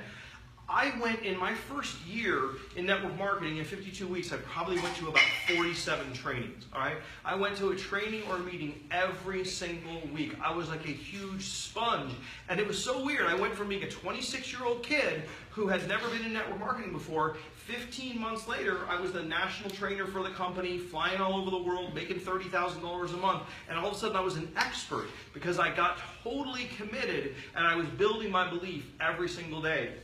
I went in my first year in network marketing, in 52 weeks, I probably went to about 47 trainings, all right? I went to a training or a meeting every single week. I was like a huge sponge. And it was so weird. I went from being a 26-year-old kid who had never been in network marketing before. 15 months later, I was the national trainer for the company, flying all over the world, making $30,000 a month. And all of a sudden, I was an expert because I got totally committed and I was building my belief every single day.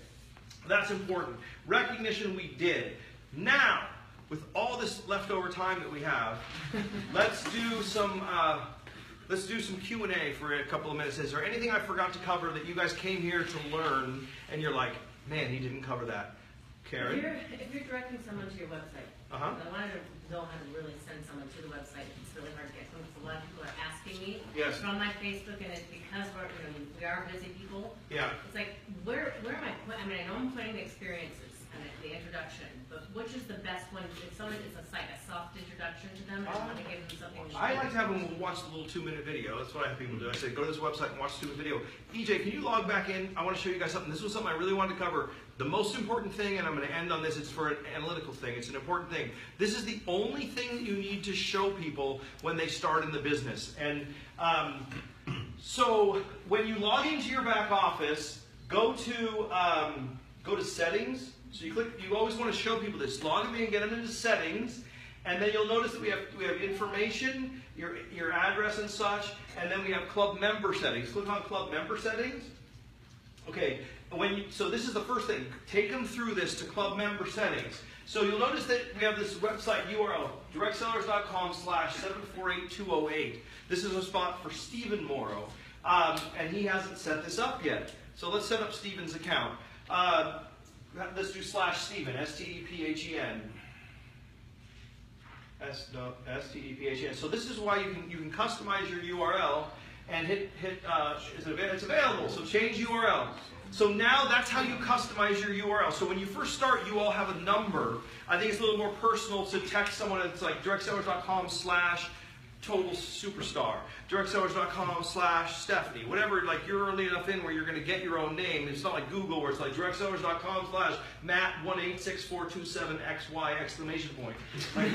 That's important. Recognition, we did. Now, with all this leftover time that we have, let's do some Q&A for a couple of minutes. Is there anything I forgot to cover that you guys came here to learn and you're like, man, he didn't cover that? Karen? If you're directing someone to your website, I wanted to know how to really send someone to the website. It's really hard to get because a lot of people are asking me. Yes. From my Facebook, and it's because we are busy people. Yeah. It's like, where am I putting? I mean, I know I'm putting the experiences and the introduction, but which is the best one? If someone is a soft introduction to them, I want to give them something. I like to have them watch the little 2-minute video. That's what I have people do. I say, go to this website and watch the 2-minute video. EJ, can you log back in? I want to show you guys something. This was something I really wanted to cover. The most important thing, and I'm going to end on this, it's for an analytical thing. It's an important thing. This is the only thing that you need to show people when they start in the business. And so when you log into your back office, go to settings. So you always want to show people this. Log them in, get them into settings, and then you'll notice that we have information, your address and such, and then we have club member settings. Click on club member settings. Okay, so this is the first thing. Take them through this to club member settings. So you'll notice that we have this website URL, directcellars.com/748-208. This is a spot for Stephen Morrow, and he hasn't set this up yet. So let's set up Stephen's account. Let's do /Stephen, S-T-E-P-H-E-N. S-T-E-P-H-E-N. So this is why you can customize your URL and hit it's available. So change URL. So now that's how you customize your URL. So when you first start, you all have a number. I think it's a little more personal to text someone. It's like directcellars.com/total-superstar, directcellars.com/Stephanie, whatever. Like, you're early enough in where you're going to get your own name. It's not like Google where it's like directcellars.com/Matt186427XY exclamation point. Like,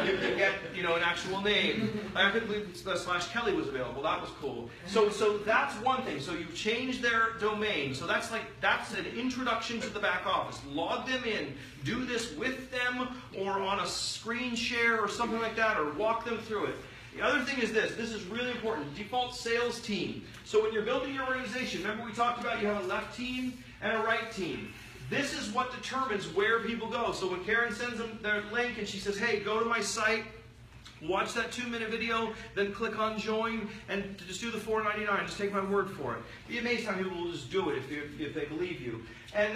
you can get an actual name. I couldn't believe /Kelly was available. That was cool. So that's one thing. So you change their domain. So that's an introduction to the back office. Log them in. Do this with them or on a screen share or something like that, or walk them through it. The other thing is this. This is really important. Default sales team. So when you're building your organization, remember we talked about you have a left team and a right team. This is what determines where people go. So when Karen sends them their link and she says, hey, go to my site, watch that 2-minute video, then click on join, and just do the $4.99. Just take my word for it. Be amazed how people will just do it if they believe you. And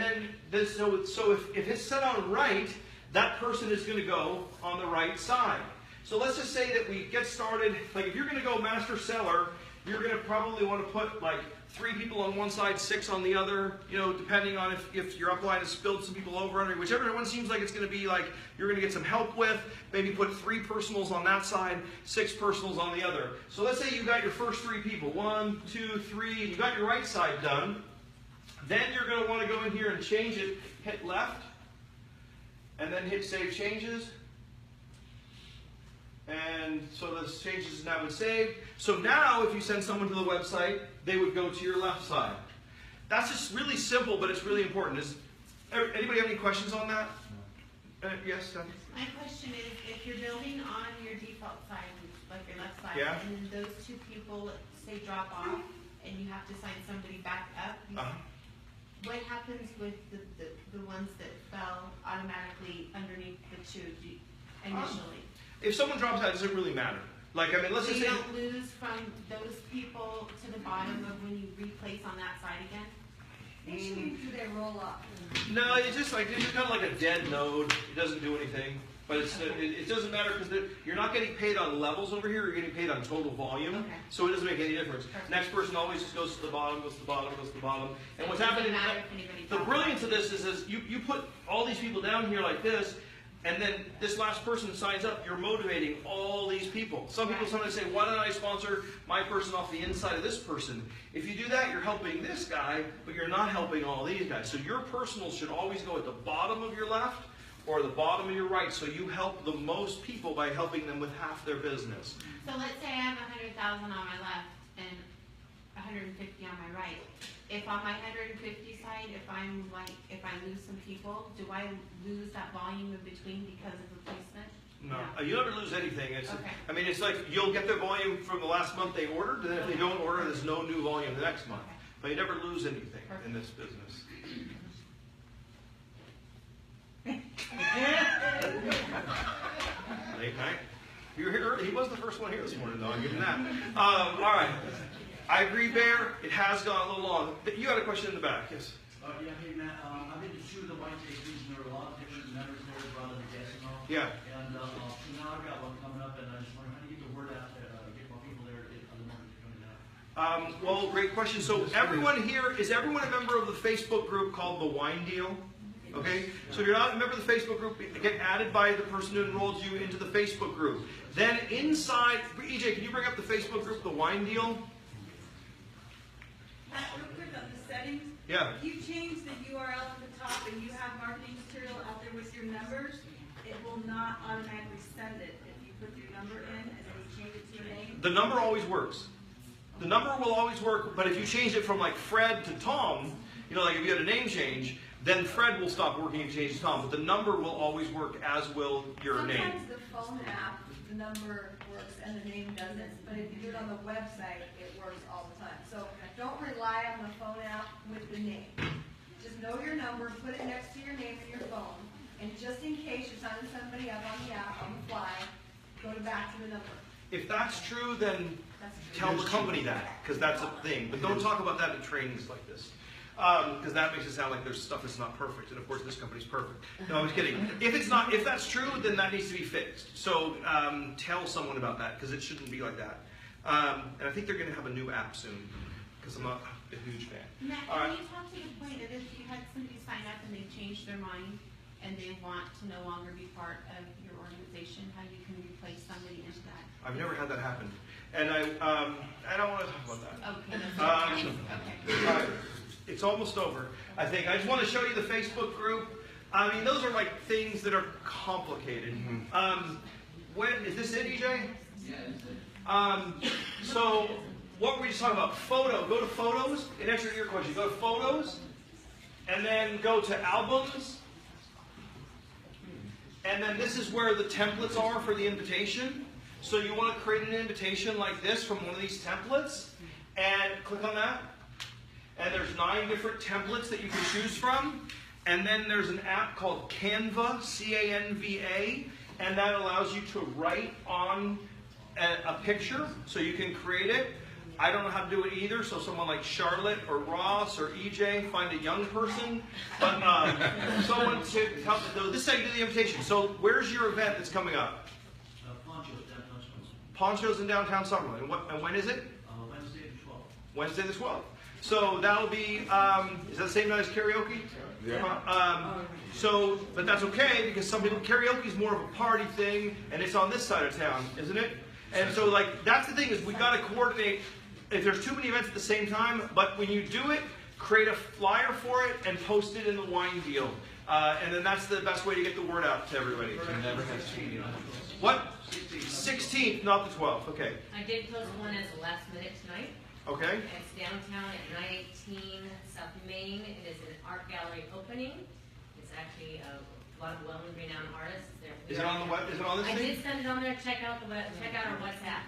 then this. So if it's set on right, that person is going to go on the right side. So let's just say that we get started. Like, if you're going to go master seller, you're going to probably want to put like 3 people on one side, 6 on the other, depending on if your upline has spilled some people over under, whichever one seems like it's going to be like you're going to get some help with. Maybe put 3 personals on that side, 6 personals on the other. So let's say you got your first 3 people, 1, 2, 3, and you got your right side done. Then you're going to want to go in here and change it, hit left, and then hit save changes. And so those changes have now been saved. So now if you send someone to the website, they would go to your left side. That's just really simple, but it's really important. Anybody have any questions on that? Yes, Stephanie? My question is, if you're building on your default side, like your left side, yeah, and those 2 people, say, drop off, and you have to sign somebody back up, what happens with the ones that fell automatically underneath the 2 initially? If someone drops out, it doesn't really matter. Like, I mean, let's just say... you don't lose from those people to the bottom of when you replace on that side again? Usually, do they roll up? No, it's just kind of like a dead node. It doesn't do anything. But it doesn't matter because you're not getting paid on levels over here. You're getting paid on total volume. Okay. So it doesn't make any difference. Perfect. Next person always just goes to the bottom, goes to the bottom, goes to the bottom. And what's It doesn't happening? matter if anybody The drops brilliance off. of this is you put all these people down here like this, and then this last person signs up. You're motivating all these people. Some people sometimes say, "Why don't I sponsor my person off the inside of this person?" If you do that, you're helping this guy, but you're not helping all these guys. So your personal should always go at the bottom of your left or the bottom of your right, so you help the most people by helping them with half their business. So let's say I have 100,000 on my left and 150 on my right. If on my 150 side, if I lose some people, do I lose that volume in between because of replacement? No, you never lose anything. Okay. I mean, it's like you'll get their volume from the last month they ordered, and then if they don't order, there's no new volume the next month. But you never lose anything in this business. Late night. You were here early. He was the first one here this morning, though. I'll give him that. All right. I agree, Bear. It has gone a little long. You had a question in the back, yes? Yeah, hey Matt, I've been to two of the wine tastings, and there are a lot of different members there, brother and Decimo. Yeah. And so now I've got one coming up, and I just wonder how to get the word out there, get more people there, get other members coming out. Well, great question. So everyone here, is everyone a member of the Facebook group called The Wine Deal? Okay, so if you're not a member of the Facebook group, get added by the person who enrolled you into the Facebook group. Then inside, EJ, can you bring up the Facebook group, The Wine Deal? Real quick on the settings. Yeah. If you change the URL at the top and you have marketing material out there with your numbers, it will not automatically send it if you put your number in and then you change it to your name. The number always works. The number will always work, but if you change it from like Fred to Tom, like if you had a name change, then Fred will stop working and change to Tom, but the number will always work, as will your name. Sometimes the phone app, the number works and the name doesn't, but if you do it on the website, it works all the time. So don't rely on the phone app with the name. Just know your number, put it next to your name in your phone, and just in case you're signing somebody up on the app on the fly, go back to the number. If that's true, then tell the company that, because that's a thing. But don't talk about that at trainings like this. Because that makes it sound like there's stuff that's not perfect, and of course this company's perfect. No, I was kidding. If that's true, then that needs to be fixed. So tell someone about that, because it shouldn't be like that. And I think they're going to have a new app soon, because I'm not a huge fan. Matt, All can right. you talk to the point that if you had somebody sign up and they changed their mind and they want to no longer be part of your organization, how you can replace somebody into that? I've never had that happen, and I don't want to talk about that. Okay, that's okay. It's almost over. I think I just want to show you the Facebook group. I mean, those are like things that are complicated. When is this it, EJ? Yeah, So what were we just talking about? Photo. Go to photos. In answer to your question, go to photos, and then go to albums, and then this is where the templates are for the invitation. So you want to create an invitation like this from one of these templates, and click on that. And there's 9 different templates that you can choose from. And then there's an app called Canva, C-A-N-V-A, and that allows you to write on a picture, so you can create it. I don't know how to do it either, so someone like Charlotte or Ross or EJ, find a young person. But someone to help. This is how you do the invitation. So where's your event that's coming up? Ponchos, downtown Summerlin. Ponchos in downtown Summerlin. And when is it? Wednesday the 12th. Wednesday the 12th. So that'll be, is that the same night as karaoke? Yeah. But that's okay, because some people, karaoke is more of a party thing, and it's on this side of town, isn't it? And so, that's the thing, is we've got to coordinate, if there's too many events at the same time, but when you do it, create a flyer for it and post it in the Wine Deal. And then that's the best way to get the word out to everybody. What? 16th, not the 12th, okay. I did post one as a last minute tonight. Okay. It's downtown at 918 South Main. It is an art gallery opening. It's actually a lot of well-renowned artists. Is it on the web? Is it on this I thing? did send it on there. Check out our WhatsApp.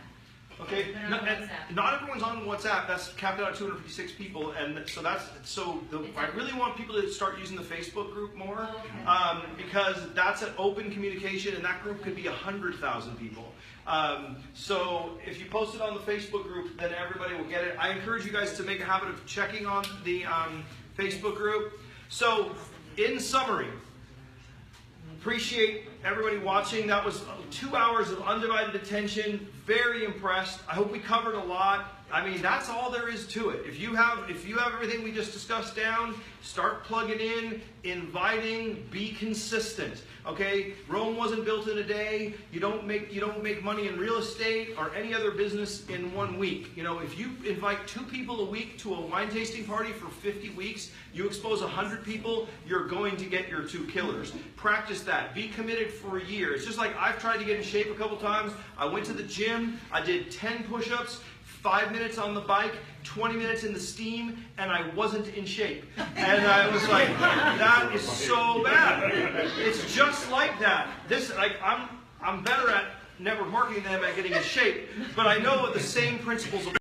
Okay. Put it on WhatsApp. Not everyone's on WhatsApp. That's capped out at 256 people, and so I really want people to start using the Facebook group more, because that's an open communication, and that group could be 100,000 people. So if you post it on the Facebook group, then everybody will get it. I encourage you guys to make a habit of checking on the Facebook group. So, in summary, appreciate everybody watching. That was 2 hours of undivided attention. Very impressed. I hope we covered a lot. I mean, that's all there is to it. If you have everything we just discussed down, start plugging in, inviting, be consistent. Okay? Rome wasn't built in a day. You don't make money in real estate or any other business in 1 week. You know, if you invite 2 people a week to a wine tasting party for 50 weeks, you expose 100 people, you're going to get your 2 killers. Practice that. Be committed for a year. It's just like I've tried to get in shape a couple times. I went to the gym. I did 10 push-ups. 5 minutes on the bike, 20 minutes in the steam, and I wasn't in shape. And I was like, that is so bad. It's just like that. I'm better at network marketing than I'm at getting in shape, but I know the same principles apply.